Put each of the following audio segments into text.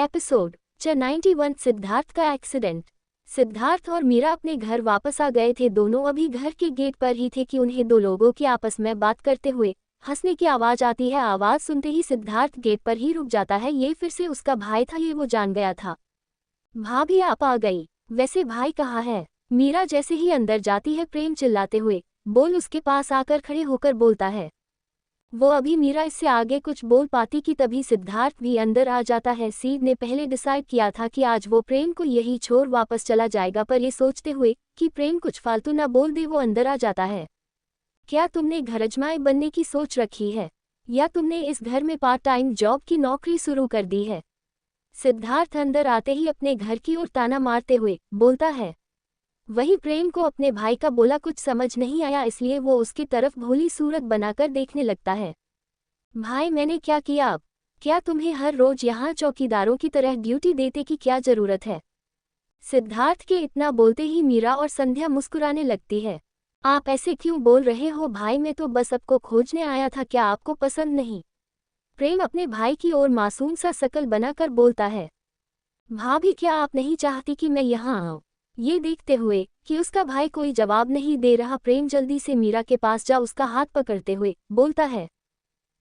Episode 91 Siddharth का accident. Siddharth और मीरा अपने घर वापस आ गए थे। दोनों अभी घर के गेट पर ही थे कि उन्हें दो लोगों की आपस में बात करते हुए हंसने की आवाज आती है। आवाज सुनते ही सिद्धार्थ गेट पर ही रुक जाता है। ये फिर से उसका भाई था, ये वो जान गया था। भाभी आप आ गई, वैसे भाई कहाँ है? मीरा जैसे ही अंदर जाती है, प्रेम चिल्लाते हुए बोल उसके पास आकर खड़े होकर बोलता है। वो अभी मीरा इससे आगे कुछ बोल पाती कि तभी सिद्धार्थ भी अंदर आ जाता है। सीड ने पहले डिसाइड किया था कि आज वो प्रेम को यही छोड़ वापस चला जाएगा, पर ये सोचते हुए कि प्रेम कुछ फालतू ना बोल दे, वो अंदर आ जाता है। क्या तुमने घरजमाई बनने की सोच रखी है, या तुमने इस घर में पार्ट टाइम जॉब की नौकरी शुरू कर दी है? सिद्धार्थ अंदर आते ही अपने घर की ओर ताना मारते हुए बोलता है। वही प्रेम को अपने भाई का बोला कुछ समझ नहीं आया, इसलिए वो उसकी तरफ भोली सूरत बनाकर देखने लगता है। भाई मैंने क्या किया? अब क्या तुम्हें हर रोज यहाँ चौकीदारों की तरह ड्यूटी देते की क्या जरूरत है? सिद्धार्थ के इतना बोलते ही मीरा और संध्या मुस्कुराने लगती है। आप ऐसे क्यों बोल रहे हो भाई, मैं तो बस आपको खोजने आया था, क्या आपको पसंद नहीं? प्रेम अपने भाई की ओर मासूम सा शकल बनाकर बोलता है। भाभी क्या आप नहीं चाहती कि मैं यहाँ आऊँ? ये देखते हुए कि उसका भाई कोई जवाब नहीं दे रहा, प्रेम जल्दी से मीरा के पास जा उसका हाथ पकड़ते हुए बोलता है।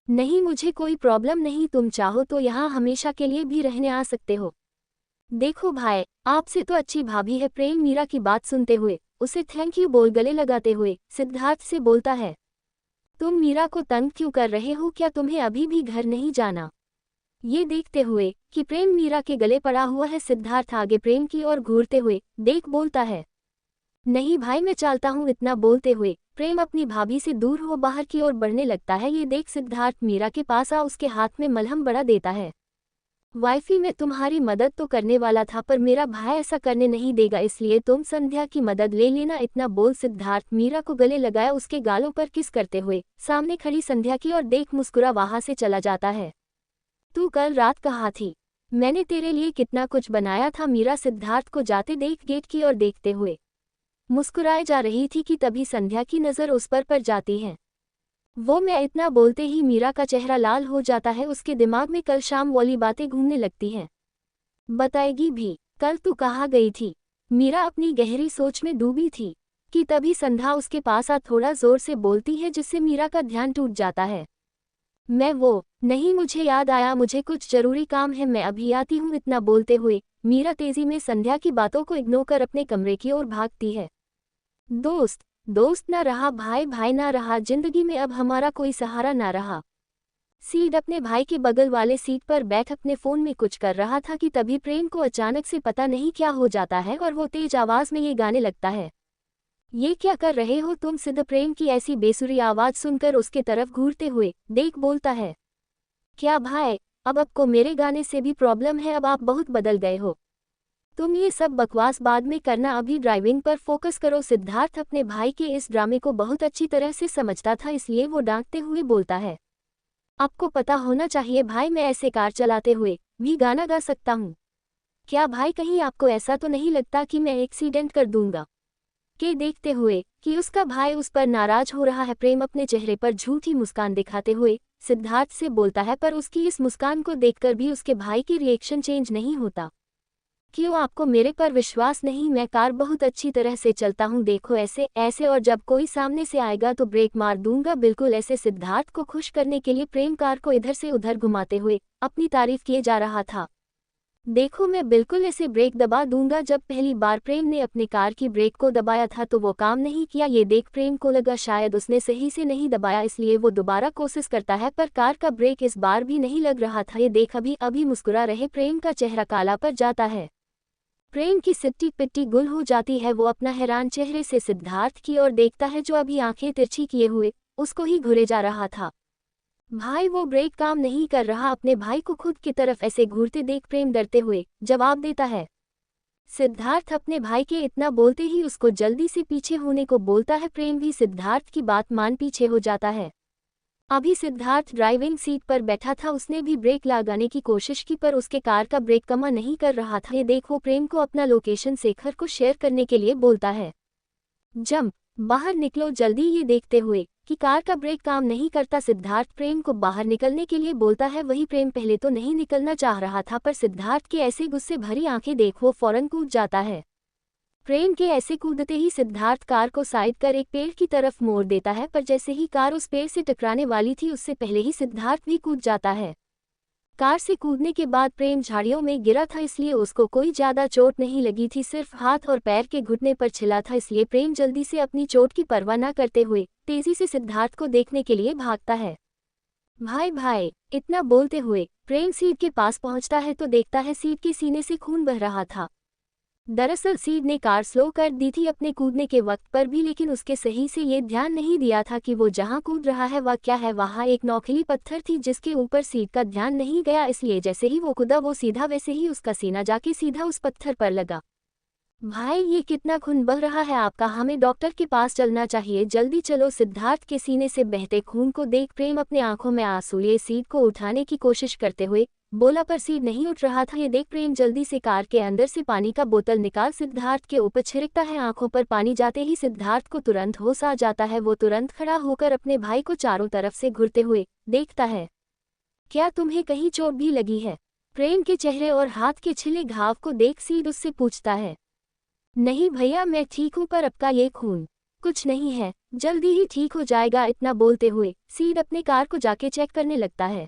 नहीं मुझे कोई प्रॉब्लम नहीं, तुम चाहो तो यहाँ हमेशा के लिए भी रहने आ सकते हो। देखो भाई आपसे तो अच्छी भाभी है। प्रेम मीरा की बात सुनते हुए उसे थैंक यू बोल गले लगाते हुए सिद्धार्थ से बोलता है। तुम मीरा को तंग क्यों कर रहे हो, क्या तुम्हें अभी भी घर नहीं जाना? ये देखते हुए कि प्रेम मीरा के गले पड़ा हुआ है, सिद्धार्थ आगे प्रेम की ओर घूरते हुए देख बोलता है। नहीं भाई मैं चलता हूँ। इतना बोलते हुए प्रेम अपनी भाभी से दूर हो बाहर की ओर बढ़ने लगता है। ये देख सिद्धार्थ मीरा के पास आ उसके हाथ में मलहम बड़ा देता है। वाइफी मैं तुम्हारी मदद तो करने वाला था, पर मेरा भाई ऐसा करने नहीं देगा, इसलिए तुम संध्या की मदद ले लेना। इतना बोल सिद्धार्थ मीरा को गले लगाया, उसके गालों पर किस करते हुए सामने खड़ी संध्या की ओर देख मुस्कुरा वहां से चला जाता है। तू कल रात कहाँ थी? मैंने तेरे लिए कितना कुछ बनाया था। मीरा सिद्धार्थ को जाते देख गेट की ओर देखते हुए मुस्कुराए जा रही थी कि तभी संध्या की नज़र उस पर जाती है। वो मैं इतना बोलते ही मीरा का चेहरा लाल हो जाता है। उसके दिमाग में कल शाम वाली बातें घूमने लगती हैं। बताएगी भी, कल तू कहाँ गई थी? मीरा अपनी गहरी सोच में डूबी थी कि तभी संध्या उसके पास आ थोड़ा जोर से बोलती है, जिससे मीरा का ध्यान टूट जाता है। मैं वो नहीं, मुझे याद आया, मुझे कुछ जरूरी काम है, मैं अभी आती हूँ। इतना बोलते हुए मीरा तेजी में संध्या की बातों को इग्नोर कर अपने कमरे की ओर भागती है। दोस्त ना रहा, भाई भाई ना रहा, जिंदगी में अब हमारा कोई सहारा ना रहा। सीड अपने भाई के बगल वाले सीट पर बैठ अपने फोन में कुछ कर रहा था कि तभी प्रेम को अचानक से पता नहीं क्या हो जाता है और वो तेज आवाज में ये गाने लगता है। ये क्या कर रहे हो तुम? सिद्ध प्रेम की ऐसी बेसुरी आवाज सुनकर उसके तरफ घूरते हुए देख बोलता है। क्या भाई अब आपको मेरे गाने से भी प्रॉब्लम है? अब आप बहुत बदल गए हो। तुम ये सब बकवास बाद में करना, अभी ड्राइविंग पर फोकस करो। सिद्धार्थ अपने भाई के इस ड्रामे को बहुत अच्छी तरह से समझता था, इसलिए वो डांटते हुए बोलता है। आपको पता होना चाहिए भाई, मैं ऐसे कार चलाते हुए भी गाना गा सकता हूँ। क्या भाई कहीं आपको ऐसा तो नहीं लगता कि मैं एक्सीडेंट कर दूंगा? के देखते हुए कि उसका भाई उस पर नाराज हो रहा है, प्रेम अपने चेहरे पर झूठी मुस्कान दिखाते हुए सिद्धार्थ से बोलता है, पर उसकी इस मुस्कान को देखकर भी उसके भाई की रिएक्शन चेंज नहीं होता। क्यों आपको मेरे पर विश्वास नहीं? मैं कार बहुत अच्छी तरह से चलता हूँ, देखो ऐसे ऐसे, और जब कोई सामने से आएगा तो ब्रेक मार दूंगा, बिल्कुल ऐसे। सिद्धार्थ को खुश करने के लिए प्रेम कार को इधर से उधर घुमाते हुए अपनी तारीफ किए जा रहा था। देखो मैं बिल्कुल ऐसे ब्रेक दबा दूंगा। जब पहली बार प्रेम ने अपनी कार की ब्रेक को दबाया था तो वो काम नहीं किया। ये देख प्रेम को लगा शायद उसने सही से नहीं दबाया, इसलिए वो दोबारा कोशिश करता है, पर कार का ब्रेक इस बार भी नहीं लग रहा था। ये देख अभी अभी मुस्कुरा रहे प्रेम का चेहरा काला पर जाता है। प्रेम की सिट्टी पिट्टी गुल हो जाती है। वो अपना हैरान चेहरे से सिद्धार्थ की ओर देखता है, जो अभी आंखें तिरछी किए हुए उसको ही घूरे जा रहा था। भाई वो ब्रेक काम नहीं कर रहा। अपने भाई को खुद की तरफ ऐसे घूरते देख प्रेम डरते हुए जवाब देता है। सिद्धार्थ अपने भाई के इतना बोलते ही उसको जल्दी से पीछे होने को बोलता है। प्रेम भी सिद्धार्थ की बात मान पीछे हो जाता है। अभी सिद्धार्थ ड्राइविंग सीट पर बैठा था, उसने भी ब्रेक लगाने की कोशिश की, पर उसके कार का ब्रेक कमा नहीं कर रहा था। ये देखो प्रेम को अपना लोकेशन शेखर को शेयर करने के लिए बोलता है। जंप बाहर निकलो जल्दी। ये देखते हुए कि कार का ब्रेक काम नहीं करता। सिद्धार्थ प्रेम को बाहर निकलने के लिए बोलता है। वही प्रेम पहले तो नहीं निकलना चाह रहा था, पर सिद्धार्थ के ऐसे गुस्से भरी आंखें देख वो फौरन कूद जाता है। प्रेम के ऐसे कूदते ही सिद्धार्थ कार को साइड कर एक पेड़ की तरफ मोड़ देता है, पर जैसे ही कार उस पेड़ से टकराने वाली थी उससे पहले ही सिद्धार्थ भी कूद जाता है। कार से कूदने के बाद प्रेम झाड़ियों में गिरा था, इसलिए उसको कोई ज्यादा चोट नहीं लगी थी, सिर्फ हाथ और पैर के घुटने पर छिला था। इसलिए प्रेम जल्दी से अपनी चोट की परवाह न करते हुए तेजी से सिद्धार्थ को देखने के लिए भागता है। भाई भाई, इतना बोलते हुए प्रेम सीट के पास पहुंचता है तो देखता है सीट के सीने से खून बह रहा था। दरअसल सीड ने कार स्लो कर दी थी अपने कूदने के वक्त पर भी, लेकिन उसके सही से ये ध्यान नहीं दिया था कि वो जहां कूद रहा है वह क्या है। वहां एक नोकीली पत्थर थी जिसके ऊपर सीड का ध्यान नहीं गया, इसलिए जैसे ही वो कूदा वो सीधा वैसे ही उसका सीना जाके सीधा उस पत्थर पर लगा। भाई, ये कितना खून बह रहा है आपका, हमें डॉक्टर के पास चलना चाहिए, जल्दी चलो। सिद्धार्थ के सीने से बहते खून को देख प्रेम अपने आंखों में आंसू लिए सीड को उठाने की कोशिश करते हुए बोला, पर सीड नहीं उठ रहा था। ये देख प्रेम जल्दी से कार के अंदर से पानी का बोतल निकाल सिद्धार्थ के ऊपर छिड़कता है। आंखों पर पानी जाते ही सिद्धार्थ को तुरंत होश आ जाता है। वो तुरंत खड़ा होकर अपने भाई को चारों तरफ से घूरते हुए देखता है। क्या तुम्हें कहीं चोट भी लगी है? प्रेम के चेहरे और हाथ के छिले घाव को देख सीड उससे पूछता है। नहीं भैया, मैं ठीक हूँ, पर आपका ये खून कुछ नहीं है, जल्दी ही ठीक हो जाएगा। इतना बोलते हुए सीड अपने कार को जाके चेक करने लगता है।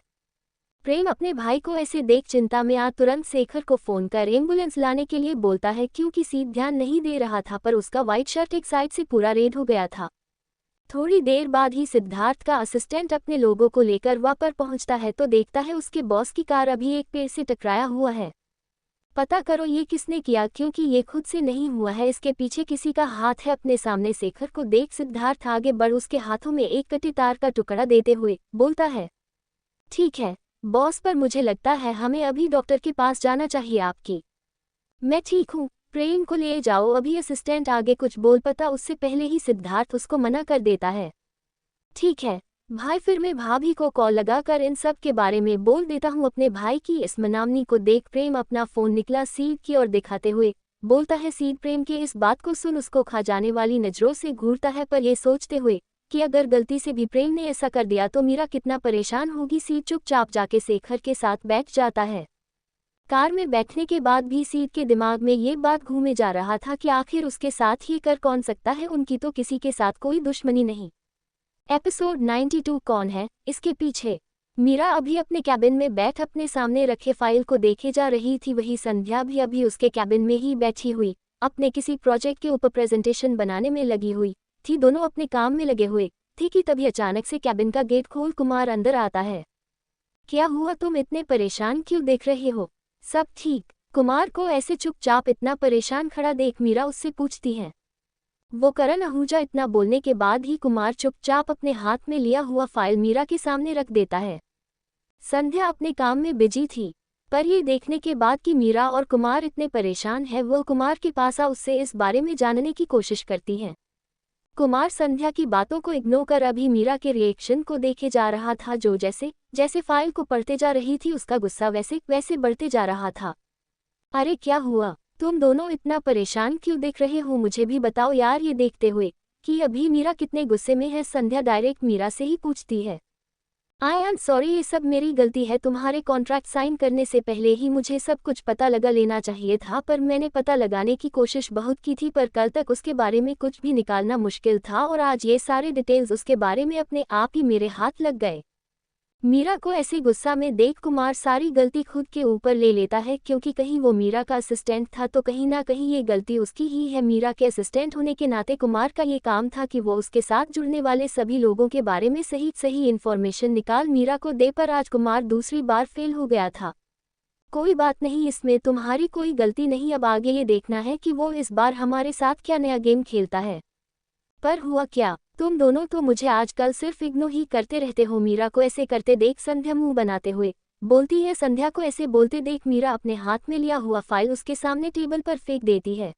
प्रेम अपने भाई को ऐसे देख चिंता में आ तुरंत शेखर को फोन कर एम्बुलेंस लाने के लिए बोलता है, क्योंकि सीड ध्यान नहीं दे रहा था, पर उसका व्हाइट शर्ट एक साइड से पूरा रेड हो गया था। थोड़ी देर बाद ही सिद्धार्थ का असिस्टेंट अपने लोगों को लेकर वहां पर पहुंचता है तो देखता है उसके बॉस की कार अभी एक पेड़ से टकराया हुआ है। पता करो ये किसने किया, क्योंकि ये खुद से नहीं हुआ है, इसके पीछे किसी का हाथ है। अपने सामने शेखर को देख सिद्धार्थ आगे बढ़ उसके हाथों में एक कटी तार का टुकड़ा देते हुए बोलता है, ठीक है बॉस, पर मुझे लगता है हमें अभी डॉक्टर के पास जाना चाहिए। आपकी मैं ठीक हूँ, प्रेम को ले जाओ अभी। असिस्टेंट आगे कुछ बोल पता उससे पहले ही सिद्धार्थ उसको मना कर देता है। ठीक है भाई, फिर मैं भाभी को कॉल लगाकर इन सब के बारे में बोल देता हूँ अपने भाई की इस मनामनी को देख प्रेम अपना फोन निकला सीड की ओर दिखाते हुए बोलता है। सीड प्रेम के इस बात को सुन उसको खा जाने वाली नजरों से घूरता है, पर ये सोचते हुए कि अगर गलती से भी प्रेम ने ऐसा कर दिया तो मीरा कितना परेशान होगी। सीड चुपचाप जाके शेखर के साथ बैठ जाता है। कार में बैठने के बाद भी सीड के दिमाग में ये बात घूमे जा रहा था कि आखिर उसके साथ ही कर कौन सकता है, उनकी तो किसी के साथ कोई दुश्मनी नहीं। एपिसोड 92 कौन है इसके पीछे? मीरा अभी अपने कैबिन में बैठ अपने सामने रखे फाइल को देखे जा रही थी। वही संध्या भी अभी उसके कैबिन में ही बैठी हुई अपने किसी प्रोजेक्ट के ऊपर प्रेजेंटेशन बनाने में लगी हुई थी। दोनों अपने काम में लगे हुए थे कि तभी अचानक से कैबिन का गेट खोल कुमार अंदर आता है। क्या हुआ, तुम इतने परेशान क्यों देख रहे हो? सब ठीक? कुमार को ऐसे चुपचाप इतना परेशान खड़ा देख मीरा उससे पूछती है। वो करण आहूजा इतना बोलने के बाद ही कुमार चुपचाप अपने हाथ में लिया हुआ फाइल मीरा के सामने रख देता है। संध्या अपने काम में बिजी थी, पर ये देखने के बाद कि मीरा और कुमार इतने परेशान है वो कुमार के पास आ उससे इस बारे में जानने की कोशिश करती है। कुमार संध्या की बातों को इग्नोर कर अभी मीरा के रिएक्शन को देखे जा रहा था, जो जैसे जैसे फाइल को पढ़ते जा रही थी उसका गुस्सा वैसे वैसे बढ़ते जा रहा था। अरे क्या हुआ, तुम दोनों इतना परेशान क्यों देख रहे हो, मुझे भी बताओ यार। ये देखते हुए कि अभी मीरा कितने गुस्से में है संध्या डायरेक्ट मीरा से ही पूछती है। आई एम सॉरी, ये सब मेरी गलती है। तुम्हारे कॉन्ट्रैक्ट साइन करने से पहले ही मुझे सब कुछ पता लगा लेना चाहिए था, पर मैंने पता लगाने की कोशिश बहुत की थी, पर कल तक उसके बारे में कुछ भी निकालना मुश्किल था और आज ये सारे डिटेल्स उसके बारे में अपने आप ही मेरे हाथ लग गए। मीरा को ऐसे गुस्सा में देख कुमार सारी गलती खुद के ऊपर ले लेता है, क्योंकि कहीं वो मीरा का असिस्टेंट था तो कहीं ना कहीं ये गलती उसकी ही है। मीरा के असिस्टेंट होने के नाते कुमार का ये काम था कि वो उसके साथ जुड़ने वाले सभी लोगों के बारे में सही सही इन्फॉर्मेशन निकाल मीरा को दे, पर आज कुमार दूसरी बार फेल हो गया था। कोई बात नहीं, इसमें तुम्हारी कोई गलती नहीं, अब आगे ये देखना है कि वो इस बार हमारे साथ क्या नया गेम खेलता है। पर हुआ क्या, तुम दोनों तो मुझे आजकल सिर्फ इग्नोर ही करते रहते हो। मीरा को ऐसे करते देख संध्या मुंह बनाते हुए बोलती है। संध्या को ऐसे बोलते देख मीरा अपने हाथ में लिया हुआ फाइल उसके सामने टेबल पर फेंक देती है।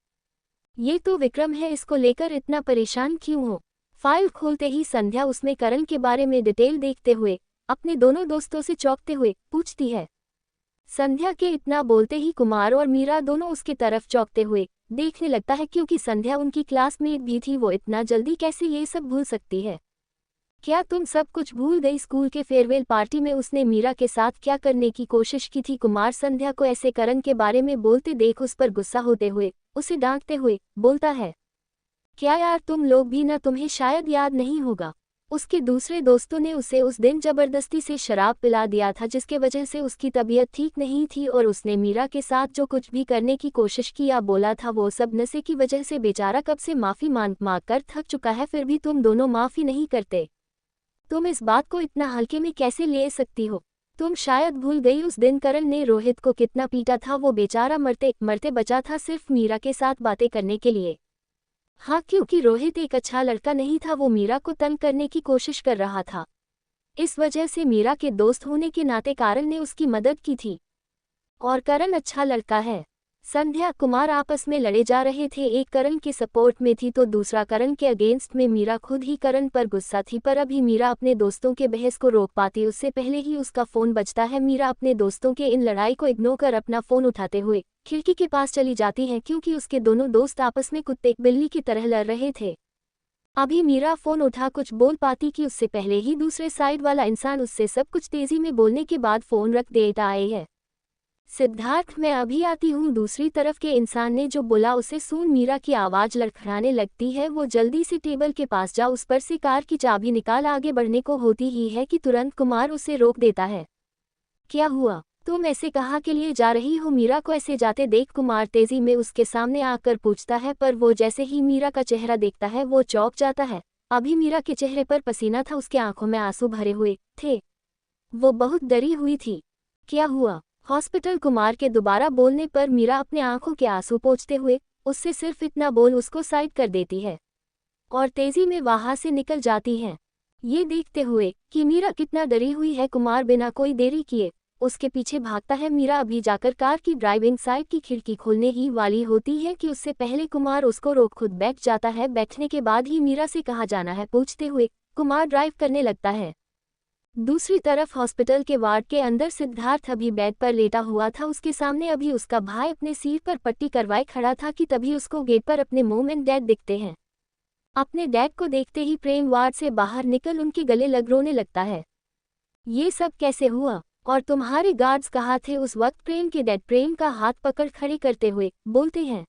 ये तो विक्रम है, इसको लेकर इतना परेशान क्यों हो? फाइल खोलते ही संध्या उसमें करण के बारे में डिटेल देखते हुए अपने दोनों दोस्तों से चौंकते हुए पूछती है। संध्या के इतना बोलते ही कुमार और मीरा दोनों उसकी तरफ चौंकते हुए देखने लगता है, क्योंकि संध्या उनकी क्लासमेट भी थी। वो इतना जल्दी कैसे ये सब भूल सकती है? क्या तुम सब कुछ भूल गई? स्कूल के फेयरवेल पार्टी में उसने मीरा के साथ क्या करने की कोशिश की थी? कुमार संध्या को ऐसे करण के बारे में बोलते देख उस पर गुस्सा होते हुए, उसे डांटते हुए बोलता है, क्या यार तुम लोग भी ना, तुम्हें शायद याद नहीं होगा, उसके दूसरे दोस्तों ने उसे उस दिन जबरदस्ती से शराब पिला दिया था जिसके वजह से उसकी तबीयत ठीक नहीं थी और उसने मीरा के साथ जो कुछ भी करने की कोशिश की या बोला था वो सब नशे की वजह से बेचारा कब से माफ़ी मांग कर थक चुका है, फिर भी तुम दोनों माफ़ी नहीं करते। तुम इस बात को इतना हल्के में कैसे ले सकती हो? तुम शायद भूल गई उस दिन करण ने रोहित को कितना पीटा था, वो बेचारा मरते मरते बचा था सिर्फ मीरा के साथ बातें करने के लिए। हाँ, क्योंकि रोहित एक अच्छा लड़का नहीं था, वो मीरा को तंग करने की कोशिश कर रहा था। इस वजह से मीरा के दोस्त होने के नाते करण ने उसकी मदद की थी। और करण अच्छा लड़का है। संध्या कुमार आपस में लड़े जा रहे थे, एक करण के सपोर्ट में थी तो दूसरा करण के अगेंस्ट में। मीरा खुद ही करण पर गुस्सा थी, पर अभी मीरा अपने दोस्तों के बहस को रोक पाती उससे पहले ही उसका फोन बजता है। मीरा अपने दोस्तों के इन लड़ाई को इग्नोर कर अपना फोन उठाते हुए खिड़की के पास चली जाती है, क्योंकि उसके दोनों दोस्त आपस में कुत्ते बिल्ली की तरह लड़ रहे थे। अभी मीरा फोन उठा कुछ बोल पाती कि उससे पहले ही दूसरे साइड वाला इंसान उससे सब कुछ तेजी में बोलने के बाद फोन रख देता है। सिद्धार्थ, मैं अभी आती हूँ। दूसरी तरफ के इंसान ने जो बोला उसे सुन मीरा की आवाज़ लड़खड़ाने लगती है। वो जल्दी से टेबल के पास जा उस पर से कार की चाबी निकाल आगे बढ़ने को होती ही है कि तुरंत कुमार उसे रोक देता है। क्या हुआ? तुम ऐसे कहाँ के लिए जा रही हो? मीरा को ऐसे जाते देख कुमार तेजी में उसके सामने आकर पूछता है, पर वो जैसे ही मीरा का चेहरा देखता है वो चौंक जाता है। अभी मीरा के चेहरे पर पसीना था, उसके आंखों में आंसू भरे हुए थे, वो बहुत डरी हुई थी। क्या हुआ? हॉस्पिटल। कुमार के दोबारा बोलने पर मीरा अपने आंखों के आंसू पोंछते हुए उससे सिर्फ इतना बोल उसको साइड कर देती है और तेजी में वहां से निकल जाती है। ये देखते हुए कि मीरा कितना डरी हुई है, कुमार बिना कोई देरी किए उसके पीछे भागता है। मीरा अभी जाकर कार की ड्राइविंग साइड की खिड़की खोलने ही वाली होती है कि उससे पहले कुमार उसको रोक खुद बैठ जाता है। बैठने के बाद ही मीरा से कहाँ जाना है पूछते हुए कुमार ड्राइव करने लगता है। दूसरी तरफ हॉस्पिटल के वार्ड के अंदर सिद्धार्थ अभी बेड पर लेटा हुआ था। उसके सामने अभी उसका भाई अपने सिर पर पट्टी करवाए खड़ा था कि तभी उसको गेट पर अपने मॉम एंड डैड दिखते हैं। अपने डैड को देखते ही प्रेम वार्ड से बाहर निकल उनके गले लग रोने लगता है। ये सब कैसे हुआ और तुम्हारे गार्ड्स कहाँ थे उस वक्त? प्रेम के डैड प्रेम का हाथ पकड़ खड़े करते हुए बोलते हैं।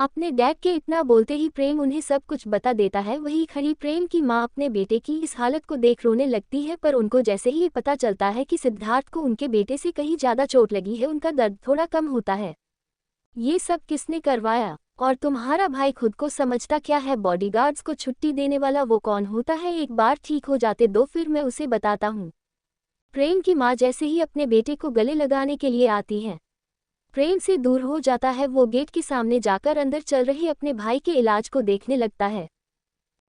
अपने डैड के इतना बोलते ही प्रेम उन्हें सब कुछ बता देता है। वही खड़ी प्रेम की माँ अपने बेटे की इस हालत को देख रोने लगती है, पर उनको जैसे ही पता चलता है कि सिद्धार्थ को उनके बेटे से कहीं ज़्यादा चोट लगी है, उनका दर्द थोड़ा कम होता है। ये सब किसने करवाया? और तुम्हारा भाई खुद को समझता क्या है? बॉडीगार्ड्स को छुट्टी देने वाला वो कौन होता है? एक बार ठीक हो जाते दो, फिर मैं उसे बताता हूँ। प्रेम की माँ जैसे ही अपने बेटे को गले लगाने के लिए आती है, प्रेम से दूर हो जाता है। वो गेट के सामने जाकर अंदर चल रहे अपने भाई के इलाज को देखने लगता है।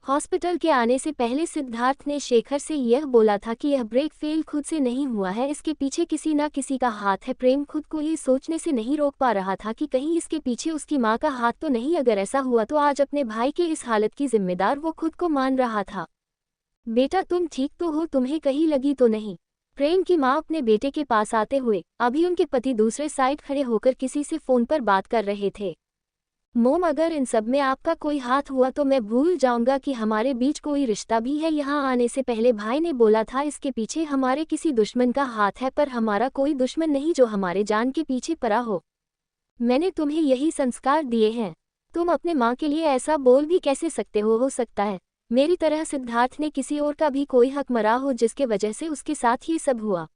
हॉस्पिटल के आने से पहले सिद्धार्थ ने शेखर से यह बोला था कि यह ब्रेक फेल खुद से नहीं हुआ है, इसके पीछे किसी ना किसी का हाथ है। प्रेम खुद को ये सोचने से नहीं रोक पा रहा था कि कहीं इसके पीछे उसकी माँ का हाथ तो नहीं। अगर ऐसा हुआ तो आज अपने भाई के इस हालत की जिम्मेदार वो खुद को मान रहा था। बेटा तुम ठीक तो हो? तुम्हें कहीं लगी तो नहीं? प्रेम की माँ अपने बेटे के पास आते हुए अभी उनके पति दूसरे साइड खड़े होकर किसी से फोन पर बात कर रहे थे। मोम, अगर इन सब में आपका कोई हाथ हुआ तो मैं भूल जाऊंगा कि हमारे बीच कोई रिश्ता भी है। यहाँ आने से पहले भाई ने बोला था इसके पीछे हमारे किसी दुश्मन का हाथ है, पर हमारा कोई दुश्मन नहीं जो हमारे जान के पीछे पड़ा हो। मैंने तुम्हें यही संस्कार दिए हैं, तुम अपने माँ के लिए ऐसा बोल भी कैसे सकते हो सकता है मेरी तरह सिद्धार्थ ने किसी और का भी कोई हक मरा हो जिसके वजह से उसके साथ ये सब हुआ।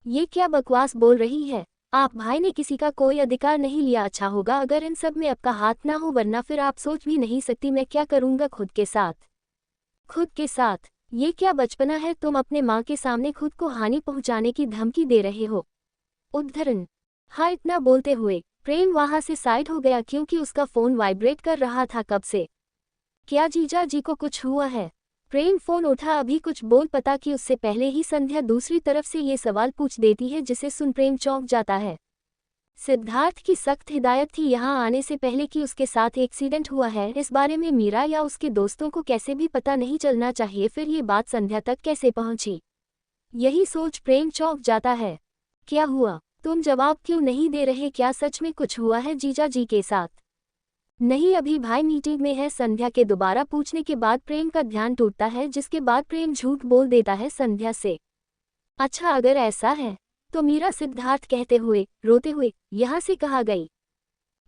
ये क्या बकवास बोल रही है आप? भाई ने किसी का कोई अधिकार नहीं लिया। अच्छा होगा अगर इन सब में आपका हाथ ना हो, वरना फिर आप सोच भी नहीं सकती मैं क्या करूँगा खुद के साथ। खुद के साथ? ये क्या बचपना है? तुम अपने माँ के सामने खुद को हानि पहुँचाने की धमकी दे रहे हो। उद्धरण। हाँ, इतना बोलते हुए प्रेम वहाँ से साइड हो गया क्योंकि उसका फ़ोन वाइब्रेट कर रहा था कब से। क्या जीजा जी को कुछ हुआ है? प्रेम फोन उठा अभी कुछ बोल पता कि उससे पहले ही संध्या दूसरी तरफ से ये सवाल पूछ देती है, जिसे सुन प्रेम चौंक जाता है। सिद्धार्थ की सख्त हिदायत थी यहाँ आने से पहले कि उसके साथ एक्सीडेंट हुआ है। इस बारे में मीरा या उसके दोस्तों को कैसे भी पता नहीं चलना चाहिए, फिर ये बात संध्या तक कैसे पहुंची? यही सोच प्रेम चौंक जाता है। क्या हुआ? तुम जवाब क्यों नहीं दे रहे? क्या सच में कुछ हुआ है जीजा जी के साथ? नहीं अभी भाई मीटिंग में है। संध्या के दोबारा पूछने के बाद प्रेम का ध्यान टूटता है, जिसके बाद प्रेम झूठ बोल देता है संध्या से। अच्छा अगर ऐसा है तो मीरा सिद्धार्थ कहते हुए रोते हुए यहाँ से कहाँ गई?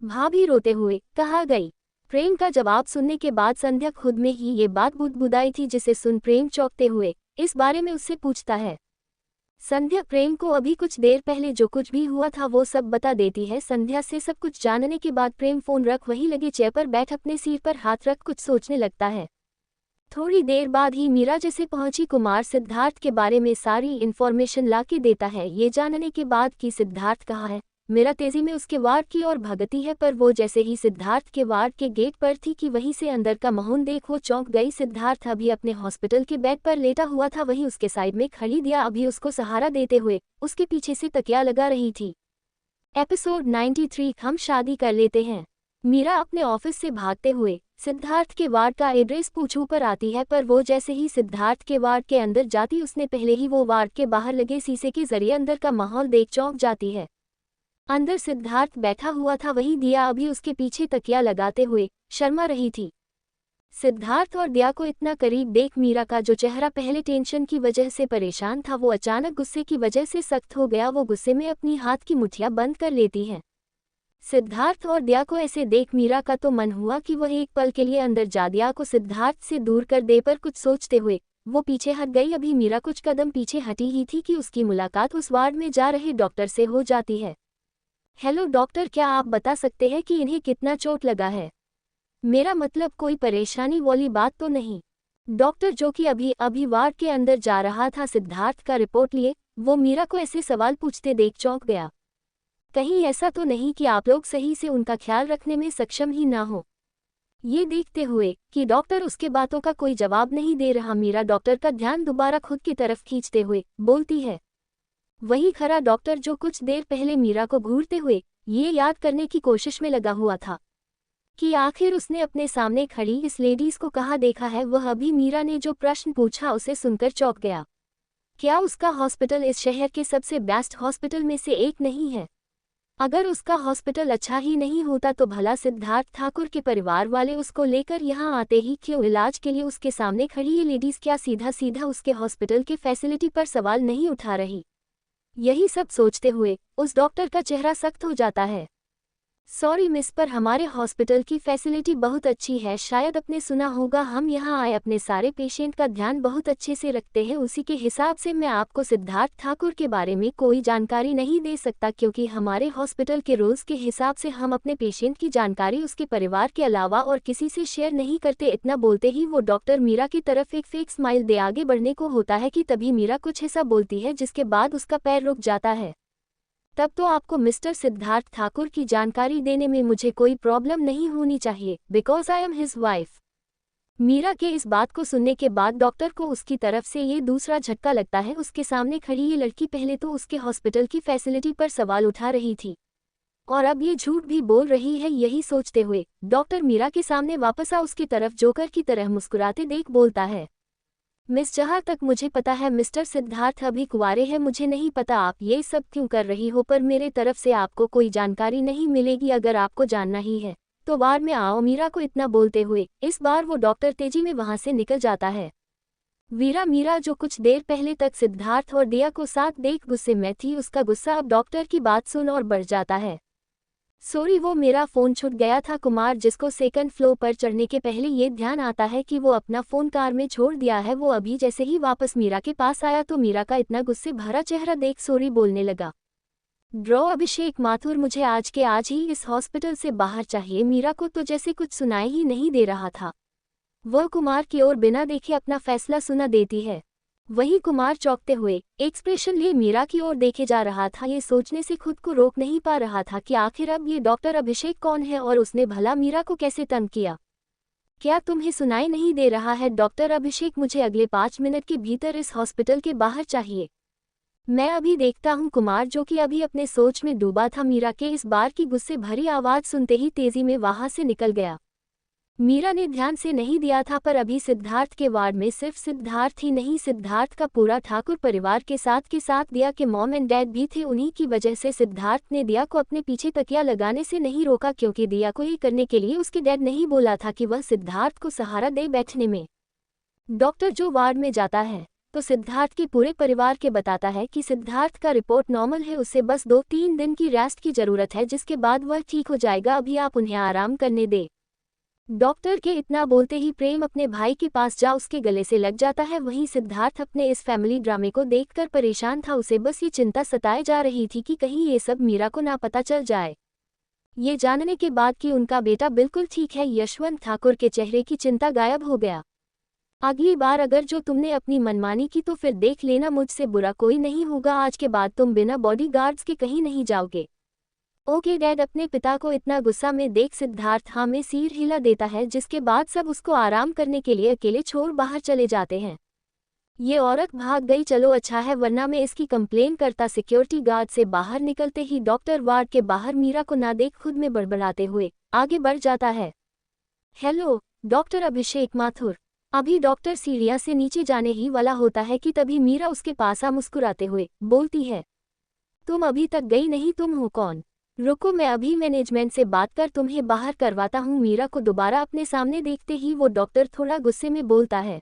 भाभी रोते हुए कहाँ गई? प्रेम का जवाब सुनने के बाद संध्या खुद में ही ये बात बुदबुदाई थी, जिसे सुन प्रेम चौंकते हुए इस बारे में उससे पूछता है। संध्या प्रेम को अभी कुछ देर पहले जो कुछ भी हुआ था वो सब बता देती है। संध्या से सब कुछ जानने के बाद प्रेम फोन रख वहीं लगे चेयर पर बैठ अपने सिर पर हाथ रख कुछ सोचने लगता है। थोड़ी देर बाद ही मीरा जैसे पहुंची कुमार सिद्धार्थ के बारे में सारी इन्फॉर्मेशन ला के देता है। ये जानने के बाद कि सिद्धार्थ कहाँ है, मीरा तेजी में उसके वार्ड की ओर भगती है, पर वो जैसे ही सिद्धार्थ के वार्ड के गेट पर थी कि वहीं से अंदर का माहौल देख वो चौंक गई। सिद्धार्थ अभी अपने हॉस्पिटल के बेड पर लेटा हुआ था, वहीं उसके साइड में खड़ी दिया अभी उसको सहारा देते हुए उसके पीछे से तकिया लगा रही थी। एपिसोड 93 हम शादी कर लेते हैं। मीरा अपने ऑफिस से भागते हुए सिद्धार्थ के वार्ड का एड्रेस पूछू पर आती है, पर वो जैसे ही सिद्धार्थ के वार्ड के अंदर जाती उसने पहले ही वो वार्ड के बाहर लगे शीशे के जरिए अंदर का माहौल देख चौंक जाती है। अंदर सिद्धार्थ बैठा हुआ था, वहीं दिया अभी उसके पीछे तकिया लगाते हुए शर्मा रही थी। सिद्धार्थ और दिया को इतना करीब देख मीरा का जो चेहरा पहले टेंशन की वजह से परेशान था वो अचानक गुस्से की वजह से सख्त हो गया। वो गुस्से में अपनी हाथ की मुठ्ठियां बंद कर लेती है। सिद्धार्थ और दिया को ऐसे देख मीरा का तो मन हुआ कि वह एक पल के लिए अंदर जा दिया को सिद्धार्थ से दूर कर दे, पर कुछ सोचते हुए वो पीछे हट गई। अभी मीरा कुछ कदम पीछे हटी ही थी कि उसकी मुलाकात उस वार्ड में जा रहे डॉक्टर से हो जाती है। हेलो डॉक्टर, क्या आप बता सकते हैं कि इन्हें कितना चोट लगा है? मेरा मतलब कोई परेशानी वाली बात तो नहीं? डॉक्टर जो कि अभी वार्ड के अंदर जा रहा था सिद्धार्थ का रिपोर्ट लिए, वो मीरा को ऐसे सवाल पूछते देख चौंक गया। कहीं ऐसा तो नहीं कि आप लोग सही से उनका ख्याल रखने में सक्षम ही ना हो? ये देखते हुए कि डॉक्टर उसके बातों का कोई जवाब नहीं दे रहा, मीरा डॉक्टर का ध्यान दोबारा खुद की तरफ खींचते हुए बोलती है। वही खरा डॉक्टर जो कुछ देर पहले मीरा को घूरते हुए ये याद करने की कोशिश में लगा हुआ था कि आखिर उसने अपने सामने खड़ी इस लेडीज को कहाँ देखा है। वह अभी मीरा ने जो प्रश्न पूछा उसे सुनकर चौंक गया। क्या उसका हॉस्पिटल इस शहर के सबसे बेस्ट हॉस्पिटल में से एक नहीं है? अगर उसका हॉस्पिटल अच्छा ही नहीं होता तो भला सिद्धार्थ ठाकुर के परिवार वाले उसको लेकर यहाँ आते ही क्यों? इलाज के लिए उसके सामने खड़ी ये लेडीज क्या सीधा सीधा उसके हॉस्पिटल के फैसिलिटी पर सवाल नहीं उठा रही? यही सब सोचते हुए उस डॉक्टर का चेहरा सख्त हो जाता है। सॉरी मिस, पर हमारे हॉस्पिटल की फैसिलिटी बहुत अच्छी है। शायद आपने सुना होगा, हम यहाँ आए अपने सारे पेशेंट का ध्यान बहुत अच्छे से रखते हैं। उसी के हिसाब से मैं आपको सिद्धार्थ ठाकुर के बारे में कोई जानकारी नहीं दे सकता, क्योंकि हमारे हॉस्पिटल के रूल्स के हिसाब से हम अपने पेशेंट की जानकारी उसके परिवार के अलावा और किसी से शेयर नहीं करते। इतना बोलते ही वो डॉक्टर मीरा की तरफ एक फेक स्माइल दे आगे बढ़ने को होता है कि तभी मीरा कुछ ऐसा बोलती है जिसके बाद उसका पैर रुक जाता है। तब तो आपको मिस्टर सिद्धार्थ ठाकुर की जानकारी देने में मुझे कोई प्रॉब्लम नहीं होनी चाहिए, because I am his wife. Meera के इस बात को सुनने के बाद डॉक्टर को उसकी तरफ से ये दूसरा झटका लगता है। उसके सामने खड़ी ये लड़की पहले तो उसके हॉस्पिटल की फैसिलिटी पर सवाल उठा रही थी और अब ये झूठ भी बोल रही है। यही सोचते हुए डॉक्टर मीरा के सामने वापस आ उसकी तरफ जोकर की तरह मुस्कुराते देख बोलता है, मिस, जहाँ तक मुझे पता है मिस्टर सिद्धार्थ अभी कुंवारे हैं। मुझे नहीं पता आप ये सब क्यों कर रही हो, पर मेरे तरफ से आपको कोई जानकारी नहीं मिलेगी। अगर आपको जानना ही है तो वार्ड में आओ। मीरा को इतना बोलते हुए इस बार वो डॉक्टर तेजी में वहां से निकल जाता है। मीरा जो कुछ देर पहले तक सिद्धार्थ और दिया को साथ देख गुस्से में थी, उसका गुस्सा अब डॉक्टर की बात सुन और बढ़ जाता है। सॉरी, वो मेरा फ़ोन छूट गया था। कुमार जिसको सेकंड फ्लोर पर चढ़ने के पहले ये ध्यान आता है कि वो अपना फ़ोन कार में छोड़ दिया है। वो अभी जैसे ही वापस मीरा के पास आया तो मीरा का इतना गुस्से भरा चेहरा देख सॉरी बोलने लगा। ड्रॉ अभिषेक माथुर, मुझे आज के आज ही इस हॉस्पिटल से बाहर चाहिए। मीरा को तो जैसे कुछ सुनाई ही नहीं दे रहा था। वह कुमार की ओर बिना देखे अपना फैसला सुना देती है। वहीं कुमार चौंकते हुए एक्सप्रेशन लिए मीरा की ओर देखे जा रहा था। ये सोचने से खुद को रोक नहीं पा रहा था कि आखिर अब ये डॉक्टर अभिषेक कौन है और उसने भला मीरा को कैसे तंग किया। क्या तुम्हें सुनाई नहीं दे रहा है? डॉक्टर अभिषेक, मुझे अगले 5 मिनट के भीतर इस हॉस्पिटल के बाहर चाहिए। मैं अभी देखता हूँ। कुमार जो कि अभी अपने सोच में डूबा था, मीरा के इस बार की गुस्से भरी आवाज़ सुनते ही तेजी में वहां से निकल गया। मीरा ने ध्यान से नहीं दिया था, पर अभी सिद्धार्थ के वार्ड में सिर्फ सिद्धार्थ ही नहीं, सिद्धार्थ का पूरा ठाकुर परिवार के साथ दिया के मॉम एंड डैड भी थे। उन्हीं की वजह से सिद्धार्थ ने दिया को अपने पीछे तकिया लगाने से नहीं रोका, क्योंकि दिया को ये करने के लिए उसके डैड नहीं बोला था कि वह सिद्धार्थ को सहारा दे बैठने में। डॉक्टर जो वार्ड में जाता है तो सिद्धार्थ के पूरे परिवार के बताता है कि सिद्धार्थ का रिपोर्ट नॉर्मल है, उससे बस 2-3 दिन की रेस्ट की जरूरत है, जिसके बाद वह ठीक हो जाएगा, अभी आप उन्हें आराम करने दे। डॉक्टर के इतना बोलते ही प्रेम अपने भाई के पास जा उसके गले से लग जाता है। वहीं सिद्धार्थ अपने इस फैमिली ड्रामे को देखकर परेशान था, उसे बस ये चिंता सताए जा रही थी कि कहीं ये सब मीरा को ना पता चल जाए। ये जानने के बाद कि उनका बेटा बिल्कुल ठीक है, यशवंत ठाकुर के चेहरे की चिंता गायब हो गया। अगली बार अगर जो तुमने अपनी मनमानी की तो फिर देख लेना, मुझसे बुरा कोई नहीं होगा, आज के बाद तुम बिना बॉडीगार्ड्स के कहीं नहीं जाओगे। Okay dad. अपने पिता को इतना गुस्सा में देख सिद्धार्थ हाँ में सिर हिला देता है, जिसके बाद सब उसको आराम करने के लिए अकेले छोड़ बाहर चले जाते हैं। ये औरत भाग गई, चलो अच्छा है, वरना मैं इसकी कंप्लेन करता। सिक्योरिटी गार्ड से बाहर निकलते ही डॉक्टर वार्ड के बाहर मीरा को ना देख खुद में बड़बड़ाते हुए आगे बढ़ जाता है। हेलो डॉक्टर अभिषेक माथुर। अभी डॉक्टर सीढ़ियां से नीचे जाने ही वाला होता है कि तभी मीरा उसके पास आ मुस्कुराते हुए बोलती है, तुम अभी तक गई नहीं, तुम हो कौन? रुको, मैं अभी मैनेजमेंट से बात कर तुम्हें बाहर करवाता हूँ। मीरा को दोबारा अपने सामने देखते ही वो डॉक्टर थोड़ा गुस्से में बोलता है,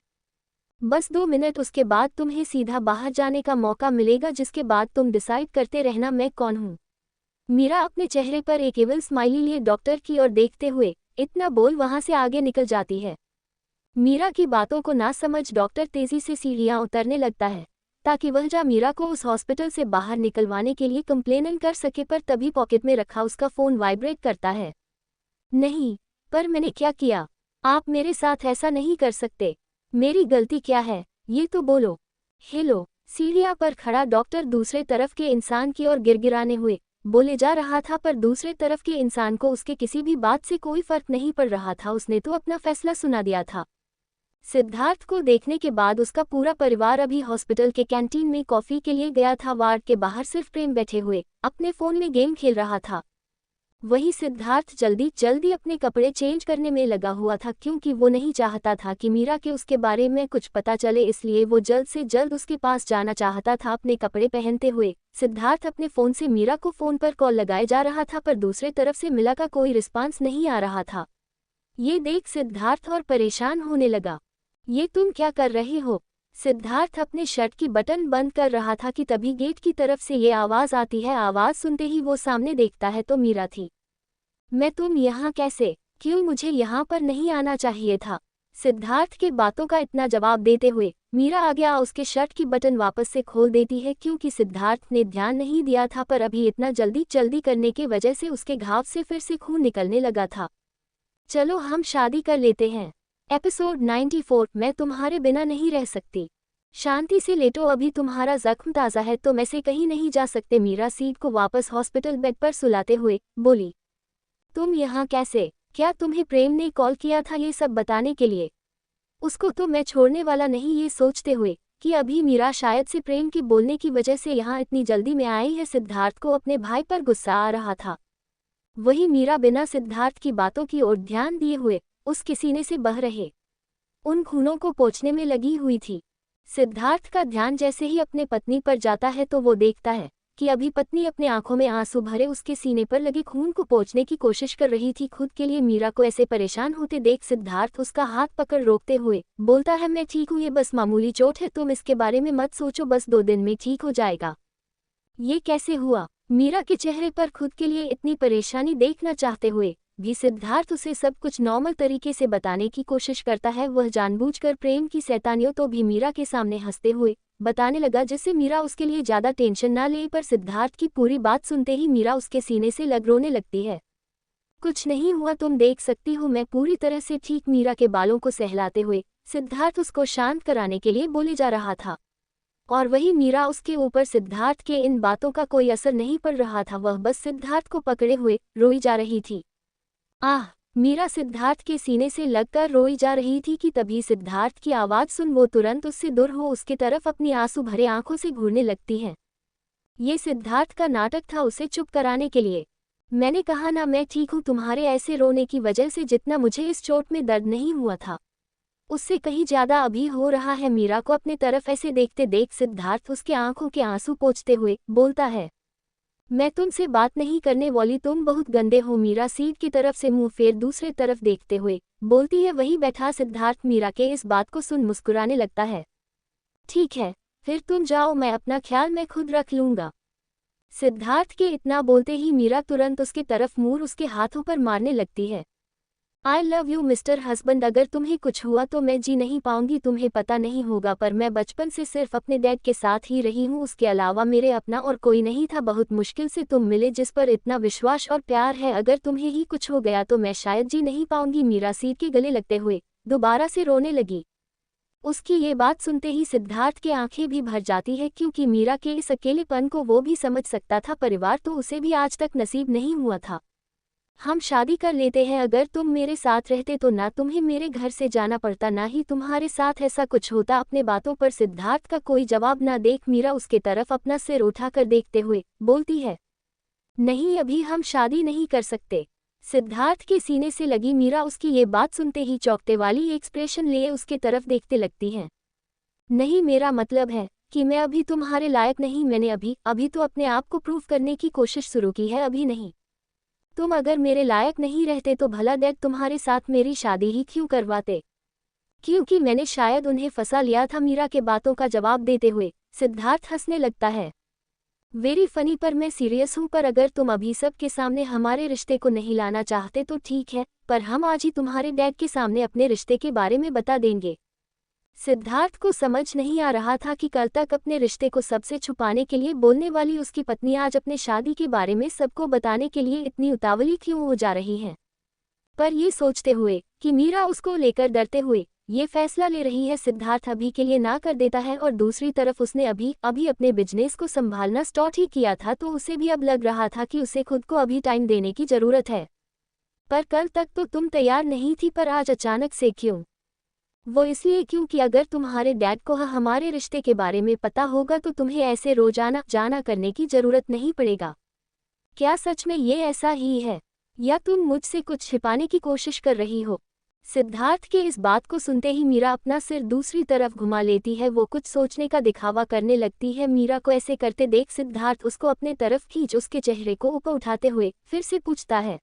बस 2 मिनट, उसके बाद तुम्हें सीधा बाहर जाने का मौका मिलेगा, जिसके बाद तुम डिसाइड करते रहना मैं कौन हूँ। मीरा अपने चेहरे पर एक एविल स्माइली लिए डॉक्टर की ओर देखते हुए इतना बोल वहां से आगे निकल जाती है। मीरा की बातों को ना समझ डॉक्टर तेजी से सीढ़ियां उतरने लगता है ताकि वह जा मीरा को उस हॉस्पिटल से बाहर निकलवाने के लिए कंप्लेन कर सके, पर तभी पॉकेट में रखा उसका फोन वाइब्रेट करता है। नहीं, पर मैंने क्या किया? आप मेरे साथ ऐसा नहीं कर सकते। मेरी गलती क्या है, ये तो बोलो। हेलो। सीढ़ियां पर खड़ा डॉक्टर दूसरे तरफ के इंसान की ओर गिड़गिड़ाने हुए बोले जा रहा था, पर दूसरे तरफ के इंसान को उसके किसी भी बात से कोई फर्क नहीं पड़ रहा था। उसने तो अपना फैसला सुना दिया था। सिद्धार्थ को देखने के बाद उसका पूरा परिवार अभी हॉस्पिटल के कैंटीन में कॉफी के लिए गया था। वार्ड के बाहर सिर्फ प्रेम बैठे हुए अपने फोन में गेम खेल रहा था। वही सिद्धार्थ जल्दी जल्दी अपने कपड़े चेंज करने में लगा हुआ था, क्योंकि वो नहीं चाहता था कि मीरा के उसके बारे में कुछ पता चले, इसलिए वो जल्द से जल्द उसके पास जाना चाहता था। अपने कपड़े पहनते हुए सिद्धार्थ अपने फोन से मीरा को फोन पर कॉल लगाए जा रहा था, पर दूसरे तरफ से मिला का कोई रिस्पांस नहीं आ रहा था। ये देख सिद्धार्थ और परेशान होने लगा। ये तुम क्या कर रहे हो? सिद्धार्थ अपने शर्ट की बटन बंद कर रहा था कि तभी गेट की तरफ से ये आवाज आती है। आवाज सुनते ही वो सामने देखता है तो मीरा थी। तुम यहाँ कैसे? क्यों मुझे यहाँ पर नहीं आना चाहिए था? सिद्धार्थ के बातों का इतना जवाब देते हुए मीरा आ गया, उसके शर्ट की बटन वापस से खोल देती है, क्योंकि सिद्धार्थ ने ध्यान नहीं दिया था, पर अभी इतना जल्दी करने की वजह से उसके घाव से फिर से खून निकलने लगा था। चलो हम शादी कर लेते हैं। एपिसोड 94। मैं तुम्हारे बिना नहीं रह सकती। शांति से लेटो, अभी तुम्हारा जख्म ताज़ा है, तुम ऐसे कहीं नहीं जा सकते। मीरा सीट को वापस हॉस्पिटल बेड पर सुलाते हुए बोली, तुम यहाँ कैसे? क्या तुम्हें प्रेम ने कॉल किया था ये सब बताने के लिए? उसको तो मैं छोड़ने वाला नहीं। ये सोचते हुए कि अभी मीरा शायद से प्रेम की बोलने की वजह से यहाँ इतनी जल्दी में आई है, सिद्धार्थ को अपने भाई पर गुस्सा आ रहा था। वही मीरा बिना सिद्धार्थ की बातों की ओर ध्यान दिए हुए उसके सीने से बह रहे उन खूनों को पोंछने में लगी हुई थी। सिद्धार्थ का ध्यान जैसे ही अपने पत्नी पर जाता है तो वो देखता है कि अभी पत्नी अपने आंखों में आंसू भरे उसके सीने पर लगे खून को पोंछने की कोशिश कर रही थी। खुद के लिए मीरा को ऐसे परेशान होते देख सिद्धार्थ उसका हाथ पकड़ रोकते हुए बोलता है, मैं ठीक हूँ, ये बस मामूली चोट है, तुम इसके बारे में मत सोचो, बस 2 दिन में ठीक हो जाएगा। ये कैसे हुआ? मीरा के चेहरे पर खुद के लिए इतनी परेशानी देखना चाहते हुए भी सिद्धार्थ उसे सब कुछ नॉर्मल तरीके से बताने की कोशिश करता है। वह जानबूझकर प्रेम की शैतानियों तो भी मीरा के सामने हंसते हुए बताने लगा, जिससे मीरा उसके लिए ज्यादा टेंशन ना ले, पर सिद्धार्थ की पूरी बात सुनते ही मीरा उसके सीने से लग रोने लगती है। कुछ नहीं हुआ, तुम देख सकती हो, मैं पूरी तरह से ठीक। मीरा के बालों को सहलाते हुए सिद्धार्थ उसको शांत कराने के लिए बोले जा रहा था, और वही मीरा उसके ऊपर सिद्धार्थ के इन बातों का कोई असर नहीं पड़ रहा था। वह बस सिद्धार्थ को पकड़े हुए रोई जा रही थी। आह! मीरा सिद्धार्थ के सीने से लगकर रोई जा रही थी कि तभी सिद्धार्थ की आवाज़ सुन वो तुरंत उससे दूर हो उसके तरफ अपनी आंसू भरे आंखों से घूरने लगती है। ये सिद्धार्थ का नाटक था उसे चुप कराने के लिए। मैंने कहा ना मैं ठीक हूँ, तुम्हारे ऐसे रोने की वजह से जितना मुझे इस चोट में दर्द नहीं हुआ था उससे कहीं ज्यादा अभी हो रहा है। मीरा को अपने तरफ ऐसे देखते देख सिद्धार्थ उसके आंखों के आंसू पोंछते हुए बोलता है, मैं तुमसे बात नहीं करने वाली, तुम बहुत गंदे हो। मीरा सीट की तरफ से मुंह फेर दूसरे तरफ देखते हुए बोलती है। वहीं बैठा सिद्धार्थ मीरा के इस बात को सुन मुस्कुराने लगता है। ठीक है, फिर तुम जाओ, मैं अपना ख्याल मैं खुद रख लूंगा। सिद्धार्थ के इतना बोलते ही मीरा तुरंत उसके तरफ मुंह उसके हाथों पर मारने लगती है। आई लव यू मिस्टर हस्बैंड, अगर तुम्हें कुछ हुआ तो मैं जी नहीं पाऊंगी। तुम्हें पता नहीं होगा पर मैं बचपन से सिर्फ अपने डैड के साथ ही रही हूँ, उसके अलावा मेरे अपना और कोई नहीं था। बहुत मुश्किल से तुम मिले जिस पर इतना विश्वास और प्यार है, अगर तुम्हें ही कुछ हो गया तो मैं शायद जी नहीं पाऊंगी। मीरा सीट के गले लगते हुए दोबारा से रोने लगी। उसकी ये बात सुनते ही सिद्धार्थ की आंखें भी भर जाती है, क्योंकि मीरा के इस अकेलेपन को वो भी समझ सकता था। परिवार तो उसे भी आज तक नसीब नहीं हुआ था। हम शादी कर लेते हैं, अगर तुम मेरे साथ रहते तो ना तुम्हें मेरे घर से जाना पड़ता ना ही तुम्हारे साथ ऐसा कुछ होता। अपने बातों पर सिद्धार्थ का कोई जवाब ना देख मीरा उसके तरफ अपना सिर उठाकर देखते हुए बोलती है, नहीं अभी हम शादी नहीं कर सकते। सिद्धार्थ के सीने से लगी मीरा उसकी ये बात सुनते ही चौंकते वाली एक्सप्रेशन लिए उसके तरफ देखते लगती है। नहीं, मेरा मतलब है कि मैं अभी तुम्हारे लायक नहीं। मैंने अभी तो अपने आप को प्रूव करने की कोशिश शुरू की है, अभी नहीं। तुम अगर मेरे लायक नहीं रहते तो भला डैड तुम्हारे साथ मेरी शादी ही क्यों करवाते? क्योंकि मैंने शायद उन्हें फंसा लिया था। मीरा के बातों का जवाब देते हुए सिद्धार्थ हंसने लगता है। वेरी फनी, पर मैं सीरियस हूँ। पर अगर तुम अभी सब के सामने हमारे रिश्ते को नहीं लाना चाहते तो ठीक है, पर हम आज ही तुम्हारे डैड के सामने अपने रिश्ते के बारे में बता देंगे। सिद्धार्थ को समझ नहीं आ रहा था कि कल तक अपने रिश्ते को सबसे छुपाने के लिए बोलने वाली उसकी पत्नी आज अपने शादी के बारे में सबको बताने के लिए इतनी उतावली क्यों हो जा रही है। पर ये सोचते हुए कि मीरा उसको लेकर डरते हुए ये फैसला ले रही है, सिद्धार्थ अभी के लिए ना कर देता है। और दूसरी तरफ उसने अभी अपने बिजनेस को संभालना स्टार्ट ही किया था, तो उसे भी अब लग रहा था कि उसे खुद को अभी टाइम देने की जरूरत है। पर कल तक तो तुम तैयार नहीं थी, पर आज अचानक से क्यों? वो इसलिए क्योंकि अगर तुम्हारे डैड को हमारे रिश्ते के बारे में पता होगा तो तुम्हें ऐसे रोजाना जाना करने की जरूरत नहीं पड़ेगा। क्या सच में ये ऐसा ही है, या तुम मुझसे कुछ छिपाने की कोशिश कर रही हो? सिद्धार्थ के इस बात को सुनते ही मीरा अपना सिर दूसरी तरफ घुमा लेती है। वो कुछ सोचने का दिखावा करने लगती है। मीरा को ऐसे करते देख सिद्धार्थ उसको अपने तरफ खींच उसके चेहरे को ऊपर उठाते हुए फिर से पूछता है,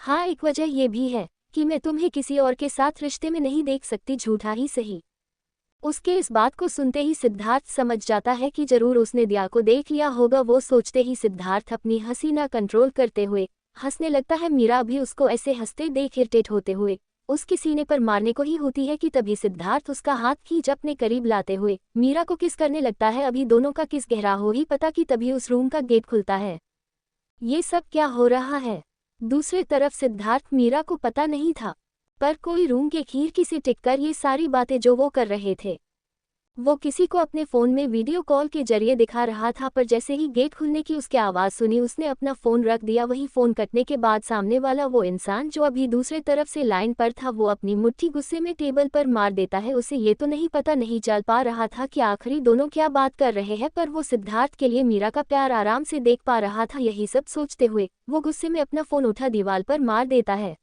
हाँ एक वजह यह भी है कि मैं तुम्हें किसी और के साथ रिश्ते में नहीं देख सकती, झूठा ही सही। उसके इस बात को सुनते ही सिद्धार्थ समझ जाता है कि जरूर उसने दिया को देख लिया होगा। वो सोचते ही सिद्धार्थ अपनी हंसी ना कंट्रोल करते हुए हंसने लगता है। मीरा भी उसको ऐसे हंसते देख इरिटेट होते हुए उसके सीने पर मारने को ही होती है कि तभी सिद्धार्थ उसका हाथ खींच अपने करीब लाते हुए मीरा को किस करने लगता है। अभी दोनों का किस गहरा हो ही पता कि तभी उस रूम का गेट खुलता है। ये सब क्या हो रहा है? दूसरी तरफ सिद्धार्थ मीरा को पता नहीं था, पर कोई रूम के खिड़की से टिककर ये सारी बातें जो वो कर रहे थे वो किसी को अपने फ़ोन में वीडियो कॉल के जरिए दिखा रहा था। पर जैसे ही गेट खुलने की उसकी आवाज़ सुनी उसने अपना फ़ोन रख दिया। वही फ़ोन कटने के बाद सामने वाला वो इंसान जो अभी दूसरे तरफ से लाइन पर था वो अपनी मुट्ठी गुस्से में टेबल पर मार देता है। उसे ये तो नहीं चल पा रहा था कि आखिरी दोनों क्या बात कर रहे हैं, पर वो सिद्धार्थ के लिए मीरा का प्यार आराम से देख पा रहा था। यही सब सोचते हुए वो गुस्से में अपना फ़ोन उठा दीवार पर मार देता है।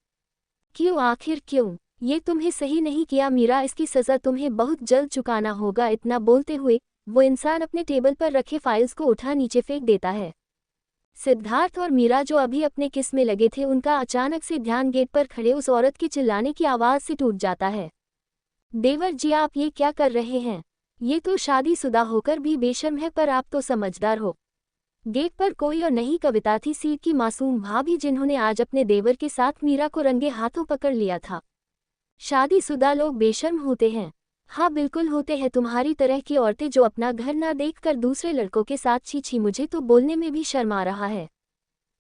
क्यों, आखिर क्यों? ये तुम्हें सही नहीं किया मीरा, इसकी सज़ा तुम्हें बहुत जल्द चुकाना होगा। इतना बोलते हुए वो इंसान अपने टेबल पर रखे फाइल्स को उठा नीचे फेंक देता है। सिद्धार्थ और मीरा जो अभी अपने किस में लगे थे उनका अचानक से ध्यान गेट पर खड़े उस औरत के चिल्लाने की आवाज़ से टूट जाता है। देवर जी, आप ये क्या कर रहे हैं? ये तो शादीशुदा होकर भी बेशर्म है, पर आप तो समझदार हो। गेट पर कोई और नहीं, कविता थी, सीट की मासूम भाभी, जिन्होंने आज अपने देवर के साथ मीरा को रंगे हाथों पकड़ लिया था। शादीशुदा लोग बेशर्म होते हैं? हाँ बिल्कुल होते हैं, तुम्हारी तरह की औरतें जो अपना घर ना देखकर दूसरे लड़कों के साथ। छी, मुझे तो बोलने में भी शर्म आ रहा है।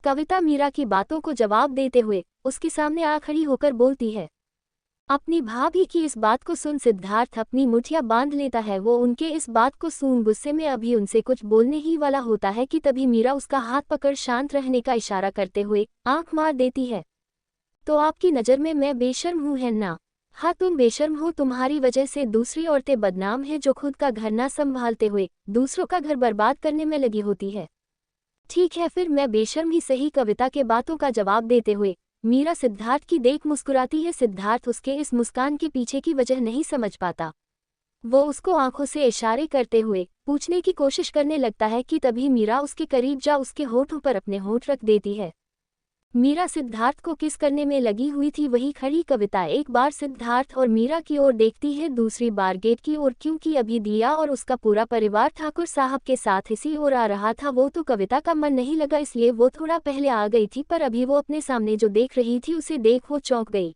कविता मीरा की बातों को जवाब देते हुए उसके सामने आ खड़ी होकर बोलती है। अपनी भाभी की इस बात को सुन सिद्धार्थ अपनी मुठियां बांध लेता है। वो उनके इस बात को सुन गुस्से में अभी उनसे कुछ बोलने ही वाला होता है कि तभी मीरा उसका हाथ पकड़ शांत रहने का इशारा करते हुए आंख मार देती है। तो आपकी नज़र में मैं बेशर्म हूँ, है ना? हाँ तुम बेशर्म हो, तुम्हारी वजह से दूसरी औरतें बदनाम हैं जो खुद का घर ना संभालते हुए दूसरों का घर बर्बाद करने में लगी होती है। ठीक है फिर, मैं बेशर्म ही सही, कविता के बातों का जवाब देते हुए मीरा सिद्धार्थ की देख मुस्कुराती है। सिद्धार्थ उसके इस मुस्कान के पीछे की वजह नहीं समझ पाता। वो उसको आंखों से इशारे करते हुए पूछने की कोशिश करने लगता है कि तभी मीरा उसके करीब जा उसके होठों पर अपने होठ रख देती है। मीरा सिद्धार्थ को किस करने में लगी हुई थी, वही खड़ी कविता एक बार सिद्धार्थ और मीरा की ओर देखती है, दूसरी बार गेट की ओर, क्योंकि अभी दिया और उसका पूरा परिवार ठाकुर साहब के साथ इसी ओर आ रहा था। वो तो कविता का मन नहीं लगा, इसलिए वो थोड़ा पहले आ गई थी, पर अभी वो अपने सामने जो देख रही थी उसे देख वो चौंक गई।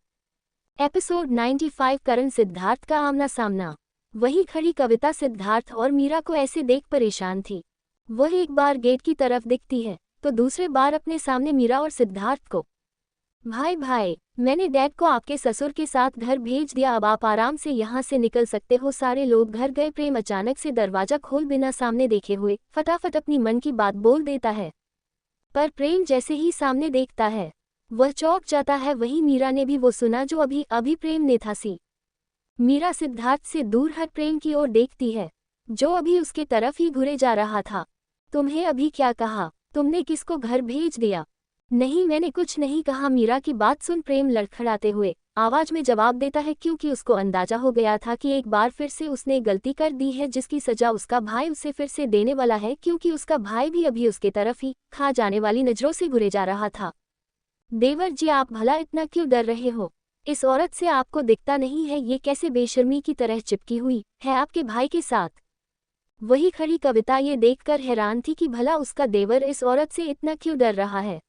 एपिसोड 95 करण सिद्धार्थ का आमना सामना। वही खड़ी कविता सिद्धार्थ और मीरा को ऐसे देख परेशान थी। वह एक बार गेट की तरफ दिखती है तो दूसरे बार अपने सामने मीरा और सिद्धार्थ को। भाई भाई, मैंने डैड को आपके ससुर के साथ घर भेज दिया, अब आप आराम से यहाँ से निकल सकते हो। सारे लोग घर गए। प्रेम अचानक से दरवाजा खोल बिना सामने देखे हुए फटाफट अपनी मन की बात बोल देता है। पर प्रेम जैसे ही सामने देखता है वह चौंक जाता है। वहीं मीरा ने भी वो सुना जो अभी अभी प्रेम ने था सी। मीरा सिद्धार्थ से दूर हट प्रेम की ओर देखती है जो अभी उसके तरफ ही घुरे जा रहा था। तुम्हें अभी क्या कहा? तुमने किसको घर भेज दिया? नहीं, मैंने कुछ नहीं कहा। मीरा की बात सुन प्रेम लड़खड़ाते हुए आवाज में जवाब देता है, क्योंकि उसको अंदाजा हो गया था कि एक बार फिर से उसने गलती कर दी है जिसकी सजा उसका भाई उसे फिर से देने वाला है, क्योंकि उसका भाई भी अभी उसके तरफ ही खा जाने वाली नजरों से घुरे जा रहा था। देवर जी, आप भला इतना क्यों डर रहे हो? इस औरत से आपको दिखता नहीं है ये कैसे बेशर्मी की तरह चिपकी हुई है आपके भाई के साथ? वही खड़ी कविता ये देखकर हैरान थी कि भला उसका देवर इस औरत से इतना क्यों डर रहा है।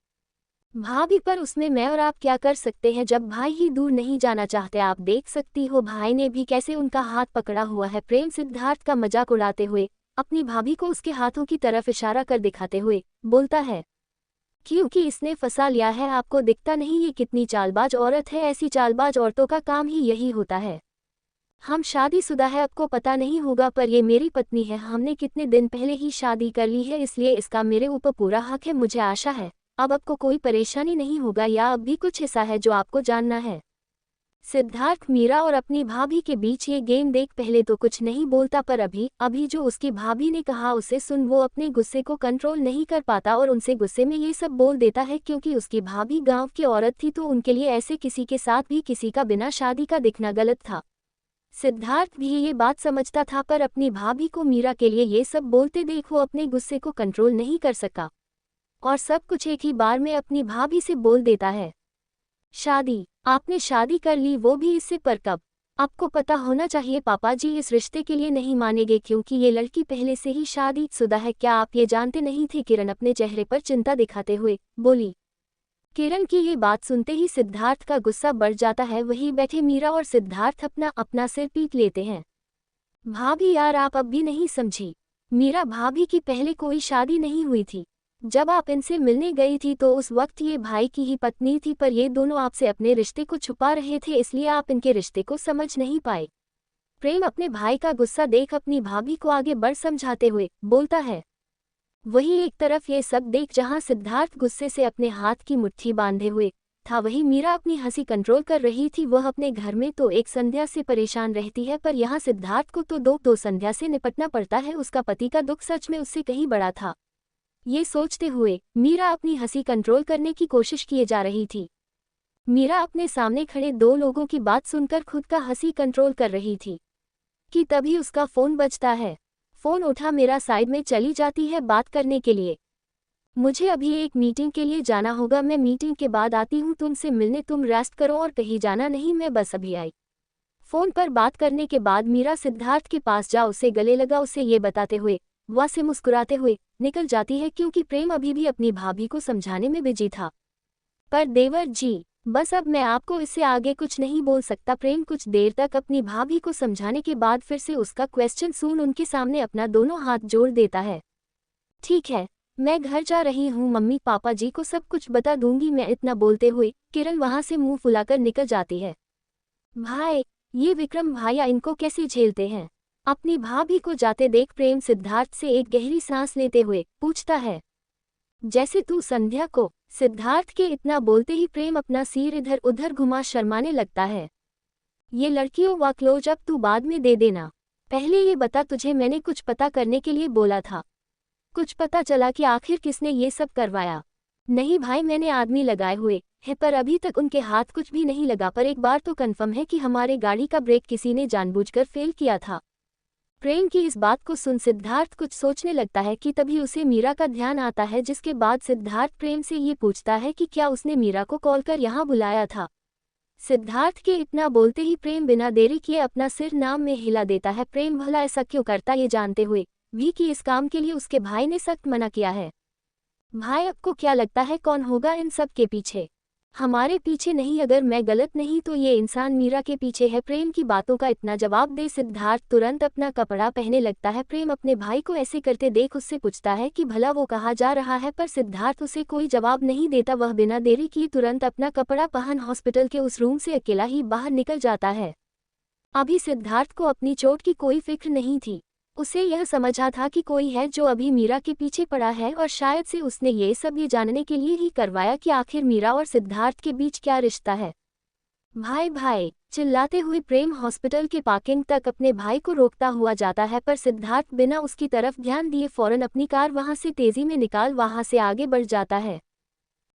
भाभी, पर उसमें मैं और आप क्या कर सकते हैं जब भाई ही दूर नहीं जाना चाहते? आप देख सकती हो भाई ने भी कैसे उनका हाथ पकड़ा हुआ है। प्रेम सिद्धार्थ का मजाक उड़ाते हुए अपनी भाभी को उसके हाथों की तरफ इशारा कर दिखाते हुए बोलता है, क्योंकि इसने फंसा लिया है। आपको दिखता नहीं ये कितनी चालबाज औरत है? ऐसी चालबाज औरतों का काम ही यही होता है। हम शादीशुदा है, आपको पता नहीं होगा, पर ये मेरी पत्नी है। हमने कितने दिन पहले ही शादी कर ली है, इसलिए इसका मेरे ऊपर पूरा हक है। मुझे आशा है अब आपको कोई परेशानी नहीं होगा, या अब भी कुछ ऐसा है जो आपको जानना है? सिद्धार्थ मीरा और अपनी भाभी के बीच ये गेम देख पहले तो कुछ नहीं बोलता, पर अभी जो उसकी भाभी ने कहा उसे सुन वो अपने गुस्से को कंट्रोल नहीं कर पाता और उनसे गुस्से में ये सब बोल देता है। क्योंकि उसकी भाभी गांव की औरत थी तो उनके लिए ऐसे किसी के साथ भी किसी का बिना शादी का दिखना गलत था। सिद्धार्थ भी ये बात समझता था, पर अपनी भाभी को मीरा के लिए ये सब बोलते देख वो अपने गुस्से को कंट्रोल नहीं कर सका और सब कुछ एक ही बार में अपनी भाभी से बोल देता है, शादी? आपने शादी कर ली, वो भी इससे? पर कब? आपको पता होना चाहिए पापा जी इस रिश्ते के लिए नहीं मानेंगे, क्योंकि ये लड़की पहले से ही शादीशुदा है। क्या आप ये जानते नहीं थे? किरण अपने चेहरे पर चिंता दिखाते हुए बोली। किरण की ये बात सुनते ही सिद्धार्थ का गुस्सा बढ़ जाता है। वहीं बैठे मीरा और सिद्धार्थ अपना अपना सिर पीट लेते हैं। भाभी यार, आप अब भी नहीं समझी। मीरा, भाभी की पहले कोई शादी नहीं हुई थी। जब आप इनसे मिलने गई थी तो उस वक्त ये भाई की ही पत्नी थी, पर ये दोनों आपसे अपने रिश्ते को छुपा रहे थे, इसलिए आप इनके रिश्ते को समझ नहीं पाए। प्रेम अपने भाई का गुस्सा देख अपनी भाभी को आगे बढ़ समझाते हुए बोलता है। वही एक तरफ ये सब देख जहां सिद्धार्थ गुस्से से अपने हाथ की मुट्ठी बांधे हुए था, वही मीरा अपनी हंसी कंट्रोल कर रही थी। वह अपने घर में तो एक संध्या से परेशान रहती है, पर यहाँ सिद्धार्थ को तो दो संध्या से निपटना पड़ता है। उसका पति का दुख सच में उससे कहीं बड़ा था। ये सोचते हुए मीरा अपनी हंसी कंट्रोल करने की कोशिश किए जा रही थी। मीरा अपने सामने खड़े दो लोगों की बात सुनकर खुद का हंसी कंट्रोल कर रही थी कि तभी उसका फोन बजता है। फोन उठा मीरा साइड में चली जाती है बात करने के लिए। मुझे अभी एक मीटिंग के लिए जाना होगा, मैं मीटिंग के बाद आती हूँ तुमसे मिलने, तुम रेस्ट करो और कहीं जाना नहीं, मैं बस अभी आई। फोन पर बात करने के बाद मीरा सिद्धार्थ के पास जा उसे गले लगा उसे ये बताते हुए वह से मुस्कुराते हुए निकल जाती है, क्योंकि प्रेम अभी भी अपनी भाभी को समझाने में बिजी था। पर देवर जी, बस अब मैं आपको इससे आगे कुछ नहीं बोल सकता। प्रेम कुछ देर तक अपनी भाभी को समझाने के बाद फिर से उसका क्वेश्चन सुन उनके सामने अपना दोनों हाथ जोड़ देता है। ठीक है, मैं घर जा रही हूँ, मम्मी पापा जी को सब कुछ बता दूंगी मैं। इतना बोलते हुए किरण वहां से मुंह फुलाकर निकल जाती है। भाई, ये विक्रम भाया इनको कैसे झेलते हैं? अपनी भाभी को जाते देख प्रेम सिद्धार्थ से एक गहरी सांस लेते हुए पूछता है। जैसे तू संध्या को? सिद्धार्थ के इतना बोलते ही प्रेम अपना सिर इधर उधर घुमा शर्माने लगता है। ये लड़कियों वा क्लोज अप तू बाद में दे देना, पहले ये बता तुझे मैंने कुछ पता करने के लिए बोला था। कुछ पता चला कि आखिर किसने ये सब करवाया? नहीं भाई, मैंने आदमी लगाए हुए है पर अभी तक उनके हाथ कुछ भी नहीं लगा। पर एक बार तो कंफर्म है कि हमारे गाड़ी का ब्रेक किसी ने जानबूझकर फेल किया था। प्रेम की इस बात को सुन सिद्धार्थ कुछ सोचने लगता है कि तभी उसे मीरा का ध्यान आता है, जिसके बाद सिद्धार्थ प्रेम से ये पूछता है कि क्या उसने मीरा को कॉल कर यहाँ बुलाया था। सिद्धार्थ के इतना बोलते ही प्रेम बिना देरी किए अपना सिर नाम में हिला देता है। प्रेम भला ऐसा क्यों करता, ये जानते हुए भी कि इस काम के लिए उसके भाई ने सख्त मना किया है। भाई, आपको क्या लगता है कौन होगा इन सब के पीछे? हमारे पीछे नहीं, अगर मैं गलत नहीं तो ये इंसान मीरा के पीछे है। प्रेम की बातों का इतना जवाब दे सिद्धार्थ तुरंत अपना कपड़ा पहनने लगता है। प्रेम अपने भाई को ऐसे करते देख उससे पूछता है कि भला वो कहाँ जा रहा है, पर सिद्धार्थ उसे कोई जवाब नहीं देता। वह बिना देरी किए तुरंत अपना कपड़ा पहन हॉस्पिटल के उस रूम से अकेला ही बाहर निकल जाता है। अभी सिद्धार्थ को अपनी चोट की कोई फिक्र नहीं थी। उसे यह समझा था कि कोई है जो अभी मीरा के पीछे पड़ा है और शायद से उसने ये सब ये जानने के लिए ही करवाया कि आखिर मीरा और सिद्धार्थ के बीच क्या रिश्ता है। भाई भाई, चिल्लाते हुए प्रेम हॉस्पिटल के पार्किंग तक अपने भाई को रोकता हुआ जाता है, पर सिद्धार्थ बिना उसकी तरफ ध्यान दिए फौरन अपनी कार वहां से तेजी में निकाल वहां से आगे बढ़ जाता है।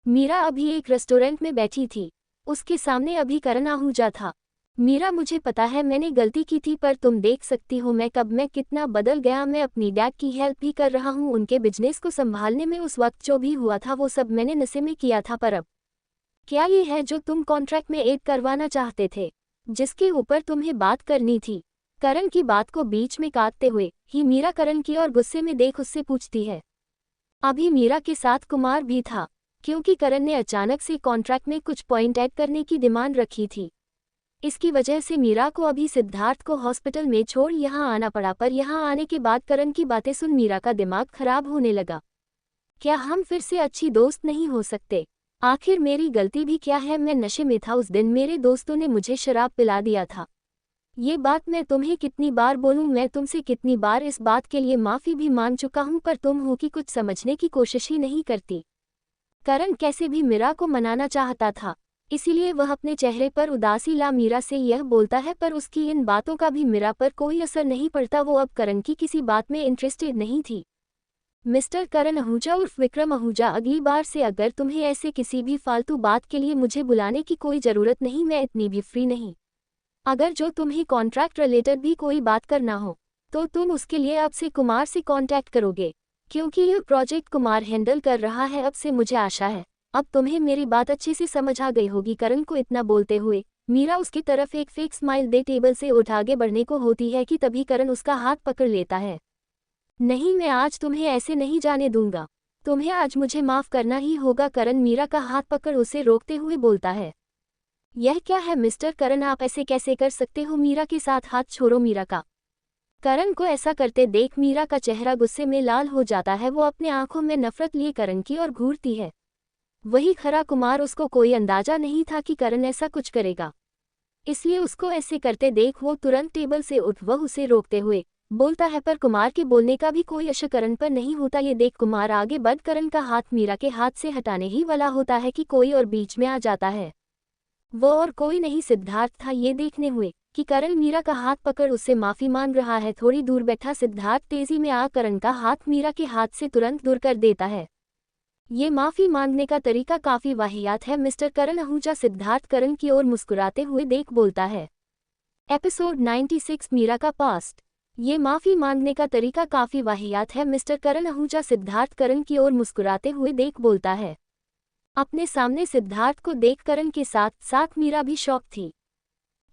मीरा अभी एक रेस्टोरेंट में बैठी थी। उसके सामने अभी करण आहूजा था। मीरा, मुझे पता है मैंने गलती की थी, पर तुम देख सकती हो मैं कितना बदल गया। मैं अपनी डैड की हेल्प भी कर रहा हूँ, उनके बिजनेस को संभालने में। उस वक्त जो भी हुआ था वो सब मैंने नशे में किया था, पर अब क्या ये है जो तुम कॉन्ट्रैक्ट में ऐड करवाना चाहते थे, जिसके ऊपर तुम्हें बात करनी थी? करण की बात को बीच में काटते हुए ही मीरा करण की और गुस्से में देख उससे पूछती है। अभी मीरा के साथ कुमार भी था, क्योंकि करण ने अचानक से कॉन्ट्रैक्ट में कुछ पॉइंट ऐड करने की डिमांड रखी थी। इसकी वजह से मीरा को अभी सिद्धार्थ को हॉस्पिटल में छोड़ यहाँ आना पड़ा। पर यहाँ आने के बाद करण की बातें सुन मीरा का दिमाग खराब होने लगा। क्या हम फिर से अच्छी दोस्त नहीं हो सकते? आखिर मेरी गलती भी क्या है? मैं नशे में था उस दिन, मेरे दोस्तों ने मुझे शराब पिला दिया था। ये बात मैं तुम्हें कितनी बार बोलूं? मैं तुमसे कितनी बार इस बात के लिए माफ़ी भी मांग चुका हूं, पर तुम हो कि कुछ समझने की कोशिश ही नहीं करती। करण कैसे भी मीरा को मनाना चाहता था, इसीलिए वह अपने चेहरे पर उदासी ला मीरा से यह बोलता है, पर उसकी इन बातों का भी मीरा पर कोई असर नहीं पड़ता। वो अब करण की किसी बात में इंटरेस्टेड नहीं थी। मिस्टर करण आहूजा उर्फ विक्रम आहूजा, अगली बार से अगर तुम्हें ऐसे किसी भी फालतू बात के लिए मुझे बुलाने की कोई ज़रूरत नहीं। मैं इतनी भी फ्री नहीं। अगर जो तुम्हें कॉन्ट्रैक्ट रिलेटेड भी कोई बात करना हो तो तुम उसके लिए अब से कुमार से कॉन्टैक्ट करोगे, क्योंकि यह प्रोजेक्ट कुमार हैंडल कर रहा है। अब से मुझे आशा है अब तुम्हें मेरी बात अच्छे से समझ आ गई होगी। करण को इतना बोलते हुए मीरा उसकी तरफ एक फेक स्माइल दे टेबल से उठ आगे बढ़ने को होती है कि तभी करण उसका हाथ पकड़ लेता है। नहीं, मैं आज तुम्हें ऐसे नहीं जाने दूंगा। तुम्हें आज मुझे माफ़ करना ही होगा। करण मीरा का हाथ पकड़ उसे रोकते हुए बोलता है। यह क्या है मिस्टर करण, आप ऐसे कैसे कर सकते हो? मीरा के साथ हाथ छोड़ो मीरा का। करण को ऐसा करते देख मीरा का चेहरा गुस्से में लाल हो जाता है। वो अपने आंखों में नफरत लिए करण की ओर घूरती है। वही खरा कुमार, उसको कोई अंदाजा नहीं था कि करण ऐसा कुछ करेगा, इसलिए उसको ऐसे करते देख वो तुरंत टेबल से उठ वह उसे रोकते हुए बोलता है, पर कुमार के बोलने का भी कोई असर करण पर नहीं होता। ये देख कुमार आगे बढ़ करण का हाथ मीरा के हाथ से हटाने ही वाला होता है कि कोई और बीच में आ जाता है। वो और कोई नहीं सिद्धार्थ था। ये देखने हुए कि करण मीरा का हाथ पकड़ उससे माफी मांग रहा है, थोड़ी दूर बैठा सिद्धार्थ तेजी में आ करण का हाथ मीरा के हाथ से तुरंत दूर कर देता है। ये माफी मांगने का तरीका काफी वाहियात है मिस्टर करण आहूजा, सिद्धार्थ करण की ओर मुस्कुराते हुए देख बोलता है। एपिसोड 96 मीरा का पास्ट। ये माफी मांगने का तरीका काफी वाहियात है मिस्टर करण आहूजा, सिद्धार्थ करण की ओर मुस्कुराते हुए देख बोलता है। अपने सामने सिद्धार्थ को देख करण के साथ साथ मीरा भी शॉक थी,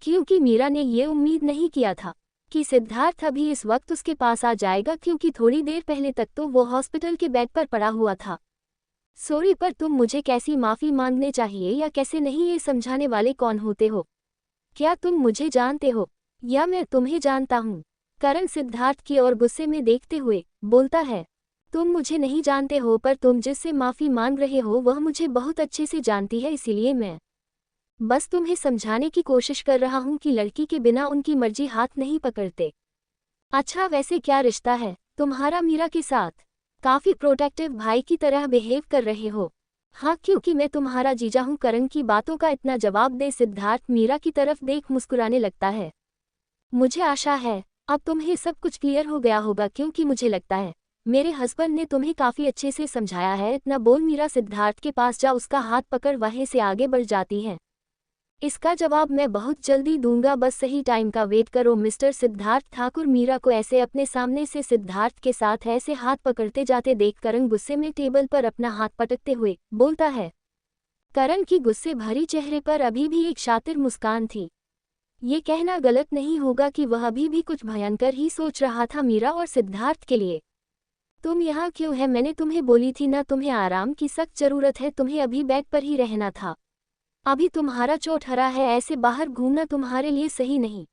क्योंकि मीरा ने ये उम्मीद नहीं किया था कि सिद्धार्थ अभी इस वक्त उसके पास आ जाएगा, क्योंकि थोड़ी देर पहले तक तो वो हॉस्पिटल के बेड पर पड़ा हुआ था। सॉरी, पर तुम मुझे कैसी माफ़ी मांगने चाहिए या कैसे नहीं, ये समझाने वाले कौन होते हो? क्या तुम मुझे जानते हो या मैं तुम्हें जानता हूँ? करण सिद्धार्थ की ओर गुस्से में देखते हुए बोलता है। तुम मुझे नहीं जानते हो, पर तुम जिससे माफ़ी मांग रहे हो वह मुझे बहुत अच्छे से जानती है, इसीलिए मैं बस तुम्हें समझाने की कोशिश कर रहा हूँ कि लड़की के बिना उनकी मर्जी हाथ नहीं पकड़ते। अच्छा, वैसे क्या रिश्ता है तुम्हारा मीरा के साथ? काफ़ी प्रोटेक्टिव भाई की तरह बिहेव कर रहे हो। हाँ, क्योंकि मैं तुम्हारा जीजा हूँ। करण की बातों का इतना जवाब दे सिद्धार्थ मीरा की तरफ देख मुस्कुराने लगता है। मुझे आशा है अब तुम्हें सब कुछ क्लियर हो गया होगा, क्योंकि मुझे लगता है मेरे हस्बैंड ने तुम्हें काफी अच्छे से समझाया है, इतना बोल मीरा सिद्धार्थ के पास जा उसका हाथ पकड़ वहीं से आगे बढ़ जाती है। इसका जवाब मैं बहुत जल्दी दूंगा, बस सही टाइम का वेट करो मिस्टर सिद्धार्थ ठाकुर। मीरा को ऐसे अपने सामने से सिद्धार्थ के साथ ऐसे हाथ पकड़ते जाते देख करण गुस्से में टेबल पर अपना हाथ पटकते हुए बोलता है। करण की गुस्से भरी चेहरे पर अभी भी एक शातिर मुस्कान थी। ये कहना गलत नहीं होगा कि वह अभी भी कुछ भयंकर ही सोच रहा था मीरा और सिद्धार्थ के लिए। तुम यहाँ क्यों है? मैंने तुम्हें बोली थी ना, तुम्हें आराम की सख्त जरूरत है, तुम्हें अभी बेड पर ही रहना था। अभी तुम्हारा चोट हरा है, ऐसे बाहर घूमना तुम्हारे लिए सही नहीं।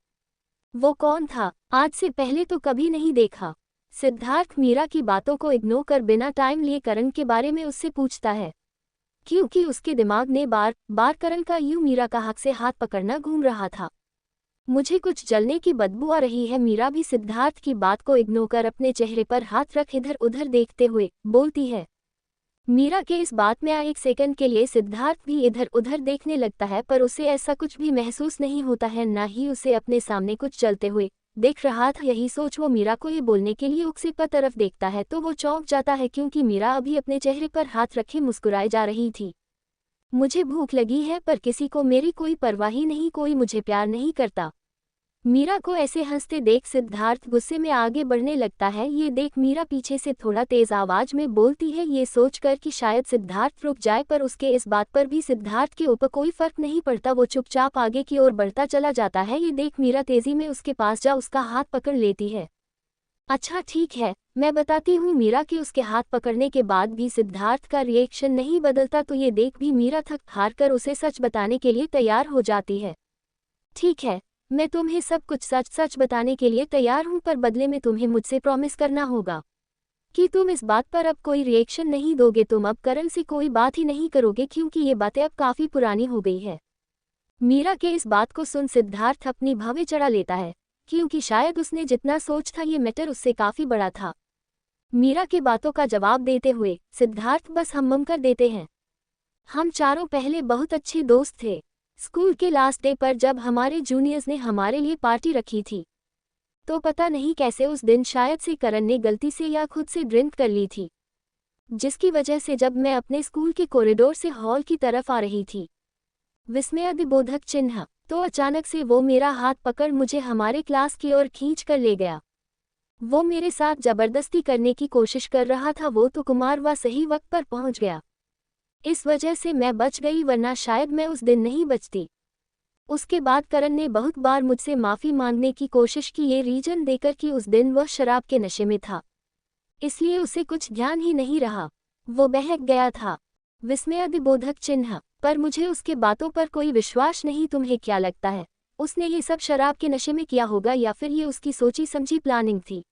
वो कौन था? आज से पहले तो कभी नहीं देखा। सिद्धार्थ मीरा की बातों को इग्नोर कर बिना टाइम लिए करण के बारे में उससे पूछता है, क्योंकि उसके दिमाग ने बार बार करण का यूं मीरा का हक से हाथ पकड़ना घूम रहा था। मुझे कुछ जलने की बदबू आ रही है। मीरा भी सिद्धार्थ की बात को इग्नोर कर अपने चेहरे पर हाथ रख इधर उधर देखते हुए बोलती है। मीरा के इस बात में एक सेकंड के लिए सिद्धार्थ भी इधर उधर देखने लगता है, पर उसे ऐसा कुछ भी महसूस नहीं होता है, ना ही उसे अपने सामने कुछ चलते हुए देख रहा था। यही सोच वो मीरा को ये बोलने के लिए उसी पर तरफ देखता है तो वो चौंक जाता है, क्योंकि मीरा अभी अपने चेहरे पर हाथ रखे मुस्कुराए जा रही थी। मुझे भूख लगी है पर किसी को मेरी कोई परवाह ही नहीं, कोई मुझे प्यार नहीं करता। मीरा को ऐसे हंसते देख सिद्धार्थ गुस्से में आगे बढ़ने लगता है। ये देख मीरा पीछे से थोड़ा तेज आवाज में बोलती है, ये सोचकर कि शायद सिद्धार्थ रुक जाए, पर उसके इस बात पर भी सिद्धार्थ के ऊपर कोई फर्क नहीं पड़ता। वो चुपचाप आगे की ओर बढ़ता चला जाता है। ये देख मीरा तेजी में उसके पास जा उसका हाथ पकड़ लेती है। अच्छा ठीक है, मैं बताती हूँ। मीरा के उसके हाथ पकड़ने के बाद भी सिद्धार्थ का रिएक्शन नहीं बदलता, तो ये देख भी मीरा थक हार कर उसे सच बताने के लिए तैयार हो जाती है। ठीक है, मैं तुम्हें सब कुछ सच सच बताने के लिए तैयार हूँ, पर बदले में तुम्हें मुझसे प्रॉमिस करना होगा कि तुम इस बात पर अब कोई रिएक्शन नहीं दोगे। तुम अब करण से कोई बात ही नहीं करोगे, क्योंकि ये बातें अब काफी पुरानी हो गई है। मीरा के इस बात को सुन सिद्धार्थ अपनी भवें चढ़ा लेता है, क्योंकि शायद उसने जितना सोच था ये मैटर उससे काफी बड़ा था। मीरा के बातों का जवाब देते हुए सिद्धार्थ बस हम कर देते हैं। हम चारों पहले बहुत अच्छे दोस्त थे। स्कूल के लास्ट डे पर जब हमारे जूनियर्स ने हमारे लिए पार्टी रखी थी, तो पता नहीं कैसे उस दिन शायद से करण ने गलती से या खुद से ड्रिंक कर ली थी, जिसकी वजह से जब मैं अपने स्कूल के कॉरिडोर से हॉल की तरफ आ रही थी, विस्मयादिबोधक चिन्ह, तो अचानक से वो मेरा हाथ पकड़ मुझे हमारे क्लास की ओर खींच कर ले गया। वो मेरे साथ जबरदस्ती करने की कोशिश कर रहा था। वो तो कुमार व सही वक्त पर पहुंच गया। इस वजह से मैं बच गई, वरना शायद मैं उस दिन नहीं बचती। उसके बाद करण ने बहुत बार मुझसे माफ़ी मांगने की कोशिश की, ये रीजन देकर कि उस दिन वह शराब के नशे में था, इसलिए उसे कुछ ध्यान ही नहीं रहा, वो बहक गया था। विस्मयादिबोधक चिन्ह, पर मुझे उसके बातों पर कोई विश्वास नहीं। तुम्हें क्या लगता है उसने ये सब शराब के नशे में किया होगा, या फिर ये उसकी सोची समझी प्लानिंग थी?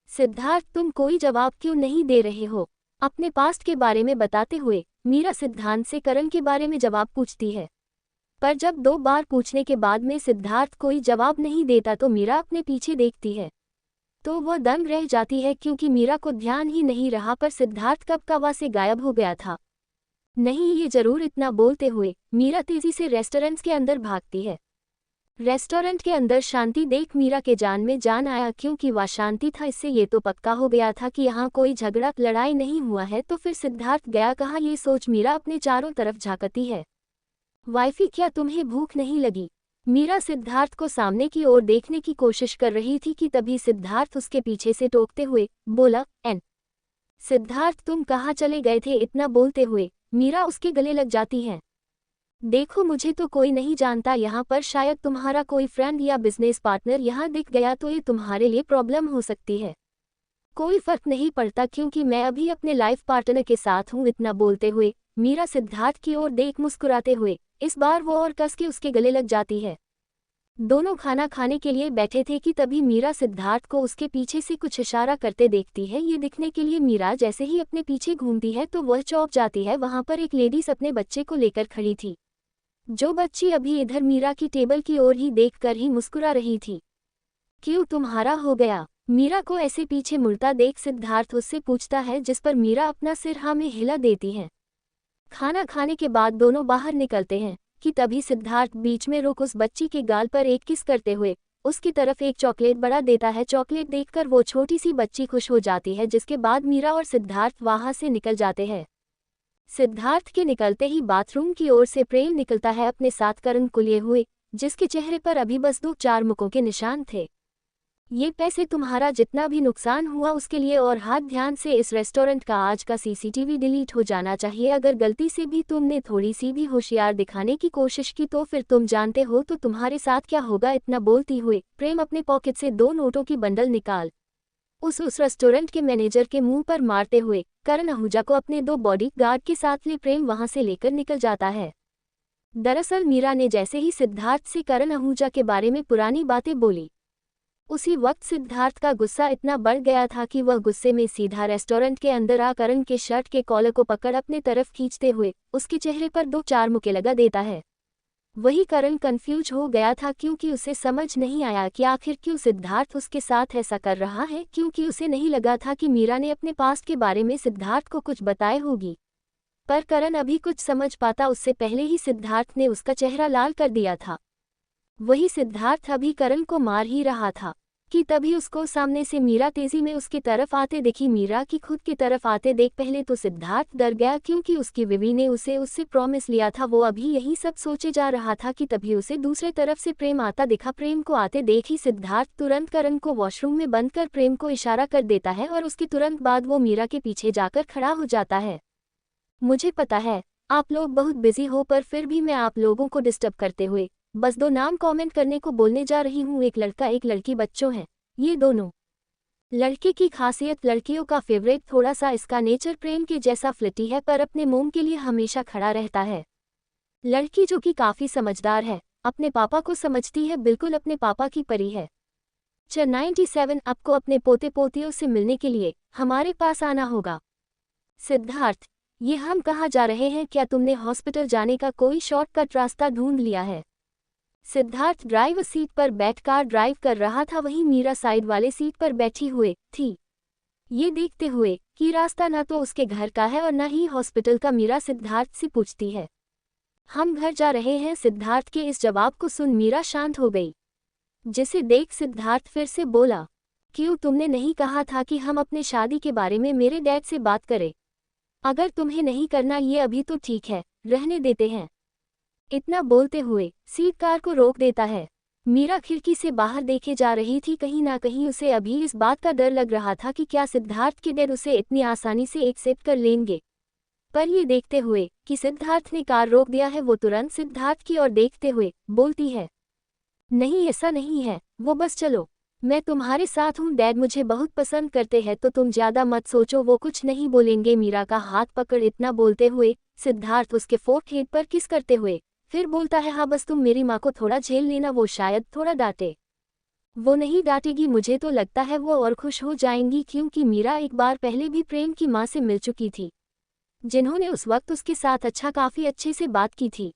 सिद्धार्थ, तुम कोई जवाब क्यों नहीं दे रहे हो? अपने पास्ट के बारे में बताते हुए मीरा सिद्धांत से करण के बारे में जवाब पूछती है, पर जब 2 बार पूछने के बाद में सिद्धार्थ कोई जवाब नहीं देता तो मीरा अपने पीछे देखती है, तो वह दंग रह जाती है, क्योंकि मीरा को ध्यान ही नहीं रहा पर सिद्धार्थ कब का वहाँ से गायब हो गया था। नहीं, ये जरूर। इतना बोलते हुए मीरा तेजी से रेस्टोरेंट के अंदर भागती है। रेस्टोरेंट के अंदर शांति देख मीरा के जान में जान आया, क्योंकि वह शांति था, इससे ये तो पक्का हो गया था कि यहाँ कोई झगड़ा लड़ाई नहीं हुआ है। तो फिर सिद्धार्थ गया कहाँ, ये सोच मीरा अपने चारों तरफ झांकती है। वाइफी, क्या तुम्हें भूख नहीं लगी? मीरा सिद्धार्थ को सामने की ओर देखने की कोशिश कर रही थी कि तभी सिद्धार्थ उसके पीछे से टोकते हुए बोला, एन सिद्धार्थ, तुम कहाँ चले गए थे? इतना बोलते हुए मीरा उसके गले लग जाती है। देखो, मुझे तो कोई नहीं जानता यहाँ पर, शायद तुम्हारा कोई फ्रेंड या बिजनेस पार्टनर यहाँ दिख गया तो ये तुम्हारे लिए प्रॉब्लम हो सकती है। कोई फर्क नहीं पड़ता, क्योंकि मैं अभी अपने लाइफ पार्टनर के साथ हूँ। इतना बोलते हुए मीरा सिद्धार्थ की ओर देख मुस्कुराते हुए इस बार वो और कस के उसके गले लग जाती है। दोनों खाना खाने के लिए बैठे थे कि तभी मीरा सिद्धार्थ को उसके पीछे से कुछ इशारा करते देखती है। ये दिखने के लिए मीरा जैसे ही अपने पीछे घूमती है तो वह चौंक जाती है। वहां पर एक लेडीज अपने बच्चे को लेकर खड़ी थी, जो बच्ची अभी इधर मीरा की टेबल की ओर ही देखकर ही मुस्कुरा रही थी। क्यों, तुम्हारा हो गया? मीरा को ऐसे पीछे मुड़ता देख सिद्धार्थ उससे पूछता है, जिस पर मीरा अपना सिर हाँ में हिला देती है। खाना खाने के बाद दोनों बाहर निकलते हैं कि तभी सिद्धार्थ बीच में रुक उस बच्ची के गाल पर एक किस करते हुए उसकी तरफ एक चॉकलेट बढ़ा देता है। चॉकलेट देखकर वो छोटी सी बच्ची खुश हो जाती है, जिसके बाद मीरा और सिद्धार्थ वहां से निकल जाते हैं। सिद्धार्थ के निकलते ही बाथरूम की ओर से प्रेम निकलता है, अपने साथ करण को लिए हुए, जिसके चेहरे पर अभी बस 2-4 मुक्कों के निशान थे। ये पैसे तुम्हारा जितना भी नुकसान हुआ उसके लिए, और हाथ ध्यान से इस रेस्टोरेंट का आज का सीसीटीवी डिलीट हो जाना चाहिए। अगर गलती से भी तुमने थोड़ी सी भी होशियार दिखाने की कोशिश की तो फिर तुम जानते हो तो तुम्हारे साथ क्या होगा। इतना बोलती हुए प्रेम अपने पॉकेट से 2 नोटों की बंडल निकाल उस रेस्टोरेंट के मैनेजर के मुंह पर मारते हुए करण आहूजा को अपने 2 बॉडी गार्ड के साथ ले प्रेम वहां से लेकर निकल जाता है। दरअसल मीरा ने जैसे ही सिद्धार्थ से करण आहूजा के बारे में पुरानी बातें बोली, उसी वक्त सिद्धार्थ का गुस्सा इतना बढ़ गया था कि वह गुस्से में सीधा रेस्टोरेंट के अंदर आ करण के शर्ट के कॉलर को पकड़ अपने तरफ खींचते हुए उसके चेहरे पर 2-4 मुक्के लगा देता है। वही करण कंफ्यूज हो गया था, क्योंकि उसे समझ नहीं आया कि आखिर क्यों सिद्धार्थ उसके साथ ऐसा कर रहा है, क्योंकि उसे नहीं लगा था कि मीरा ने अपने पास्ट के बारे में सिद्धार्थ को कुछ बताए होगी। पर करण अभी कुछ समझ पाता उससे पहले ही सिद्धार्थ ने उसका चेहरा लाल कर दिया था। वही सिद्धार्थ अभी करण को मार ही रहा था कि तभी उसको सामने से मीरा तेजी में उसकी तरफ आते दिखी। मीरा की खुद की तरफ आते देख पहले तो सिद्धार्थ डर गया, क्योंकि उसकी बीवी ने उससे प्रॉमिस लिया था। वो अभी यही सब सोचे जा रहा था कि तभी उसे दूसरे तरफ से प्रेम आता दिखा। प्रेम को आते देख ही सिद्धार्थ तुरंत करण को वॉशरूम में बंद कर प्रेम को इशारा कर देता है, और उसके तुरंत बाद वो मीरा के पीछे जाकर खड़ा हो जाता है। मुझे पता है आप लोग बहुत बिजी हो, पर फिर भी मैं आप लोगों को डिस्टर्ब करते हुए बस 2 नाम कमेंट करने को बोलने जा रही हूँ। एक लड़का एक लड़की बच्चों हैं ये दोनों। लड़के की खासियत लड़कियों का फेवरेट, थोड़ा सा इसका नेचर प्रेम के जैसा फ्लिटी है, पर अपने मोम के लिए हमेशा खड़ा रहता है। लड़की जो कि काफी समझदार है, अपने पापा को समझती है, बिल्कुल अपने पापा की परी है। 97 आपको अपने पोते पोतियों से मिलने के लिए हमारे पास आना होगा। सिद्धार्थ, ये हम कहाँ जा रहे हैं? क्या तुमने हॉस्पिटल जाने का कोई शॉर्टकट रास्ता ढूंढ लिया है? सिद्धार्थ ड्राइवर सीट पर बैठ कार ड्राइव कर रहा था, वहीं मीरा साइड वाले सीट पर बैठी हुई थी। ये देखते हुए कि रास्ता ना तो उसके घर का है और न ही हॉस्पिटल का, मीरा सिद्धार्थ से पूछती है, हम घर जा रहे हैं। सिद्धार्थ के इस जवाब को सुन मीरा शांत हो गई, जिसे देख सिद्धार्थ फिर से बोला, क्यों तुमने नहीं कहा था कि हम अपने शादी के बारे में मेरे डैड से बात करें? अगर तुम्हें नहीं करना ये अभी तो ठीक है, रहने देते हैं। इतना बोलते हुए सीट कार को रोक देता है। मीरा खिड़की से बाहर देखे जा रही थी, कहीं ना कहीं उसे अभी इस बात का डर लग रहा था कि क्या सिद्धार्थ के डैड उसे इतनी आसानी से एक्सेप्ट कर लेंगे। पर ये देखते हुए कि सिद्धार्थ ने कार रोक दिया है, वो तुरंत सिद्धार्थ की ओर देखते हुए बोलती है, नहीं ऐसा नहीं है, वो बस चलो, मैं तुम्हारे साथ हूँ। डैड मुझे बहुत पसंद करते हैं, तो तुम ज्यादा मत सोचो, वो कुछ नहीं बोलेंगे। मीरा का हाथ पकड़ इतना बोलते हुए सिद्धार्थ उसके फोरहेड पर किस करते हुए फिर बोलता है, हाँ बस तुम मेरी माँ को थोड़ा झेल लेना, वो शायद थोड़ा डांटे। वो नहीं डांटेगी, मुझे तो लगता है वो और खुश हो जाएंगी, क्योंकि मीरा एक बार पहले भी प्रेम की माँ से मिल चुकी थी, जिन्होंने उस वक्त उसके साथ काफी अच्छे से बात की थी।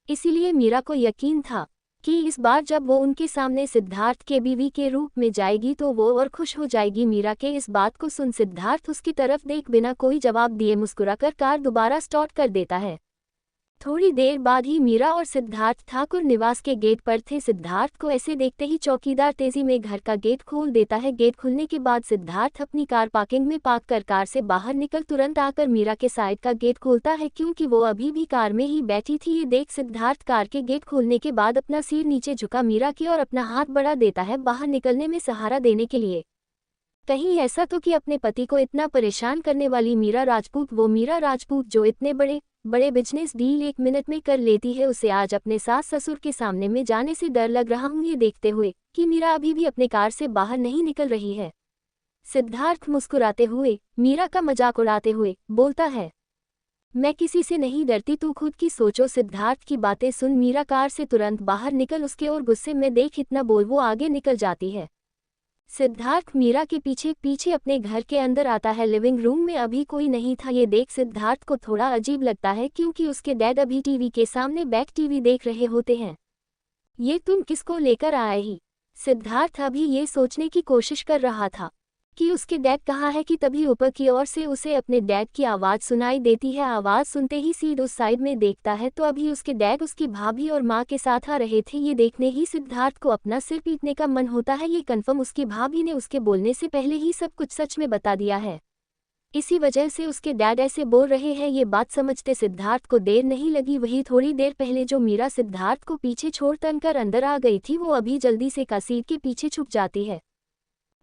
इसीलिए मीरा को यकीन था कि इस बार जब वो उनके सामने सिद्धार्थ के बीवी के रूप में जाएगी तो वो और खुश हो जाएगी। मीरा के इस बात को सुन सिद्धार्थ उसकी तरफ देख बिना कोई जवाब दिए मुस्कुराकर कार दोबारा स्टार्ट कर देता है। थोड़ी देर बाद ही मीरा और सिद्धार्थ ठाकुर निवास के गेट पर थे। सिद्धार्थ को ऐसे देखते ही चौकीदार तेजी में घर का गेट खोल देता है। गेट खुलने के बाद सिद्धार्थ अपनी कार पार्किंग में पार्क कर कार से बाहर निकल तुरंत आकर मीरा के साइड का गेट खोलता है, क्योंकि वो अभी भी कार में ही बैठी थी। ये देख सिद्धार्थ कार के गेट खोलने के बाद अपना सिर नीचे झुका मीरा की और अपना हाथ बढ़ा देता है बाहर निकलने में सहारा देने के लिए। कहीं ऐसा तो कि अपने पति को इतना परेशान करने वाली मीरा राजपूत, वो मीरा राजपूत जो इतने बड़े बड़े बिजनेस डील 1 मिनट में कर लेती है, उसे आज अपने सास ससुर के सामने में जाने से डर लग रहा हूँ। ये देखते हुए कि मीरा अभी भी अपने कार से बाहर नहीं निकल रही है, सिद्धार्थ मुस्कुराते हुए मीरा का मजाक उड़ाते हुए बोलता है, मैं किसी से नहीं डरती, तू खुद की सोचो। सिद्धार्थ की बातें सुन मीरा कार से तुरंत बाहर निकल उसके और गुस्से में देख इतना बोल वो आगे निकल जाती है। सिद्धार्थ मीरा के पीछे पीछे अपने घर के अंदर आता है। लिविंग रूम में अभी कोई नहीं था। ये देख सिद्धार्थ को थोड़ा अजीब लगता है, क्योंकि उसके डैड अभी टीवी के सामने बैठ टीवी देख रहे होते हैं। ये तुम किसको लेकर आए ही? सिद्धार्थ अभी ये सोचने की कोशिश कर रहा था कि उसके डैड कहाँ है कि तभी ऊपर की ओर से उसे अपने डैड की आवाज़ सुनाई देती है। आवाज़ सुनते ही सीड उस साइड में देखता है तो अभी उसके डैड उसकी भाभी और माँ के साथ आ रहे थे। ये देखने ही सिद्धार्थ को अपना सिर पीटने का मन होता है। ये कन्फर्म उसकी भाभी ने उसके बोलने से पहले ही सब कुछ सच में बता दिया है। इसी वजह से उसके डैड ऐसे बोल रहे हैं। ये बात समझते सिद्धार्थ को देर नहीं लगी। वही थोड़ी देर पहले जो मीरा सिद्धार्थ को पीछे छोड़ कर अंदर आ गई थी वो अभी जल्दी से कासीर के पीछे छुप जाती है।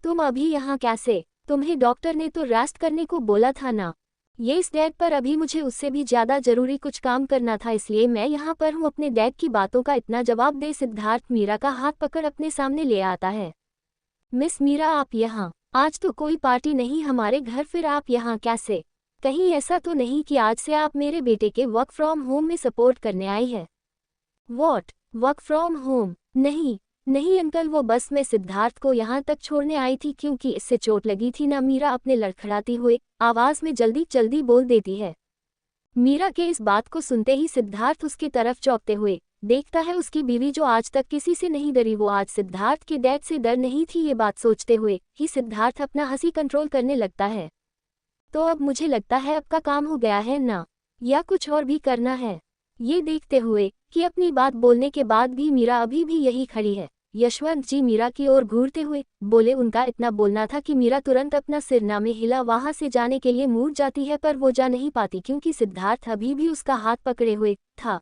तुम अभी यहाँ कैसे? तुम्हें डॉक्टर ने तो रेस्ट करने को बोला था ना। ये इस डैड पर अभी मुझे उससे भी ज़्यादा ज़रूरी कुछ काम करना था इसलिए मैं यहाँ पर हूँ। अपने डैड की बातों का इतना जवाब दे सिद्धार्थ मीरा का हाथ पकड़ अपने सामने ले आता है। मिस मीरा आप यहाँ? आज तो कोई पार्टी नहीं हमारे घर, फिर आप यहाँ कैसे? कहीं ऐसा तो नहीं कि आज से आप मेरे बेटे के वर्क फ्रॉम होम में सपोर्ट करने आई है? वॉट? Work from home? नहीं नहीं अंकल, वो बस मैं सिद्धार्थ को यहाँ तक छोड़ने आई थी क्योंकि इससे चोट लगी थी ना। मीरा अपने लड़खड़ाती हुए आवाज़ में जल्दी जल्दी बोल देती है। मीरा के इस बात को सुनते ही सिद्धार्थ उसकी तरफ चौंकते हुए देखता है। उसकी बीवी जो आज तक किसी से नहीं डरी वो आज सिद्धार्थ के डैड से डर नहीं थी। ये बात सोचते हुए ही सिद्धार्थ अपना हंसी कंट्रोल करने लगता है। तो अब मुझे लगता है अब का काम हो गया है ना, या कुछ और भी करना है? ये देखते हुए कि अपनी बात बोलने के बाद भी मीरा अभी भी यही खड़ी है, यशवंत जी मीरा की ओर घूरते हुए बोले। उनका इतना बोलना था कि मीरा तुरंत अपना सिरना में हिला वहां से जाने के लिए मुड़ जाती है, पर वो जा नहीं पाती क्योंकि सिद्धार्थ अभी भी उसका हाथ पकड़े हुए था।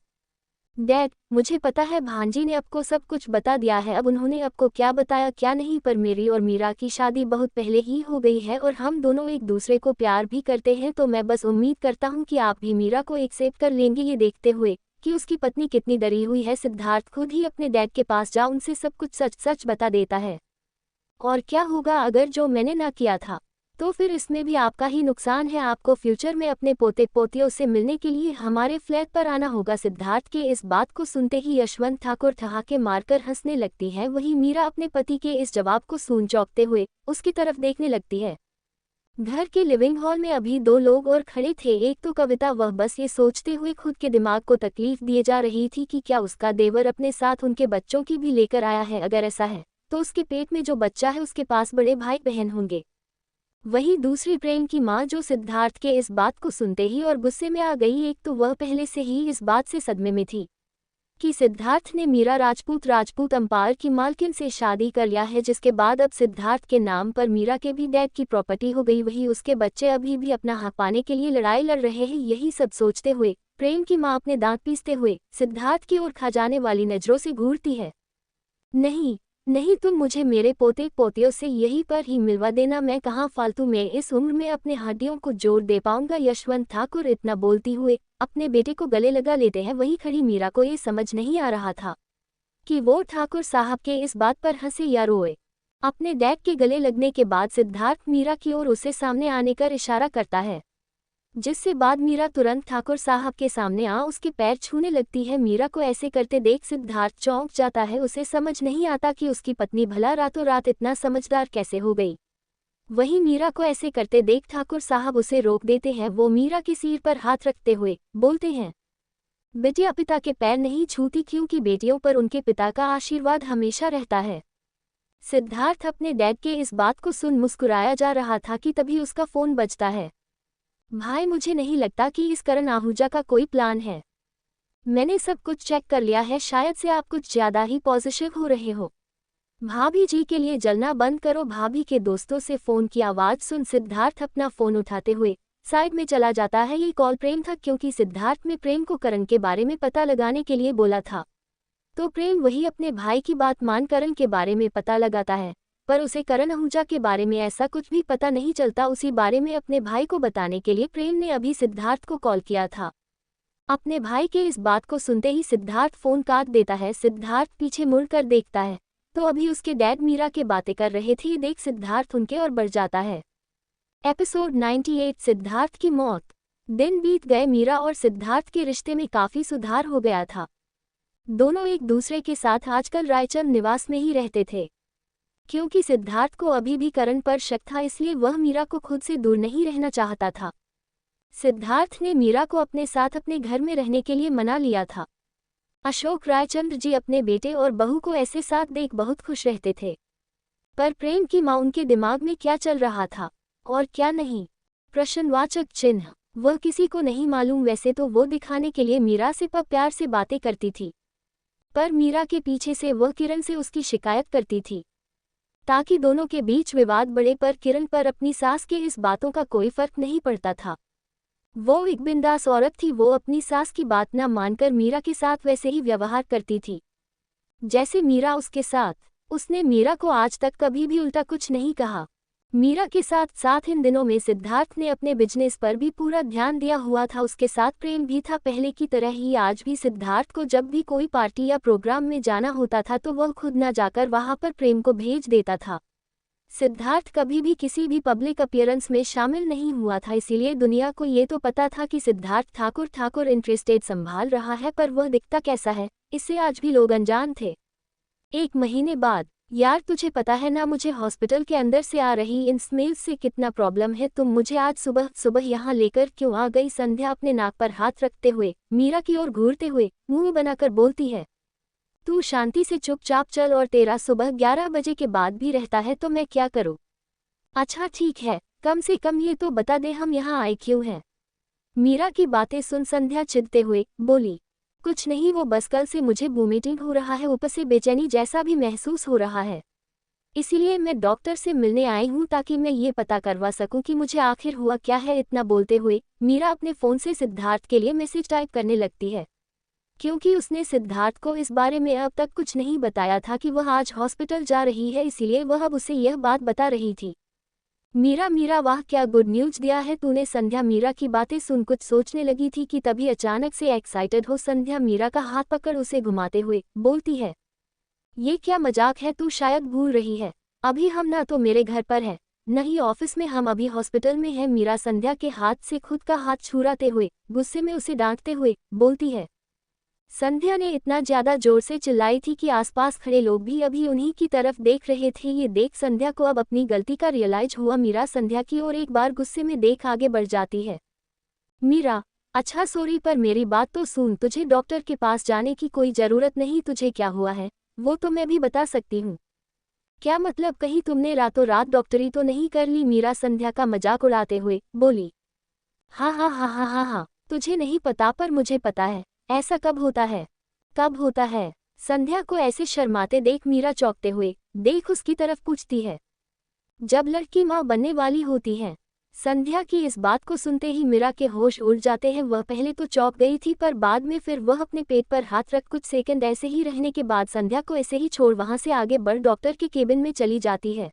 डैड, मुझे पता है भांजी ने आपको सब कुछ बता दिया है। अब उन्होंने आपको क्या बताया क्या नहीं, पर मेरी और मीरा की शादी बहुत पहले ही हो गई है और हम दोनों एक दूसरे को प्यार भी करते हैं। तो मैं बस उम्मीद करता हूँ कि आप भी मीरा को एक्सेप्ट कर लेंगे। ये देखते हुए कि उसकी पत्नी कितनी डरी हुई है सिद्धार्थ खुद ही अपने डैड के पास जा उनसे सब कुछ सच सच बता देता है। और क्या होगा अगर जो मैंने ना किया था, तो फिर इसमें भी आपका ही नुकसान है। आपको फ्यूचर में अपने पोते पोतियों से मिलने के लिए हमारे फ्लैट पर आना होगा। सिद्धार्थ के इस बात को सुनते ही यशवंत ठाकुर ठहाके मारकर हंसने लगती है। वहीं मीरा अपने पति के इस जवाब को सुन चौंकते हुए उसकी तरफ देखने लगती है। घर के लिविंग हॉल में अभी दो लोग और खड़े थे। एक तो कविता, वह बस ये सोचते हुए खुद के दिमाग को तकलीफ दिए जा रही थी कि क्या उसका देवर अपने साथ उनके बच्चों की भी लेकर आया है। अगर ऐसा है तो उसके पेट में जो बच्चा है उसके पास बड़े भाई बहन होंगे। वहीं दूसरी प्रेम की मां जो सिद्धार्थ के इस बात को सुनते ही और गुस्से में आ गई। एक तो वह पहले से ही इस बात से सदमे में थी कि सिद्धार्थ ने मीरा राजपूत अंपायर की मालकिन से शादी कर लिया है, जिसके बाद अब सिद्धार्थ के नाम पर मीरा के भी डैड की प्रॉपर्टी हो गई। वही उसके बच्चे अभी भी अपना हक पाने के लिए लड़ाई लड़ रहे हैं। यही सब सोचते हुए प्रेम की मां अपने दांत पीसते हुए सिद्धार्थ की ओर खा जाने वाली नजरों से घूरती है। नहीं नहीं, तुम मुझे मेरे पोते पोतियों से यहीं पर ही मिलवा देना। मैं कहाँ फालतू में इस उम्र में अपने हड्डियों को जोड़ दे पाऊंगा। यशवंत ठाकुर इतना बोलती हुए अपने बेटे को गले लगा लेते हैं। वहीं खड़ी मीरा को ये समझ नहीं आ रहा था कि वो ठाकुर साहब के इस बात पर हंसे या रोए। अपने डैड के गले लगने के बाद सिद्धार्थ मीरा की ओर उसे सामने आने का इशारा करता है, जिससे बाद मीरा तुरंत ठाकुर साहब के सामने आ उसके पैर छूने लगती है। मीरा को ऐसे करते देख सिद्धार्थ चौंक जाता है। उसे समझ नहीं आता कि उसकी पत्नी भला रातों रात इतना समझदार कैसे हो गई। वहीं मीरा को ऐसे करते देख ठाकुर साहब उसे रोक देते हैं। वो मीरा की सिर पर हाथ रखते हुए बोलते हैं, बेटियां पिता के पैर नहीं छूती क्योंकि बेटियों पर उनके पिता का आशीर्वाद हमेशा रहता है। सिद्धार्थ अपने डैड के इस बात को सुन मुस्कुराया जा रहा था कि तभी उसका फोन बजता है। भाई, मुझे नहीं लगता कि इस करण आहूजा का कोई प्लान है। मैंने सब कुछ चेक कर लिया है, शायद से आप कुछ ज्यादा ही पॉजिटिव हो रहे हो। भाभी जी के लिए जलना बंद करो। भाभी के दोस्तों से फोन की आवाज सुन सिद्धार्थ अपना फोन उठाते हुए साइड में चला जाता है। ये कॉल प्रेम था क्योंकि सिद्धार्थ में प्रेम को करण के बारे में पता लगाने के लिए बोला था। तो प्रेम वही अपने भाई की बात मान करण के बारे में पता लगाता है, पर उसे करण आहूजा के बारे में ऐसा कुछ भी पता नहीं चलता। उसी बारे में अपने भाई को बताने के लिए प्रेम ने अभी सिद्धार्थ को कॉल किया था। अपने भाई के इस बात को सुनते ही सिद्धार्थ फोन काट देता है। सिद्धार्थ पीछे मुड़कर देखता है तो अभी उसके डैड मीरा के बातें कर रहे थे। देख सिद्धार्थ उनके और बढ़ जाता है। एपिसोड 98 सिद्धार्थ की मौत। दिन बीत गए, मीरा और सिद्धार्थ के रिश्ते में काफी सुधार हो गया था। दोनों एक दूसरे के साथ आजकल रायचंद निवास में ही रहते थे। क्योंकि सिद्धार्थ को अभी भी करण पर शक था इसलिए वह मीरा को खुद से दूर नहीं रहना चाहता था। सिद्धार्थ ने मीरा को अपने साथ अपने घर में रहने के लिए मना लिया था। अशोक रायचंद्र जी अपने बेटे और बहू को ऐसे साथ देख बहुत खुश रहते थे। पर प्रेम की मां उनके दिमाग में क्या चल रहा था और क्या नहीं? प्रश्नवाचक चिन्ह। वह किसी को नहीं मालूम। वैसे तो वो दिखाने के लिए मीरा से प्यार से बातें करती थी, पर मीरा के पीछे से वह किरण से उसकी शिकायत करती थी ताकि दोनों के बीच विवाद बढ़े, पर किरण पर अपनी सास के इस बातों का कोई फर्क नहीं पड़ता था। वो एक बिंदास औरत थी। वो अपनी सास की बात न मानकर मीरा के साथ वैसे ही व्यवहार करती थी जैसे मीरा उसके साथ। उसने मीरा को आज तक कभी भी उल्टा कुछ नहीं कहा। मीरा के साथ साथ इन दिनों में सिद्धार्थ ने अपने बिजनेस पर भी पूरा ध्यान दिया हुआ था। उसके साथ प्रेम भी था। पहले की तरह ही आज भी सिद्धार्थ को जब भी कोई पार्टी या प्रोग्राम में जाना होता था तो वह खुद न जाकर वहां पर प्रेम को भेज देता था। सिद्धार्थ कभी भी किसी भी पब्लिक अपीयरेंस में शामिल नहीं हुआ था, इसीलिए दुनिया को ये तो पता था कि सिद्धार्थ ठाकुर इंटरेस्टेड संभाल रहा है, पर वह दिखता कैसा है इससे आज भी लोग अनजान थे। 1 महीने बाद। यार तुझे पता है ना मुझे हॉस्पिटल के अंदर से आ रही इन स्मेल्स से कितना प्रॉब्लम है। तुम मुझे आज सुबह सुबह यहाँ लेकर क्यों आ गई? संध्या अपने नाक पर हाथ रखते हुए मीरा की ओर घूरते हुए मुंह बनाकर बोलती है। तू शांति से चुपचाप चल, और तेरा सुबह 11 बजे के बाद भी रहता है तो मैं क्या करूँ? अच्छा ठीक है, कम से कम ये तो बता दे हम यहाँ आए क्यों हैं? मीरा की बातें सुन संध्या चिढ़ते हुए बोली, कुछ नहीं, वो बस कल से मुझे वोमिटिंग हो रहा है, ऊपर से बेचैनी जैसा भी महसूस हो रहा है, इसीलिए मैं डॉक्टर से मिलने आई हूँ ताकि मैं ये पता करवा सकूं कि मुझे आखिर हुआ क्या है। इतना बोलते हुए मीरा अपने फ़ोन से सिद्धार्थ के लिए मैसेज टाइप करने लगती है, क्योंकि उसने सिद्धार्थ को इस बारे में अब तक कुछ नहीं बताया था कि वह आज हॉस्पिटल जा रही है, इसीलिए वह अब उसे यह बात बता रही थी। मीरा वाह क्या गुड न्यूज़ दिया है तूने। संध्या मीरा की बातें सुन कुछ सोचने लगी थी कि तभी अचानक से एक्साइटेड हो संध्या मीरा का हाथ पकड़ उसे घुमाते हुए बोलती है, ये क्या मजाक है? तू शायद भूल रही है, अभी हम ना तो मेरे घर पर है न ही ऑफिस में, हम अभी हॉस्पिटल में हैं। मीरा संध्या के हाथ से खुद का हाथ छुड़ाते हुए गुस्से में उसे डांटते हुए बोलती है। संध्या ने इतना ज्यादा जोर से चिल्लाई थी कि आसपास खड़े लोग भी अभी उन्हीं की तरफ देख रहे थे। ये देख संध्या को अब अपनी गलती का रियलाइज हुआ। मीरा संध्या की ओर एक बार गुस्से में देख आगे बढ़ जाती है। मीरा, अच्छा सॉरी, पर मेरी बात तो सुन, तुझे डॉक्टर के पास जाने की कोई जरूरत नहीं। तुझे क्या हुआ है वो तो मैं भी बता सकती हूँ। क्या मतलब, कहीं तुमने रातों रात डॉक्टरी तो नहीं कर ली? मीरा संध्या का मजाक उड़ाते हुए बोली। हाँ, तुझे नहीं पता पर मुझे पता है। ऐसा कब होता है? कब होता है? संध्या को ऐसे शर्माते देख मीरा चौंकते हुए देख उसकी तरफ पूछती है, जब लड़की माँ बनने वाली होती है। संध्या की इस बात को सुनते ही मीरा के होश उड़ जाते हैं। वह पहले तो चौंक गई थी, पर बाद में फिर वह अपने पेट पर हाथ रख कुछ सेकंड ऐसे ही रहने के बाद संध्या को ऐसे ही छोड़ वहां से आगे बढ़ डॉक्टर के केबिन में चली जाती है।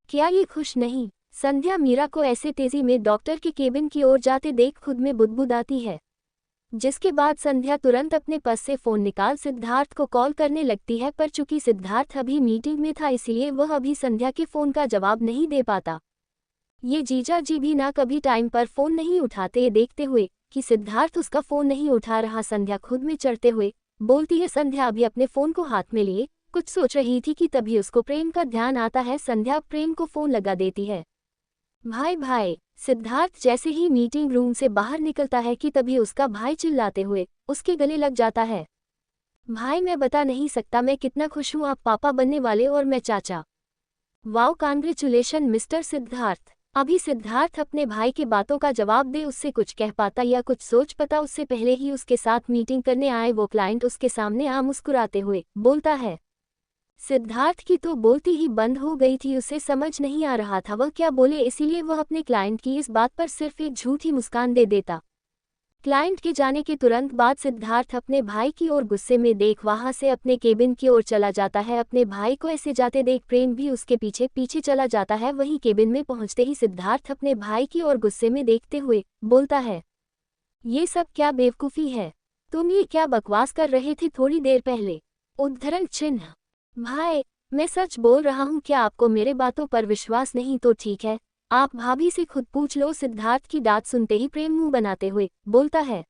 क्या ये खुश नहीं? संध्या मीरा को ऐसे तेजी में डॉक्टर के केबिन की ओर जाते देख खुद में बुदबुदाती है, जिसके बाद संध्या तुरंत अपने पर्स से फ़ोन निकाल सिद्धार्थ को कॉल करने लगती है। पर चूंकि सिद्धार्थ अभी मीटिंग में था इसलिए वह अभी संध्या के फ़ोन का जवाब नहीं दे पाता। ये जीजा जी भी ना कभी टाइम पर फ़ोन नहीं उठाते। देखते हुए कि सिद्धार्थ उसका फ़ोन नहीं उठा रहा, संध्या खुद में चढ़ते हुए बोलती है। संध्या अभी अपने फ़ोन को हाथ में लिए कुछ सोच रही थी कि तभी उसको प्रेम का ध्यान आता है। संध्या प्रेम को फ़ोन लगा देती है। भाई, सिद्धार्थ जैसे ही मीटिंग रूम से बाहर निकलता है कि तभी उसका भाई चिल्लाते हुए उसके गले लग जाता है। भाई, मैं बता नहीं सकता मैं कितना खुश हूँ, आप पापा बनने वाले और मैं चाचा। Wow, congratulation mister Siddharth. अभी सिद्धार्थ अपने भाई की बातों का जवाब दे उससे कुछ कह पाता या कुछ सोच पाता उससे पहले ही उसके साथ मीटिंग करने आए वो क्लाइंट उसके सामने आ मुस्कुराते हुए बोलता है। सिद्धार्थ की तो बोलती ही बंद हो गई थी, उसे समझ नहीं आ रहा था वह क्या बोले, इसीलिए वह अपने क्लाइंट की इस बात पर सिर्फ एक झूठी मुस्कान दे देता। क्लाइंट के जाने के तुरंत बाद सिद्धार्थ अपने भाई की ओर गुस्से में देख वहां से अपने केबिन की ओर चला जाता है। अपने भाई को ऐसे जाते देख प्रेम भी उसके पीछे पीछे चला जाता है। वहीं केबिन में पहुंचते ही सिद्धार्थ अपने भाई की ओर गुस्से में देखते हुए बोलता है, ये सब क्या बेवकूफ़ी है? तुम ये क्या बकवास कर रहे थे थोड़ी देर पहले? उद्धरण चिन्ह। भाई, मैं सच बोल रहा हूँ, क्या आपको मेरे बातों पर विश्वास नहीं तो ठीक है, आप भाभी से खुद पूछ लो। सिद्धार्थ की डांट सुनते ही प्रेम मुंह बनाते हुए बोलता है।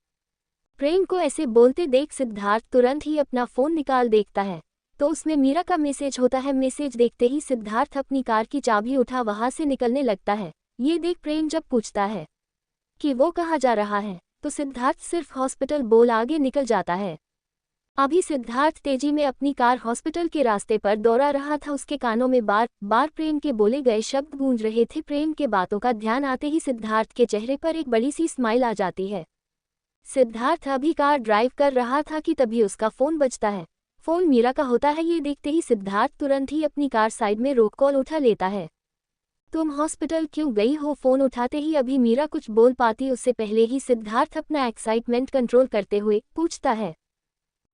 प्रेम को ऐसे बोलते देख सिद्धार्थ तुरंत ही अपना फ़ोन निकाल देखता है तो उसमें मीरा का मैसेज होता है। मैसेज देखते ही सिद्धार्थ अपनी कार की चाबी उठा वहां से निकलने लगता है। ये देख प्रेम जब पूछता है कि वो कहाँ जा रहा है तो सिद्धार्थ सिर्फ हॉस्पिटल बोल आगे निकल जाता है। अभी सिद्धार्थ तेजी में अपनी कार हॉस्पिटल के रास्ते पर दौड़ा रहा था। उसके कानों में बार बार प्रेम के बोले गए शब्द गूंज रहे थे। प्रेम के बातों का ध्यान आते ही सिद्धार्थ के चेहरे पर एक बड़ी सी स्माइल आ जाती है। सिद्धार्थ अभी कार ड्राइव कर रहा था कि तभी उसका फोन बजता है। फोन मीरा का होता है। ये देखते ही सिद्धार्थ तुरंत ही अपनी कार साइड में रोक कॉल उठा लेता है। तुम हॉस्पिटल क्यों गई हो? फोन उठाते ही अभी मीरा कुछ बोल पाती उससे पहले ही सिद्धार्थ अपना एक्साइटमेंट कंट्रोल करते हुए पूछता है,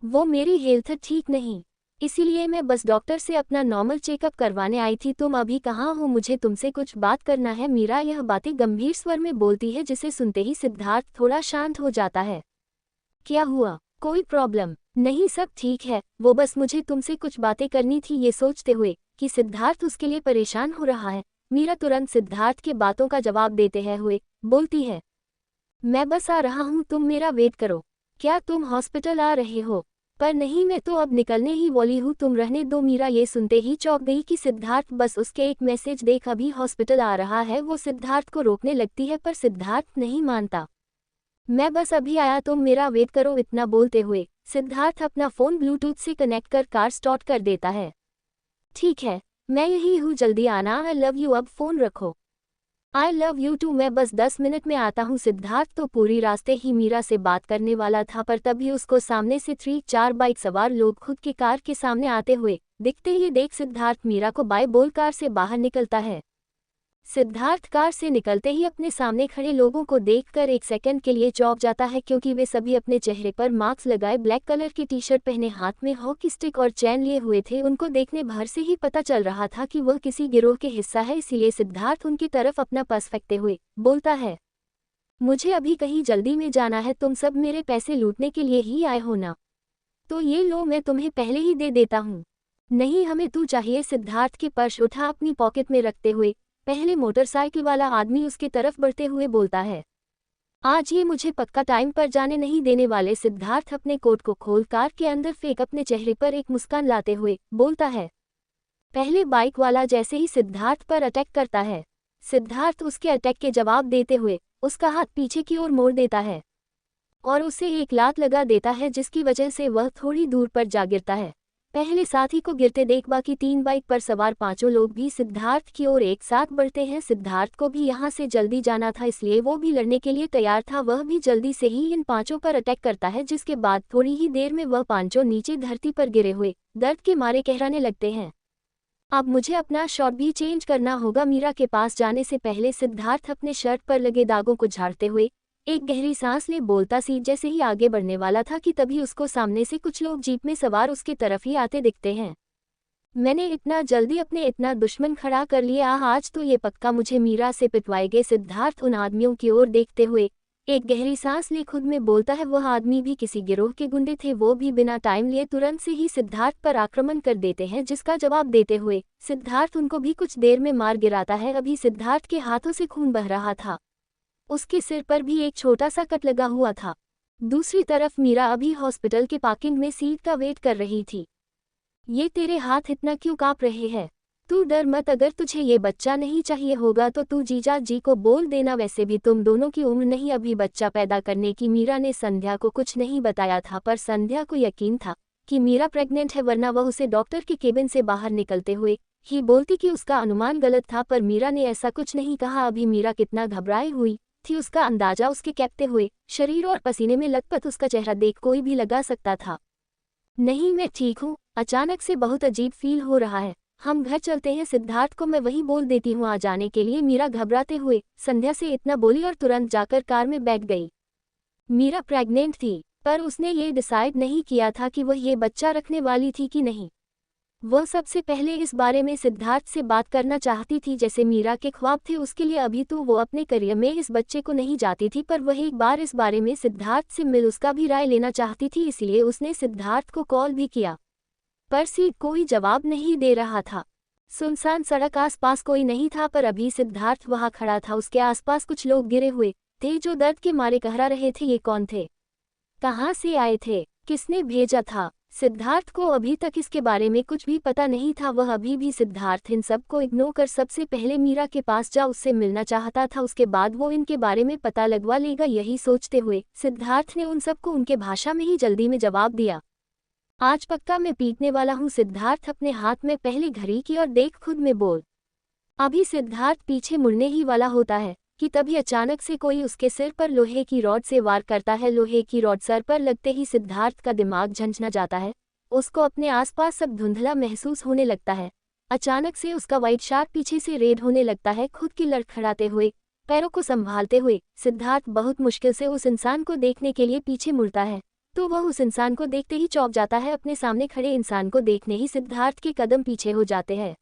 वो मेरी हेल्थ ठीक नहीं, इसीलिए मैं बस डॉक्टर से अपना नॉर्मल चेकअप करवाने आई थी। तुम अभी कहाँ हो? मुझे तुमसे कुछ बात करना है। मीरा यह बातें गंभीर स्वर में बोलती है, जिसे सुनते ही सिद्धार्थ थोड़ा शांत हो जाता है। क्या हुआ? कोई प्रॉब्लम? नहीं, सब ठीक है। वो बस मुझे तुमसे कुछ बातें करनी थी। ये सोचते हुए कि सिद्धार्थ उसके लिए परेशान हो रहा है, मीरा तुरंत सिद्धार्थ के बातों का जवाब देते हुए बोलती है, मैं बस आ रहा हूँ, तुम मेरा वेट करो। क्या तुम हॉस्पिटल आ रहे हो? पर नहीं, मैं तो अब निकलने ही वाली हूँ, तुम रहने दो। मीरा ये सुनते ही चौंक गई कि सिद्धार्थ बस उसके एक मैसेज देख अभी हॉस्पिटल आ रहा है। वो सिद्धार्थ को रोकने लगती है पर सिद्धार्थ नहीं मानता। मैं बस अभी आया, तुम मेरा वेट करो। इतना बोलते हुए सिद्धार्थ अपना फ़ोन ब्लूटूथ से कनेक्ट कर कार स्टार्ट कर देता है। ठीक है, मैं यही हूँ, जल्दी आना। I love you. अब फ़ोन रखो। I love you too. मैं बस 10 मिनट में आता हूँ। सिद्धार्थ तो पूरी रास्ते ही मीरा से बात करने वाला था, पर तभी उसको सामने से 3-4 बाइक सवार लोग खुद की कार के सामने आते हुए दिखते ही देख सिद्धार्थ मीरा को बाय बोल कार से बाहर निकलता है। सिद्धार्थ कार से निकलते ही अपने सामने खड़े लोगों को देखकर एक सेकंड के लिए चौंक जाता है, क्योंकि वे सभी अपने चेहरे पर मास्क लगाए ब्लैक कलर की टी शर्ट पहने हाथ में हॉकी स्टिक और चैन लिए हुए थे। उनको देखने भर से ही पता चल रहा था कि वह किसी गिरोह के हिस्सा है, इसीलिए सिद्धार्थ उनकी तरफ अपना पर्स फेंकते हुए बोलता है, मुझे अभी कहीं जल्दी में जाना है। तुम सब मेरे पैसे लूटने के लिए ही आए हो ना? तो ये लो, मैं तुम्हें पहले ही दे देता हूँ। नहीं, हमें तू चाहिए। सिद्धार्थ की पर्स उठा अपनी पॉकेट में रखते हुए पहले मोटरसाइकिल वाला आदमी उसकी तरफ बढ़ते हुए बोलता है, आज ये मुझे पक्का टाइम पर जाने नहीं देने वाले। सिद्धार्थ अपने कोट को खोल कार के अंदर फेंक अपने चेहरे पर एक मुस्कान लाते हुए बोलता है। पहले बाइक वाला जैसे ही सिद्धार्थ पर अटैक करता है, सिद्धार्थ उसके अटैक के जवाब देते हुए उसका हाथ पीछे की ओर मोड़ देता है और उसे एक लात लगा देता है, जिसकी वजह से वह थोड़ी दूर पर जा गिरता है। पहले साथी को गिरते देख बाकी 3 बाइक पर सवार 5 लोग भी सिद्धार्थ की ओर एक साथ बढ़ते हैं। सिद्धार्थ को भी यहाँ से जल्दी जाना था, इसलिए वो भी लड़ने के लिए तैयार था। वह भी जल्दी से ही इन 5 पर अटैक करता है, जिसके बाद थोड़ी ही देर में वह 5 नीचे धरती पर गिरे हुए दर्द के मारे कहराने लगते हैं। अब मुझे अपना शॉट भी चेंज करना होगा। मीरा के पास जाने से पहले सिद्धार्थ अपने शर्ट पर लगे दागों को झाड़ते हुए एक गहरी सांस ले बोलता सी जैसे ही आगे बढ़ने वाला था कि तभी उसको सामने से कुछ लोग जीप में सवार उसकी तरफ ही आते दिखते हैं। मैंने इतना जल्दी अपने इतना दुश्मन खड़ा कर लिया, आज तो ये पक्का मुझे मीरा से पिटवाएंगे। सिद्धार्थ उन आदमियों की ओर देखते हुए एक गहरी सांस ले खुद में बोलता है। वह आदमी भी किसी गिरोह के गुंडे थे। वो भी बिना टाइम लिए तुरंत से ही सिद्धार्थ पर आक्रमण कर देते हैं, जिसका जवाब देते हुए सिद्धार्थ उनको भी कुछ देर में मार गिराता है। अभी सिद्धार्थ के हाथों से खून बह रहा था, उसके सिर पर भी एक छोटा सा कट लगा हुआ था। दूसरी तरफ मीरा अभी हॉस्पिटल के पार्किंग में सीट का वेट कर रही थी। ये तेरे हाथ इतना क्यों कांप रहे हैं? तू डर मत, अगर तुझे ये बच्चा नहीं चाहिए होगा तो तू जीजा जी को बोल देना, वैसे भी तुम दोनों की उम्र नहीं अभी बच्चा पैदा करने की। मीरा ने संध्या को कुछ नहीं बताया था, पर संध्या को यकीन था कि मीरा प्रेग्नेंट है, वरना वह उसे डॉक्टर के केबिन से बाहर निकलते हुए ही बोलती कि उसका अनुमान गलत था। पर मीरा ने ऐसा कुछ नहीं कहा। अभी मीरा कितना घबराई हुई थी उसका अंदाजा उसके कैपते हुए शरीर और पसीने में लथपथ उसका चेहरा देख कोई भी लगा सकता था। नहीं, मैं ठीक हूँ, अचानक से बहुत अजीब फील हो रहा है, हम घर चलते हैं। सिद्धार्थ को मैं वही बोल देती हूँ आ जाने के लिए। मीरा घबराते हुए संध्या से इतना बोली और तुरंत जाकर कार में बैठ गई। मीरा प्रेग्नेंट थी, पर उसने ये डिसाइड नहीं किया था कि वह ये बच्चा रखने वाली थी कि नहीं। वह सबसे पहले इस बारे में सिद्धार्थ से बात करना चाहती थी, जैसे मीरा के ख्वाब थे उसके लिए। अभी तो वो अपने करियर में इस बच्चे को नहीं जाती थी, पर वह एक बार इस बारे में सिद्धार्थ से मिल उसका भी राय लेना चाहती थी, इसलिए उसने सिद्धार्थ को कॉल भी किया, पर सीट कोई जवाब नहीं दे रहा था। सुनसान सड़क, आसपास कोई नहीं था, पर अभी सिद्धार्थ वहां खड़ा था। उसके आसपास कुछ लोग गिरे हुए थे जो दर्द के मारे कहरा रहे थे। ये कौन थे? कहाँ से आए थे? किसने भेजा था? सिद्धार्थ को अभी तक इसके बारे में कुछ भी पता नहीं था। वह अभी भी सिद्धार्थ इन सब को इग्नोर कर सबसे पहले मीरा के पास जा उससे मिलना चाहता था, उसके बाद वो इनके बारे में पता लगवा लेगा। यही सोचते हुए सिद्धार्थ ने उन सबको उनके भाषा में ही जल्दी में जवाब दिया। आज पक्का मैं पीटने वाला हूँ। सिद्धार्थ अपने हाथ में पहले घड़ी की और देख खुद में बोल। अभी सिद्धार्थ पीछे मुड़ने ही वाला होता है कि तभी अचानक से कोई उसके सिर पर लोहे की रॉड से वार करता है। लोहे की रॉड सर पर लगते ही सिद्धार्थ का दिमाग झंझना जाता है। उसको अपने आसपास सब धुंधला महसूस होने लगता है। अचानक से उसका व्हाइट शार्क पीछे से रेड होने लगता है। खुद की लड़खड़ाते हुए पैरों को संभालते हुए सिद्धार्थ बहुत मुश्किल से उस इंसान को देखने के लिए पीछे मुड़ता है, तो वह उस इंसान को देखते ही चौंक जाता है। अपने सामने खड़े इंसान को देखने ही सिद्धार्थ के कदम पीछे हो जाते हैं।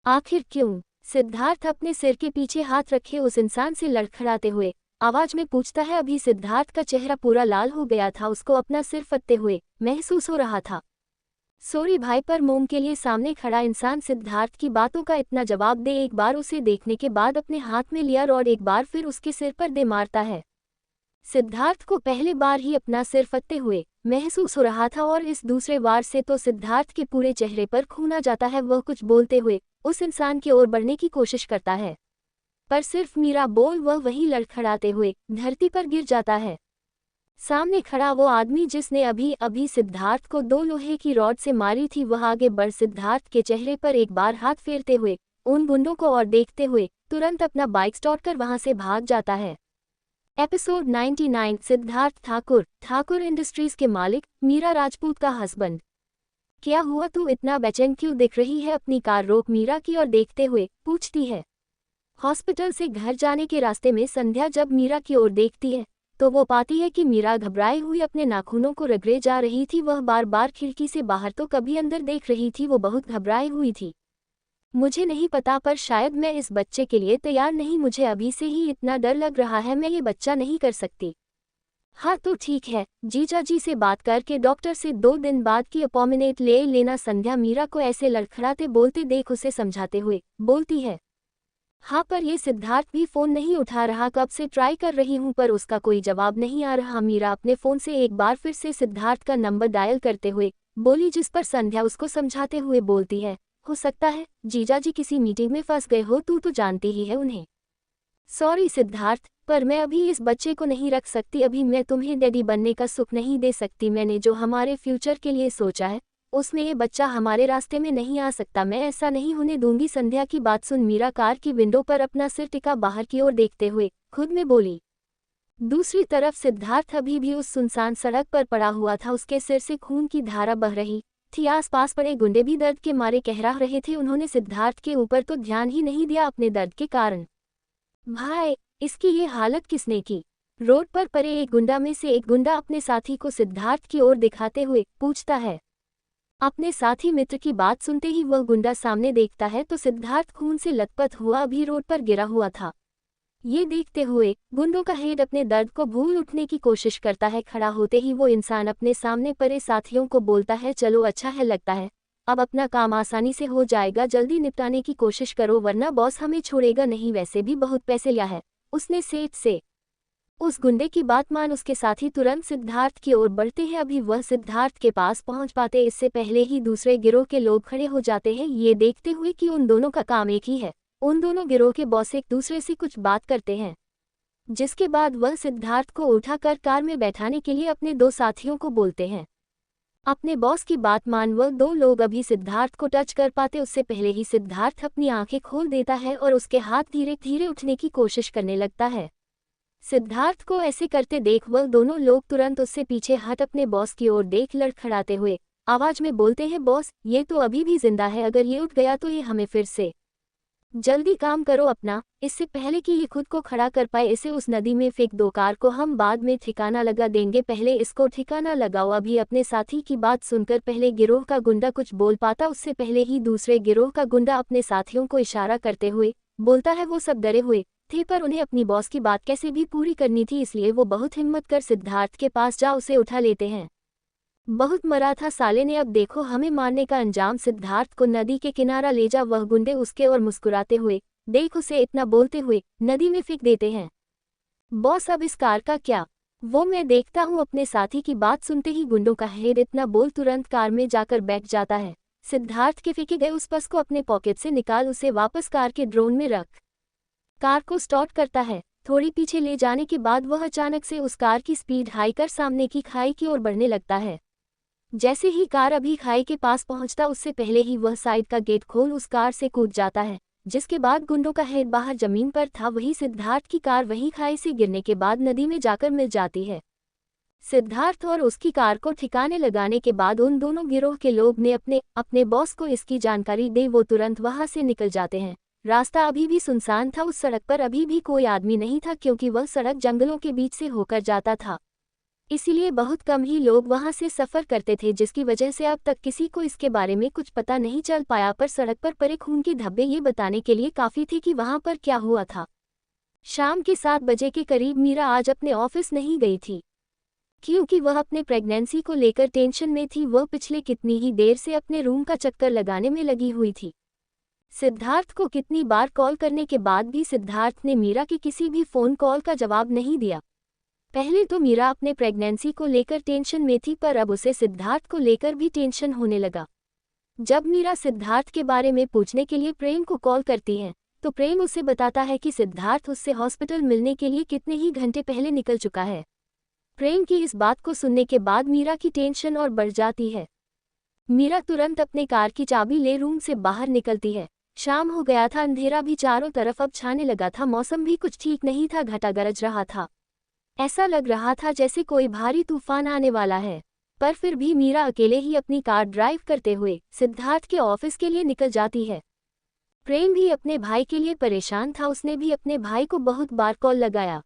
आखिर क्यों? सिद्धार्थ अपने सिर के पीछे हाथ रखे उस इंसान से लड़खड़ाते हुए आवाज में पूछता है। अभी सिद्धार्थ का चेहरा पूरा लाल हो गया था। उसको अपना सिर फटते हुए महसूस हो रहा था। सॉरी भाई, पर मोम के लिए सामने खड़ा इंसान सिद्धार्थ की बातों का इतना जवाब दे। एक बार उसे देखने के बाद अपने हाथ में लिया रॉड एक बार फिर उसके सिर पर दे मारता है। सिद्धार्थ को पहले बार ही अपना सिर फटते हुए महसूस हो रहा था और इस दूसरे वार से तो सिद्धार्थ के पूरे चेहरे पर खून आ जाता है। वह कुछ बोलते हुए उस इंसान की ओर बढ़ने की कोशिश करता है, पर सिर्फ मीरा बोल वह वहीं लड़खड़ाते हुए धरती पर गिर जाता है। सामने खड़ा वो आदमी जिसने अभी अभी सिद्धार्थ को 2 लोहे की रॉड से मारी थी, वह आगे बढ़ सिद्धार्थ के चेहरे पर एक बार हाथ फेरते हुए उन गुंडों को और देखते हुए तुरंत अपना बाइक स्टार्ट कर वहां से भाग जाता है। एपिसोड 99। सिद्धार्थ ठाकुर इंडस्ट्रीज के मालिक, मीरा राजपूत का हस्बैंड। क्या हुआ, तू इतना बेचैन क्यों दिख रही है? अपनी कार रोक मीरा की ओर देखते हुए पूछती है। हॉस्पिटल से घर जाने के रास्ते में संध्या जब मीरा की ओर देखती है तो वो पाती है कि मीरा घबराई हुई अपने नाखूनों को रगड़े जा रही थी। वह बार बार खिड़की से बाहर तो कभी अंदर देख रही थी। वो बहुत घबराई हुई थी। मुझे नहीं पता, पर शायद मैं इस बच्चे के लिए तैयार नहीं। मुझे अभी से ही इतना डर लग रहा है। मैं ये बच्चा नहीं कर सकती। हाँ तो ठीक है, जीजा जी से बात करके डॉक्टर से 2 दिन बाद की अपॉइंटमेंट ले लेना। संध्या मीरा को ऐसे लड़खड़ाते बोलते देख उसे समझाते हुए बोलती है। हाँ, पर ये सिद्धार्थ भी फ़ोन नहीं उठा रहा। कब से ट्राई कर रही हूँ पर उसका कोई जवाब नहीं आ रहा। मीरा अपने फ़ोन से एक बार फिर से सिद्धार्थ का नंबर डायल करते हुए बोली, जिस पर संध्या उसको समझाते हुए बोलती है, हो सकता है जीजा जी किसी मीटिंग में फंस गए हो, तू तो जानती ही है उन्हें। सॉरी सिद्धार्थ, पर मैं अभी इस बच्चे को नहीं रख सकती। अभी मैं तुम्हें डैडी बनने का सुख नहीं दे सकती। मैंने जो हमारे फ्यूचर के लिए सोचा है उसमें ये बच्चा हमारे रास्ते में नहीं आ सकता। मैं ऐसा नहीं होने दूंगी। संध्या की बात सुन मीरा कार की विंडो पर अपना सिर टिका बाहर की ओर देखते हुए खुद में बोली। दूसरी तरफ सिद्धार्थ अभी भी उस सुनसान सड़क पर पड़ा हुआ था। उसके सिर से खून की धारा बह रही थी। आसपास पड़े गुंडे भी दर्द के मारे कहरा रहे थे। उन्होंने सिद्धार्थ के ऊपर तो ध्यान ही नहीं दिया अपने दर्द के कारण। भाई, इसकी ये हालत किसने की? रोड पर पड़े एक गुंडा में से एक गुंडा अपने साथी को सिद्धार्थ की ओर दिखाते हुए पूछता है। अपने साथी मित्र की बात सुनते ही वह गुंडा सामने देखता है तो सिद्धार्थ खून से लथपथ हुआ अभी रोड पर गिरा हुआ था। ये देखते हुए गुंडों का हेड अपने दर्द को भूल उठने की कोशिश करता है। खड़ा होते ही वो इंसान अपने सामने पड़े साथियों को बोलता है, चलो अच्छा है, लगता है अब अपना काम आसानी से हो जाएगा। जल्दी निपटाने की कोशिश करो वरना बॉस हमें छोड़ेगा नहीं। वैसे भी बहुत पैसे लिया है उसने सेठ से। उस गुंडे की बात मान उसके साथी तुरंत सिद्धार्थ की ओर बढ़ते हैं। अभी वह सिद्धार्थ के पास पहुंच पाते इससे पहले ही दूसरे गिरोह के लोग खड़े हो जाते हैं। ये देखते हुए कि उन दोनों का काम एक ही है, उन दोनों गिरोह के बॉस एक दूसरे से कुछ बात करते हैं, जिसके बाद वह सिद्धार्थ को उठाकर कार में बैठाने के लिए अपने 2 साथियों को बोलते हैं। अपने बॉस की बात मान वह 2 लोग अभी सिद्धार्थ को टच कर पाते उससे पहले ही सिद्धार्थ अपनी आंखें खोल देता है और उसके हाथ धीरे धीरे उठने की कोशिश करने लगता है। सिद्धार्थ को ऐसे करते देख वह दोनों लोग तुरंत उससे पीछे हट अपने बॉस की ओर देख लड़खड़ाते हुए आवाज में बोलते हैं, बॉस ये तो अभी भी जिंदा है, अगर ये उठ गया तो ये हमें फिर से। जल्दी काम करो अपना, इससे पहले कि ये खुद को खड़ा कर पाए इसे उस नदी में फेंक दो। कार को हम बाद में ठिकाना लगा देंगे, पहले इसको ठिकाना लगाओ। अभी अपने साथी की बात सुनकर पहले गिरोह का गुंडा कुछ बोल पाता उससे पहले ही दूसरे गिरोह का गुंडा अपने साथियों को इशारा करते हुए बोलता है। वो सब डरे हुए थे पर उन्हें अपनी बॉस की बात कैसे भी पूरी करनी थी, इसलिए वो बहुत हिम्मत कर सिद्धार्थ के पास जा उसे उठा लेते हैं। बहुत मरा था साले ने, अब देखो हमें मारने का अंजाम। सिद्धार्थ को नदी के किनारा ले जा। वह गुंडे उसके और मुस्कुराते हुए देख उसे इतना बोलते हुए नदी में फेंक देते हैं। बॉस अब इस कार का क्या? वो मैं देखता हूँ। अपने साथी की बात सुनते ही गुंडों का हेड इतना बोल तुरंत कार में जाकर बैठ जाता है। सिद्धार्थ के फेंके गए उस पर्स को अपने पॉकेट से निकाल उसे वापस कार के ड्रोन में रख कार को स्टार्ट करता है। थोड़ी पीछे ले जाने के बाद वह अचानक से उस कार की स्पीड हाई कर सामने की खाई की ओर बढ़ने लगता है। जैसे ही कार अभी खाई के पास पहुंचता उससे पहले ही वह साइड का गेट खोल उस कार से कूद जाता है, जिसके बाद गुंडों का हेड बाहर जमीन पर था। वही सिद्धार्थ की कार वहीं खाई से गिरने के बाद नदी में जाकर मिल जाती है। सिद्धार्थ और उसकी कार को ठिकाने लगाने के बाद उन दोनों गिरोह के लोग ने अपने बॉस को इसकी जानकारी दे वो तुरंत वहां से निकल जाते हैं। रास्ता अभी भी सुनसान था, उस सड़क पर अभी भी कोई आदमी नहीं था क्योंकि वह सड़क जंगलों के बीच से होकर जाता था। इसीलिए बहुत कम ही लोग वहां से सफर करते थे, जिसकी वजह से अब तक किसी को इसके बारे में कुछ पता नहीं चल पाया। पर सड़क पर पड़े खून के धब्बे ये बताने के लिए काफी थे कि वहां पर क्या हुआ था। शाम के 7 बजे के करीब मीरा आज अपने ऑफिस नहीं गई थी क्योंकि वह अपने प्रेगनेंसी को लेकर टेंशन में थी। वह पिछले कितनी ही देर से अपने रूम का चक्कर लगाने में लगी हुई थी। सिद्धार्थ को कितनी बार कॉल करने के बाद भी सिद्धार्थ ने मीरा की किसी भी फोन कॉल का जवाब नहीं दिया। पहले तो मीरा अपने प्रेगनेंसी को लेकर टेंशन में थी, पर अब उसे सिद्धार्थ को लेकर भी टेंशन होने लगा। जब मीरा सिद्धार्थ के बारे में पूछने के लिए प्रेम को कॉल करती है तो प्रेम उसे बताता है कि सिद्धार्थ उससे हॉस्पिटल मिलने के लिए कितने ही घंटे पहले निकल चुका है। प्रेम की इस बात को सुनने के बाद मीरा की टेंशन और बढ़ जाती है। मीरा तुरंत अपने कार की चाबी ले रूम से बाहर निकलती है। शाम हो गया था, अंधेरा भी चारों तरफ अब छाने लगा था, मौसम भी कुछ ठीक नहीं था, घटा गरज रहा था। ऐसा लग रहा था जैसे कोई भारी तूफान आने वाला है। पर फिर भी मीरा अकेले ही अपनी कार ड्राइव करते हुए सिद्धार्थ के ऑफिस के लिए निकल जाती है। प्रेम भी अपने भाई के लिए परेशान था, उसने भी अपने भाई को बहुत बार कॉल लगाया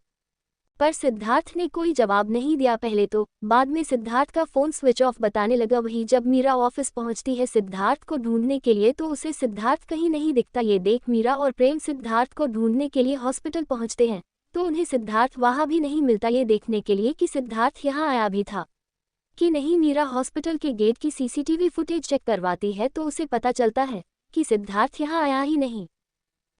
पर सिद्धार्थ ने कोई जवाब नहीं दिया। पहले तो बाद में सिद्धार्थ का फोन स्विच ऑफ बताने लगा। वही जब मीरा ऑफिस पहुंचती है सिद्धार्थ को ढूंढने के लिए तो उसे सिद्धार्थ कहीं नहीं दिखता। ये देख मीरा और प्रेम सिद्धार्थ को ढूंढने के लिए हॉस्पिटल पहुंचते हैं तो उन्हें सिद्धार्थ वहां भी नहीं मिलता। ये देखने के लिए कि सिद्धार्थ यहां आया भी था कि नहीं, मीरा हॉस्पिटल के गेट की सीसीटीवी फुटेज चेक करवाती है तो उसे पता चलता है कि सिद्धार्थ यहां आया ही नहीं।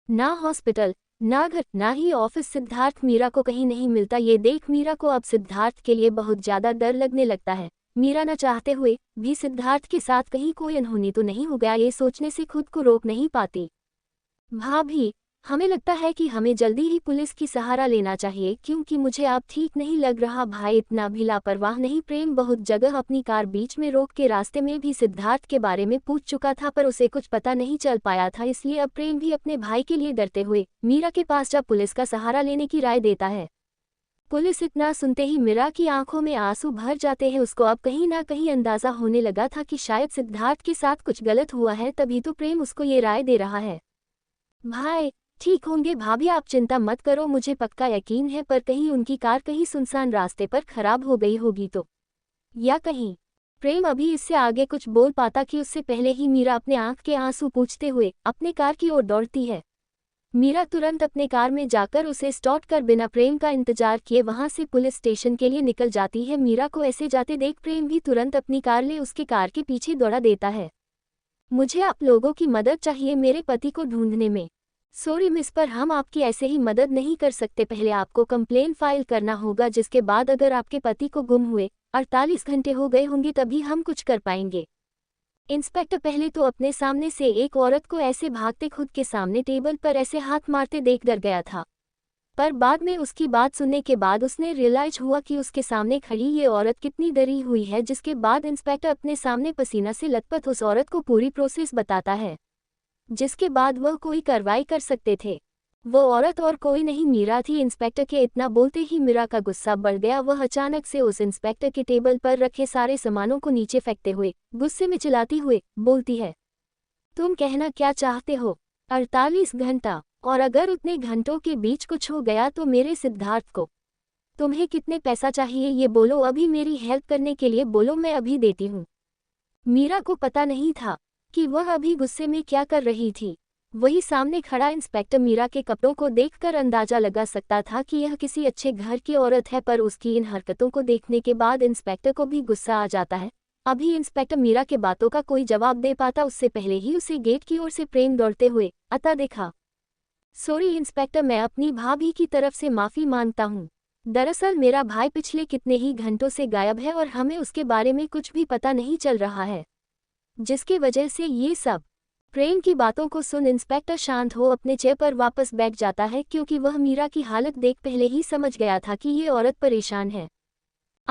ना हॉस्पिटल, ना घर, ना ही ऑफिस, सिद्धार्थ मीरा को कहीं नहीं मिलता। ये देख मीरा को अब सिद्धार्थ के लिए बहुत ज्यादा डर लगने लगता है। मीरा न चाहते हुए भी सिद्धार्थ के साथ कहीं कोई अनहोनी तो नहीं हो गया, ये सोचने से खुद को रोक नहीं पाती। भाभी, हमें लगता है कि हमें जल्दी ही पुलिस की सहारा लेना चाहिए क्योंकि मुझे अब ठीक नहीं लग रहा। भाई इतना भी लापरवाह नहीं। प्रेम बहुत जगह अपनी कार बीच में रोक के रास्ते में भी सिद्धार्थ के बारे में पूछ चुका था पर उसे कुछ पता नहीं चल पाया था, इसलिए अब प्रेम भी अपने भाई के लिए डरते हुए मीरा के पास जब पुलिस का सहारा लेने की राय देता है। पुलिस इतना सुनते ही मीरा की आंखों में आंसू भर जाते हैं। उसको अब कहीं ना कहीं अंदाजा होने लगा था कि शायद सिद्धार्थ के साथ कुछ गलत हुआ है, तभी तो प्रेम उसको ये राय दे रहा है। भाई ठीक होंगे भाभी, आप चिंता मत करो, मुझे पक्का यकीन है। पर कहीं उनकी कार कहीं सुनसान रास्ते पर खराब हो गई होगी तो, या कहीं। प्रेम अभी इससे आगे कुछ बोल पाता कि उससे पहले ही मीरा अपने आंख के आंसू पोंछते हुए अपने कार की ओर दौड़ती है। मीरा तुरंत अपने कार में जाकर उसे स्टॉप कर बिना प्रेम का इंतजार किए वहां से पुलिस स्टेशन के लिए निकल जाती है। मीरा को ऐसे जाते देख प्रेम भी तुरंत अपनी कार ले उसके कार के पीछे दौड़ा देता है। मुझे आप लोगों की मदद चाहिए मेरे पति को ढूंढने में। सॉरी मिस, पर हम आपकी ऐसे ही मदद नहीं कर सकते। पहले आपको कंप्लेन फाइल करना होगा, जिसके बाद अगर आपके पति को गुम हुए 48 घंटे हो गए होंगे तभी हम कुछ कर पाएंगे। इंस्पेक्टर पहले तो अपने सामने से एक औरत को ऐसे भागते खुद के सामने टेबल पर ऐसे हाथ मारते देख डर गया था, पर बाद में उसकी बात सुनने के बाद उसने रियलाइज हुआ कि उसके सामने खड़ी ये औरत कितनी डरी हुई है। जिसके बाद इंस्पेक्टर अपने सामने पसीना से लथपथ उस औरत को पूरी प्रोसेस बताता है, जिसके बाद वह कोई कार्रवाई कर सकते थे। वो औरत और कोई नहीं मीरा थी। इंस्पेक्टर के इतना बोलते ही मीरा का गुस्सा बढ़ गया। वह अचानक से उस इंस्पेक्टर के टेबल पर रखे सारे सामानों को नीचे फेंकते हुए गुस्से में चिल्लाती हुए बोलती है, तुम कहना क्या चाहते हो? 48 घंटा, और अगर उतने घंटों के बीच कुछ हो गया तो मेरे सिद्धार्थ को? तुम्हें कितने पैसा चाहिए ये बोलो, अभी मेरी हेल्प करने के लिए बोलो, मैं अभी देती हूँ। मीरा को पता नहीं था कि वह अभी गुस्से में क्या कर रही थी। वही सामने खड़ा इंस्पेक्टर मीरा के कपड़ों को देखकर अंदाजा लगा सकता था कि यह किसी अच्छे घर की औरत है, पर उसकी इन हरकतों को देखने के बाद इंस्पेक्टर को भी गुस्सा आ जाता है। अभी इंस्पेक्टर मीरा के बातों का कोई जवाब दे पाता उससे पहले ही उसे गेट की ओर से प्रेम दौड़ते हुए आता देखा। सॉरी इंस्पेक्टर, मैं अपनी भाभी की तरफ से माफी मांगता हूँ। दरअसल मेरा भाई पिछले कितने ही घंटों से गायब है और हमें उसके बारे में कुछ भी पता नहीं चल रहा है, जिसकी वजह से ये सब। प्रेम की बातों को सुन इंस्पेक्टर शांत हो अपने चेयर पर वापस बैठ जाता है क्योंकि वह मीरा की हालत देख पहले ही समझ गया था कि ये औरत परेशान है।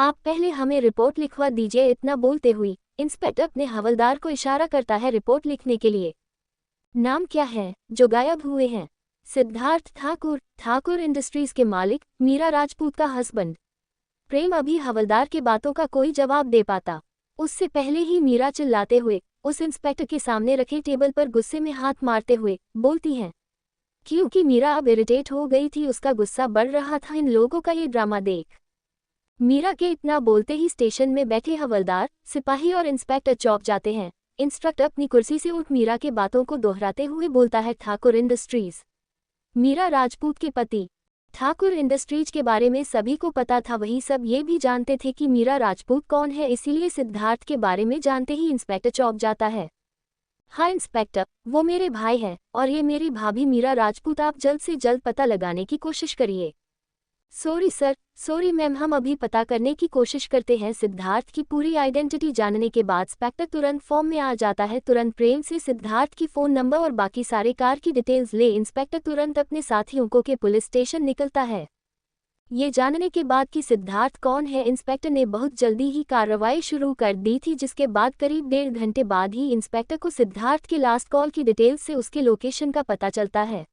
आप पहले हमें रिपोर्ट लिखवा दीजिए। इतना बोलते हुई इंस्पेक्टर अपने हवलदार को इशारा करता है रिपोर्ट लिखने के लिए। नाम क्या है जो गायब हुए हैं? सिद्धार्थ ठाकुर, ठाकुर इंडस्ट्रीज के मालिक, मीरा राजपूत का हस्बैंड। प्रेम अभी हवलदार के बातों का कोई जवाब दे पाता, उससे पहले ही मीरा चिल्लाते हुए उस इंस्पेक्टर के सामने रखे टेबल पर गुस्से में हाथ मारते हुए बोलती हैं। क्योंकि मीरा अब इरिटेट हो गई थी, उसका गुस्सा बढ़ रहा था इन लोगों का ये ड्रामा देख। मीरा के इतना बोलते ही स्टेशन में बैठे हवलदार, सिपाही और इंस्पेक्टर चौंक जाते हैं। इंस्पेक्टर अपनी कुर्सी से उठ मीरा के बातों को दोहराते हुए बोलता है, ठाकुर इंडस्ट्रीज, मीरा राजपूत के पति। ठाकुर इंडस्ट्रीज के बारे में सभी को पता था, वही सब ये भी जानते थे कि मीरा राजपूत कौन है, इसीलिए सिद्धार्थ के बारे में जानते ही इंस्पेक्टर चौंक जाता है। हाँ इंस्पेक्टर, वो मेरे भाई है और ये मेरी भाभी मीरा राजपूत, आप जल्द से जल्द पता लगाने की कोशिश करिए। सॉरी सर, सॉरी मैम, हम अभी पता करने की कोशिश करते हैं। सिद्धार्थ की पूरी आइडेंटिटी जानने के बाद इंस्पेक्टर तुरंत फॉर्म में आ जाता है। तुरंत प्रेम से सिद्धार्थ की फ़ोन नंबर और बाकी सारे कार की डिटेल्स ले इंस्पेक्टर तुरंत अपने साथियों को के पुलिस स्टेशन निकलता है। ये जानने के बाद कि सिद्धार्थ कौन है, इंस्पेक्टर ने बहुत जल्दी ही कार्रवाई शुरू कर दी थी, जिसके बाद करीब 1.5 घंटे बाद ही इंस्पेक्टर को सिद्धार्थ के लास्ट कॉल की डिटेल्स से उसके लोकेशन का पता चलता है।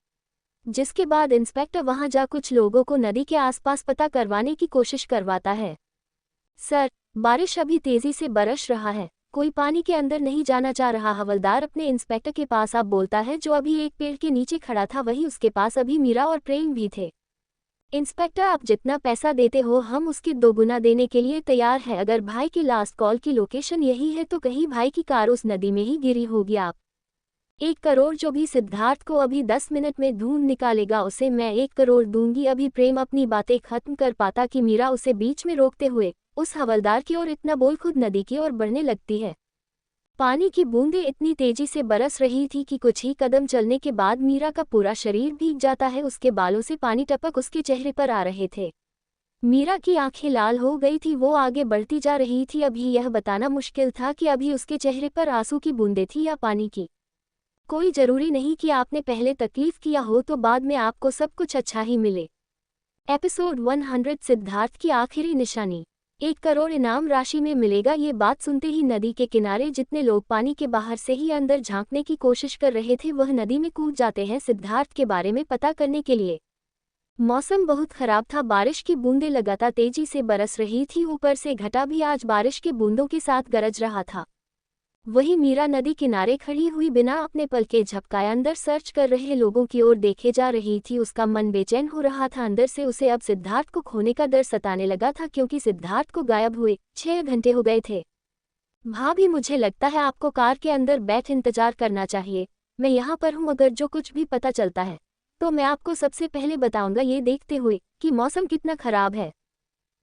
जिसके बाद इंस्पेक्टर वहां जा कुछ लोगों को नदी के आसपास पता करवाने की कोशिश करवाता है। सर, बारिश अभी तेजी से बरस रहा है, कोई पानी के अंदर नहीं जाना चाह रहा। हवलदार अपने इंस्पेक्टर के पास आप बोलता है, जो अभी एक पेड़ के नीचे खड़ा था वही उसके पास अभी मीरा और प्रेम भी थे। इंस्पेक्टर, आप जितना पैसा देते हो हम उसके 2 गुना देने के लिए तैयार है। अगर भाई की लास्ट कॉल की लोकेशन यही है तो कहीं भाई की कार उस नदी में ही गिरी होगी। आप 1 करोड़ जो भी सिद्धार्थ को अभी 10 मिनट में ढूंढ निकालेगा उसे मैं 1 करोड़ दूंगी। अभी प्रेम अपनी बातें खत्म कर पाता कि मीरा उसे बीच में रोकते हुए उस हवलदार की ओर इतना बोल खुद नदी की ओर बढ़ने लगती है। पानी की बूंदें इतनी तेजी से बरस रही थी कि कुछ ही कदम चलने के बाद मीरा का पूरा शरीर भीग जाता है। उसके बालों से पानी टपक उसके चेहरे पर आ रहे थे। मीरा की आंखें लाल हो गई थी, वो आगे बढ़ती जा रही थी। अभी यह बताना मुश्किल था कि अभी उसके चेहरे पर आंसू की बूंदें थी या पानी की। कोई जरूरी नहीं कि आपने पहले तकलीफ किया हो तो बाद में आपको सब कुछ अच्छा ही मिले। एपिसोड 100 सिद्धार्थ की आखिरी निशानी। 1 करोड़ इनाम राशि में मिलेगा। ये बात सुनते ही नदी के किनारे जितने लोग पानी के बाहर से ही अंदर झांकने की कोशिश कर रहे थे वह नदी में कूद जाते हैं सिद्धार्थ के बारे में पता करने के लिए। मौसम बहुत खराब था, बारिश की बूंदें लगातार तेजी से बरस रही थी, ऊपर से घटा भी आज बारिश के बूंदों के साथ गरज रहा था। वही मीरा नदी किनारे खड़ी हुई बिना अपने पलके झपकाए अंदर सर्च कर रहे लोगों की ओर देखे जा रही थी। उसका मन बेचैन हो रहा था अंदर से, उसे अब सिद्धार्थ को खोने का डर सताने लगा था क्योंकि सिद्धार्थ को गायब हुए 6 घंटे हो गए थे। भाभी, मुझे लगता है आपको कार के अंदर बैठ इंतजार करना चाहिए, मैं यहाँ पर हूँ। अगर जो कुछ भी पता चलता है तो मैं आपको सबसे पहले बताऊंगा। ये देखते हुए कि मौसम कितना खराब है,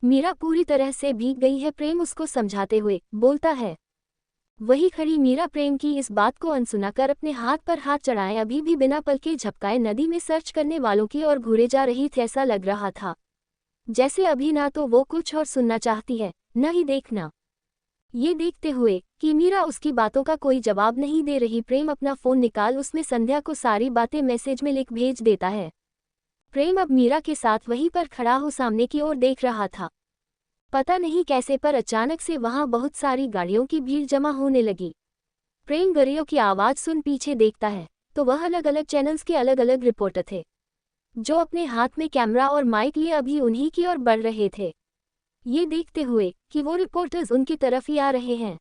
मीरा पूरी तरह से भीग गई है, प्रेम उसको समझाते हुए बोलता है। वही खड़ी मीरा प्रेम की इस बात को अनसुना कर अपने हाथ पर हाथ चढ़ाए अभी भी बिना पलके झपकाए नदी में सर्च करने वालों की ओर घूरे जा रही थी। ऐसा लग रहा था जैसे अभी ना तो वो कुछ और सुनना चाहती है न ही देखना। ये देखते हुए कि मीरा उसकी बातों का कोई जवाब नहीं दे रही, प्रेम अपना फोन निकाल उसमें संध्या को सारी बातें मैसेज में लिख भेज देता है। प्रेम अब मीरा के साथ वहीं पर खड़ा हो सामने की ओर देख रहा था। पता नहीं कैसे पर अचानक से वहां बहुत सारी गाड़ियों की भीड़ जमा होने लगी। प्रेम गाड़ियों की आवाज सुन पीछे देखता है तो वह अलग अलग चैनल्स के अलग अलग रिपोर्टर थे जो अपने हाथ में कैमरा और माइक लिए अभी उन्हीं की ओर बढ़ रहे थे। ये देखते हुए कि वो रिपोर्टर्स उनकी तरफ ही आ रहे हैं,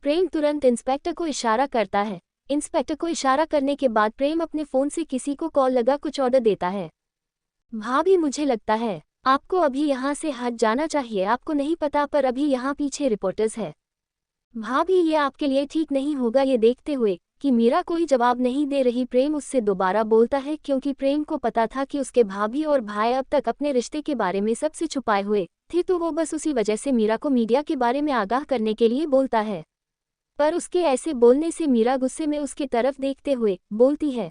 प्रेम तुरंत इंस्पेक्टर को इशारा करता है। इंस्पेक्टर को इशारा करने के बाद प्रेम अपने फोन से किसी को कॉल लगा कुछ ऑर्डर देता है। भाभी, मुझे लगता है आपको अभी यहाँ से हट जाना चाहिए, आपको नहीं पता पर अभी यहाँ पीछे रिपोर्टर्स है। भाभी, ये आपके लिए ठीक नहीं होगा। ये देखते हुए कि मीरा कोई जवाब नहीं दे रही, प्रेम उससे दोबारा बोलता है क्योंकि प्रेम को पता था कि उसके भाभी और भाई अब तक अपने रिश्ते के बारे में सबसे छुपाए हुए थे, तो वो बस उसी वजह से मीरा को मीडिया के बारे में आगाह करने के लिए बोलता है। पर उसके ऐसे बोलने से मीरा गुस्से में उसकी तरफ देखते हुए बोलती है,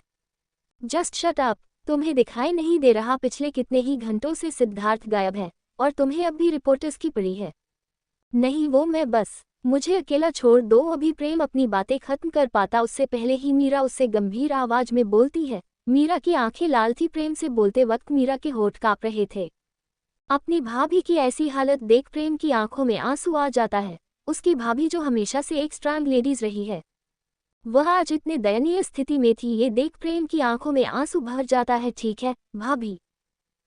जस्ट शट अप, तुम्हें दिखाई नहीं दे रहा पिछले कितने ही घंटों से सिद्धार्थ गायब है और तुम्हें अब भी रिपोर्टर्स की पड़ी है। नहीं वो मैं, बस मुझे अकेला छोड़ दो। अभी प्रेम अपनी बातें खत्म कर पाता उससे पहले ही मीरा उससे गंभीर आवाज में बोलती है। मीरा की आंखें लाल थी, प्रेम से बोलते वक्त मीरा के होठ कांप रहे थे। अपनी भाभी की ऐसी हालत देख प्रेम की आंखों में आंसू आ जाता है। उसकी भाभी जो हमेशा से एक स्ट्रांग लेडीज रही है, वह आज इतने दयनीय स्थिति में थी। ये देख प्रेम की आंखों में आंसू भर जाता है। ठीक है भाभी,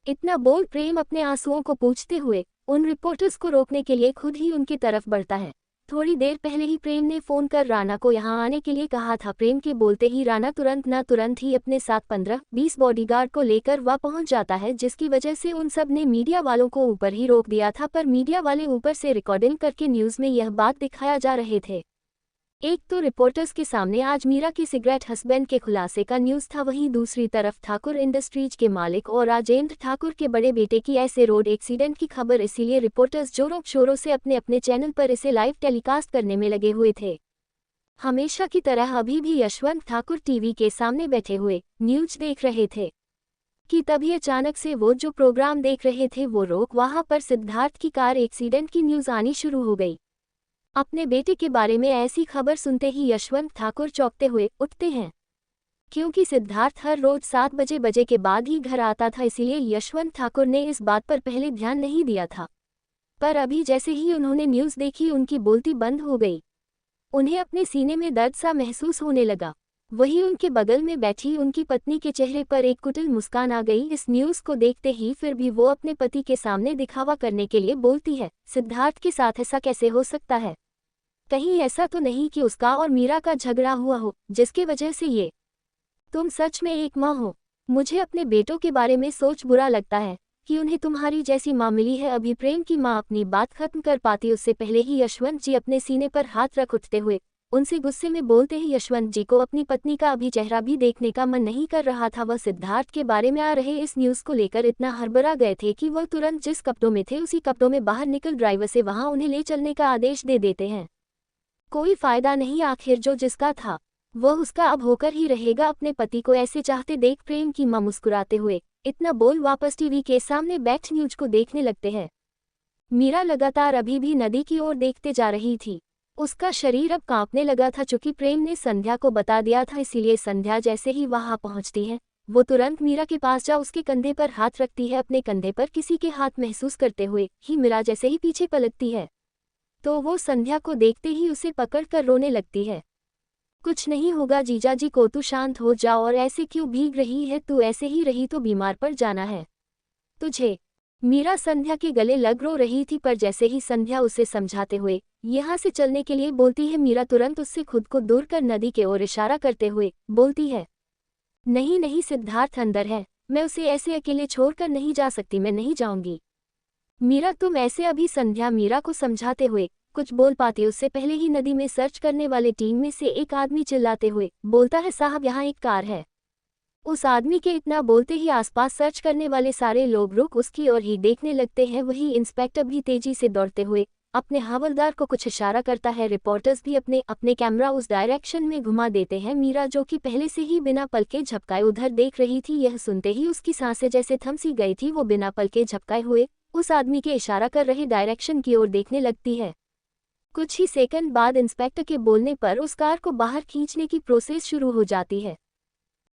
इतना बोल प्रेम अपने आंसुओं को पूछते हुए उन रिपोर्टर्स को रोकने के लिए खुद ही उनकी तरफ बढ़ता है। थोड़ी देर पहले ही प्रेम ने फोन कर राणा को यहां आने के लिए कहा था। प्रेम के बोलते ही राणा तुरंत ही अपने साथ 15-20 बॉडीगार्ड को लेकर वह पहुंच जाता है, जिसकी वजह से उन सब ने मीडिया वालों को ऊपर ही रोक दिया था। पर मीडिया वाले ऊपर से रिकॉर्डिंग करके न्यूज में यह बात दिखाया जा रहे थे। एक तो रिपोर्टर्स के सामने आज मीरा की सिगरेट हस्बैंड के खुलासे का न्यूज़ था, वहीं दूसरी तरफ ठाकुर इंडस्ट्रीज के मालिक और राजेंद्र ठाकुर के बड़े बेटे की ऐसे रोड एक्सीडेंट की खबर। इसीलिए रिपोर्टर्स जोरों शोरों से अपने अपने चैनल पर इसे लाइव टेलीकास्ट करने में लगे हुए थे। हमेशा की तरह अभी भी यशवंत ठाकुर टीवी के सामने बैठे हुए न्यूज देख रहे थे कि तभी अचानक से वो जो प्रोग्राम देख रहे थे वो रोक वहां पर सिद्धार्थ की कार एक्सीडेंट की न्यूज़ आनी शुरू हो गई। अपने बेटे के बारे में ऐसी खबर सुनते ही यशवंत ठाकुर चौंकते हुए उठते हैं, क्योंकि सिद्धार्थ हर रोज 7 बजे के बाद ही घर आता था। इसीलिए यशवंत ठाकुर ने इस बात पर पहले ध्यान नहीं दिया था। पर अभी जैसे ही उन्होंने न्यूज़ देखी, उनकी बोलती बंद हो गई। उन्हें अपने सीने में दर्द सा महसूस होने लगा। वहीं उनके बगल में बैठी उनकी पत्नी के चेहरे पर एक कुटिल मुस्कान आ गई इस न्यूज़ को देखते ही। फिर भी वो अपने पति के सामने दिखावा करने के लिए बोलती है, सिद्धार्थ के साथ ऐसा कैसे हो सकता है? कहीं ऐसा तो नहीं कि उसका और मीरा का झगड़ा हुआ हो जिसके वजह से ये? तुम सच में एक माँ हो? मुझे अपने बेटों के बारे में सोच बुरा लगता है कि उन्हें तुम्हारी जैसी माँ मिली है। अभी प्रेम की माँ अपनी बात खत्म कर पाती उससे पहले ही यशवंत जी अपने सीने पर हाथ रख उठते हुए उनसे गुस्से में बोलते ही यशवंत जी को अपनी पत्नी का अभी चेहरा भी देखने का मन नहीं कर रहा था। वह सिद्धार्थ के बारे में आ रहे इस न्यूज़ को लेकर इतना हड़बड़ा गए थे कि वह तुरंत जिस कपड़ों में थे उसी कपड़ों में बाहर निकल ड्राइवर से वहां उन्हें ले चलने का आदेश दे देते हैं। कोई फायदा नहीं, आखिर जो जिसका था वह उसका अब होकर ही रहेगा। अपने पति को ऐसे चाहते देख प्रेम की मां मुस्कुराते हुए इतना बोल वापस टीवी के सामने बैठ न्यूज को देखने लगते हैं। मीरा लगातार अभी भी नदी की ओर देखते जा रही थी। उसका शरीर अब कांपने लगा था। चूंकि प्रेम ने संध्या को बता दिया था, इसीलिए संध्या जैसे ही वहां पहुंचती है वो तुरंत मीरा के पास जा उसके कंधे पर हाथ रखती है। अपने कंधे पर किसी के हाथ महसूस करते हुए ही मीरा जैसे ही पीछे पलटती है तो वो संध्या को देखते ही उसे पकड़कर रोने लगती है। कुछ नहीं होगा जीजाजी को, तू शांत हो जा। और ऐसे क्यों भीग रही है? तू ऐसे ही रही तो बीमार पड़ जाना है तुझे। मीरा संध्या के गले लग रो रही थी, पर जैसे ही संध्या उसे समझाते हुए यहाँ से चलने के लिए बोलती है, मीरा तुरंत उससे खुद को दूर कर नदी के ओर इशारा करते हुए बोलती है, नहीं नहीं सिद्धार्थ अंदर है, मैं उसे ऐसे अकेले छोड़कर नहीं जा सकती, मैं नहीं जाऊंगी। मीरा तुम ऐसे? अभी संध्या मीरा को समझाते हुए कुछ बोल पाती उससे पहले ही नदी में सर्च करने वाले टीम में से एक आदमी चिल्लाते हुए बोलता है, साहब यहाँ एक कार है। उस आदमी के इतना बोलते ही आसपास सर्च करने वाले सारे लोग रुक उसकी ओर ही देखने लगते हैं। वही इंस्पेक्टर भी तेजी से दौड़ते हुए अपने हवलदार को कुछ इशारा करता है। रिपोर्टर्स भी अपने अपने कैमरा उस डायरेक्शन में घुमा देते हैं। मीरा जो कि पहले से ही बिना पलके झपकाए उधर देख रही थी, यह सुनते ही उसकी सांसें जैसे थम सी गई थी। वो बिना पलके झपकाए हुए उस आदमी के इशारा कर रहे डायरेक्शन की ओर देखने लगती है। कुछ ही सेकंड बाद इंस्पेक्टर के बोलने पर उस कार को बाहर खींचने की प्रोसेस शुरू हो जाती है।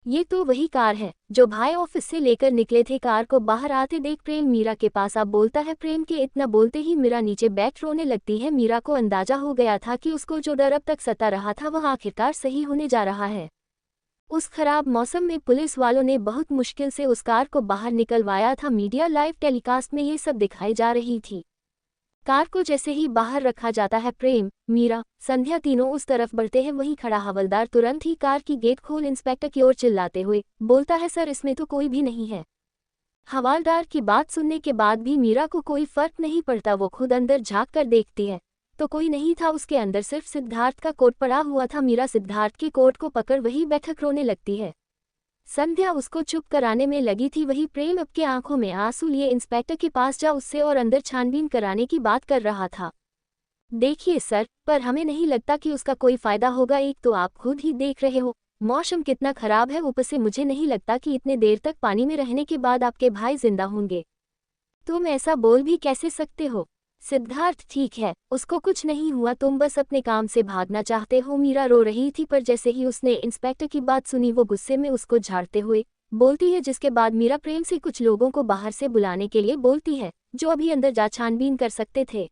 ये तो वही कार है जो भाई ऑफिस से लेकर निकले थे। कार को बाहर आते देख प्रेम मीरा के पास आ बोलता है। प्रेम के इतना बोलते ही मीरा नीचे बैठ रोने लगती है। मीरा को अंदाजा हो गया था कि उसको जो डर अब तक सता रहा था वह आखिरकार सही होने जा रहा है। उस खराब मौसम में पुलिस वालों ने बहुत मुश्किल से उस कार को बाहर निकलवाया था। मीडिया लाइव टेलीकास्ट में ये सब दिखाई जा रही थी। कार को जैसे ही बाहर रखा जाता है, प्रेम, मीरा, संध्या तीनों उस तरफ बढ़ते हैं। वहीं खड़ा हवलदार तुरंत ही कार की गेट खोल इंस्पेक्टर की ओर चिल्लाते हुए बोलता है, सर इसमें तो कोई भी नहीं है। हवलदार की बात सुनने के बाद भी मीरा को कोई फर्क नहीं पड़ता। वो खुद अंदर झांक कर देखती है तो कोई नहीं था। उसके अंदर सिर्फ सिद्धार्थ का कोट पड़ा हुआ था। मीरा सिद्धार्थ के कोट को पकड़ वही बैठक रोने लगती है। संध्या उसको चुप कराने में लगी थी। वही प्रेम अब के आंखों में आंसू लिए इंस्पेक्टर के पास जा उससे और अंदर छानबीन कराने की बात कर रहा था। देखिए सर, पर हमें नहीं लगता कि उसका कोई फायदा होगा। एक तो आप खुद ही देख रहे हो मौसम कितना खराब है, ऊपर से मुझे नहीं लगता कि इतने देर तक पानी में रहने के बाद आपके भाई जिंदा होंगे। तुम ऐसा बोल भी कैसे सकते हो? सिद्धार्थ ठीक है, उसको कुछ नहीं हुआ, तुम बस अपने काम से भागना चाहते हो। मीरा रो रही थी, पर जैसे ही उसने इंस्पेक्टर की बात सुनी वो गुस्से में उसको झाड़ते हुए बोलती है। जिसके बाद मीरा प्रेम से कुछ लोगों को बाहर से बुलाने के लिए बोलती है। जो अभी अंदर जा छानबीन कर सकते थे।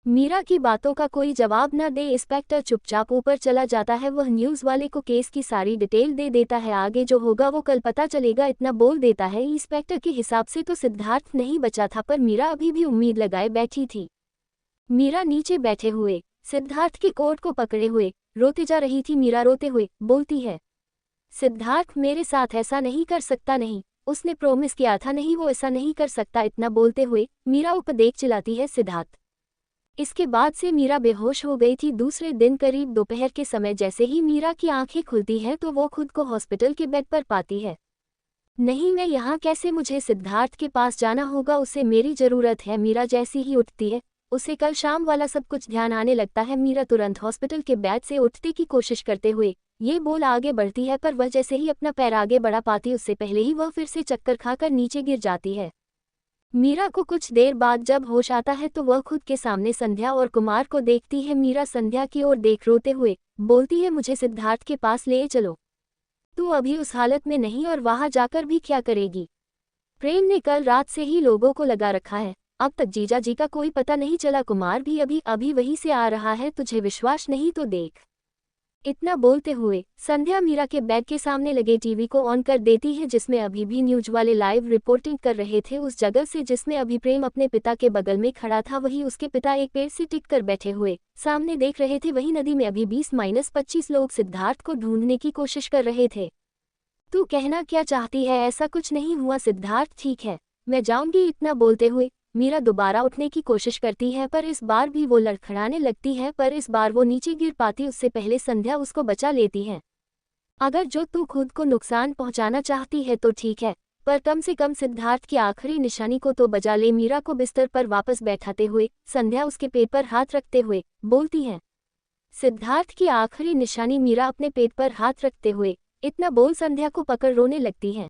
मीरा की बातों का कोई जवाब न दे इंस्पेक्टर चुपचाप ऊपर चला जाता है। वह न्यूज़ वाले को केस की सारी डिटेल दे देता है। आगे जो होगा वो कल पता चलेगा, इतना बोल देता है। इंस्पेक्टर के हिसाब से तो सिद्धार्थ नहीं बचा था, पर मीरा अभी भी उम्मीद लगाए बैठी थी। मीरा नीचे बैठे हुए सिद्धार्थ की कोट को पकड़े हुए रोते जा रही थी। मीरा रोते हुए बोलती है, सिद्धार्थ मेरे साथ ऐसा नहीं कर सकता, नहीं, उसने प्रॉमिस किया था, नहीं वो ऐसा नहीं कर सकता। इतना बोलते हुए मीरा ऊपर देख चिल्लाती है, सिद्धार्थ। इसके बाद से मीरा बेहोश हो गई थी। दूसरे दिन करीब दोपहर के समय जैसे ही मीरा की आंखें खुलती है तो वो खुद को हॉस्पिटल के बेड पर पाती है। नहीं, मैं यहाँ कैसे, मुझे सिद्धार्थ के पास जाना होगा, उसे मेरी ज़रूरत है। मीरा जैसी ही उठती है उसे कल शाम वाला सब कुछ ध्यान आने लगता है। मीरा तुरंत हॉस्पिटल के बेड से उठने की कोशिश करते हुए ये बोल आगे बढ़ती है, पर वह जैसे ही अपना पैर आगे बढ़ा पाती उससे पहले ही वह फिर से चक्कर खाकर नीचे गिर जाती है। मीरा को कुछ देर बाद जब होश आता है तो वह खुद के सामने संध्या और कुमार को देखती है। मीरा संध्या की ओर देख रोते हुए बोलती है, मुझे सिद्धार्थ के पास ले चलो। तू अभी उस हालत में नहीं, और वहां जाकर भी क्या करेगी? प्रेम ने कल रात से ही लोगों को लगा रखा है, अब तक जीजा जी का कोई पता नहीं चला। कुमार भी अभी अभी वहीं से आ रहा है, तुझे विश्वास नहीं तो देख। इतना बोलते हुए संध्या मीरा के बेड के सामने लगे टीवी को ऑन कर देती है, जिसमें अभी भी न्यूज वाले लाइव रिपोर्टिंग कर रहे थे। उस जगह से जिसमें अभी प्रेम अपने पिता के बगल में खड़ा था, वही उसके पिता एक पेड़ से टिक कर बैठे हुए सामने देख रहे थे। वही नदी में अभी 20-25 लोग सिद्धार्थ को ढूंढने की कोशिश कर रहे थे। तू कहना क्या चाहती है? ऐसा कुछ नहीं हुआ सिद्धार्थ, ठीक है, मैं जाऊंगी। इतना बोलते हुए मीरा दोबारा उठने की कोशिश करती है, पर इस बार भी वो लड़खड़ाने लगती है, पर इस बार वो नीचे गिर पाती उससे पहले संध्या उसको बचा लेती है। अगर जो तू खुद को नुकसान पहुंचाना चाहती है तो ठीक है, पर कम से कम सिद्धार्थ की आखिरी निशानी को तो बचा ले। मीरा को बिस्तर पर वापस बैठाते हुए संध्या उसके पेट पर हाथ रखते हुए बोलती है, सिद्धार्थ की आखिरी निशानी। मीरा अपने पेट पर हाथ रखते हुए इतना बोल संध्या को पकड़ रोने लगती है।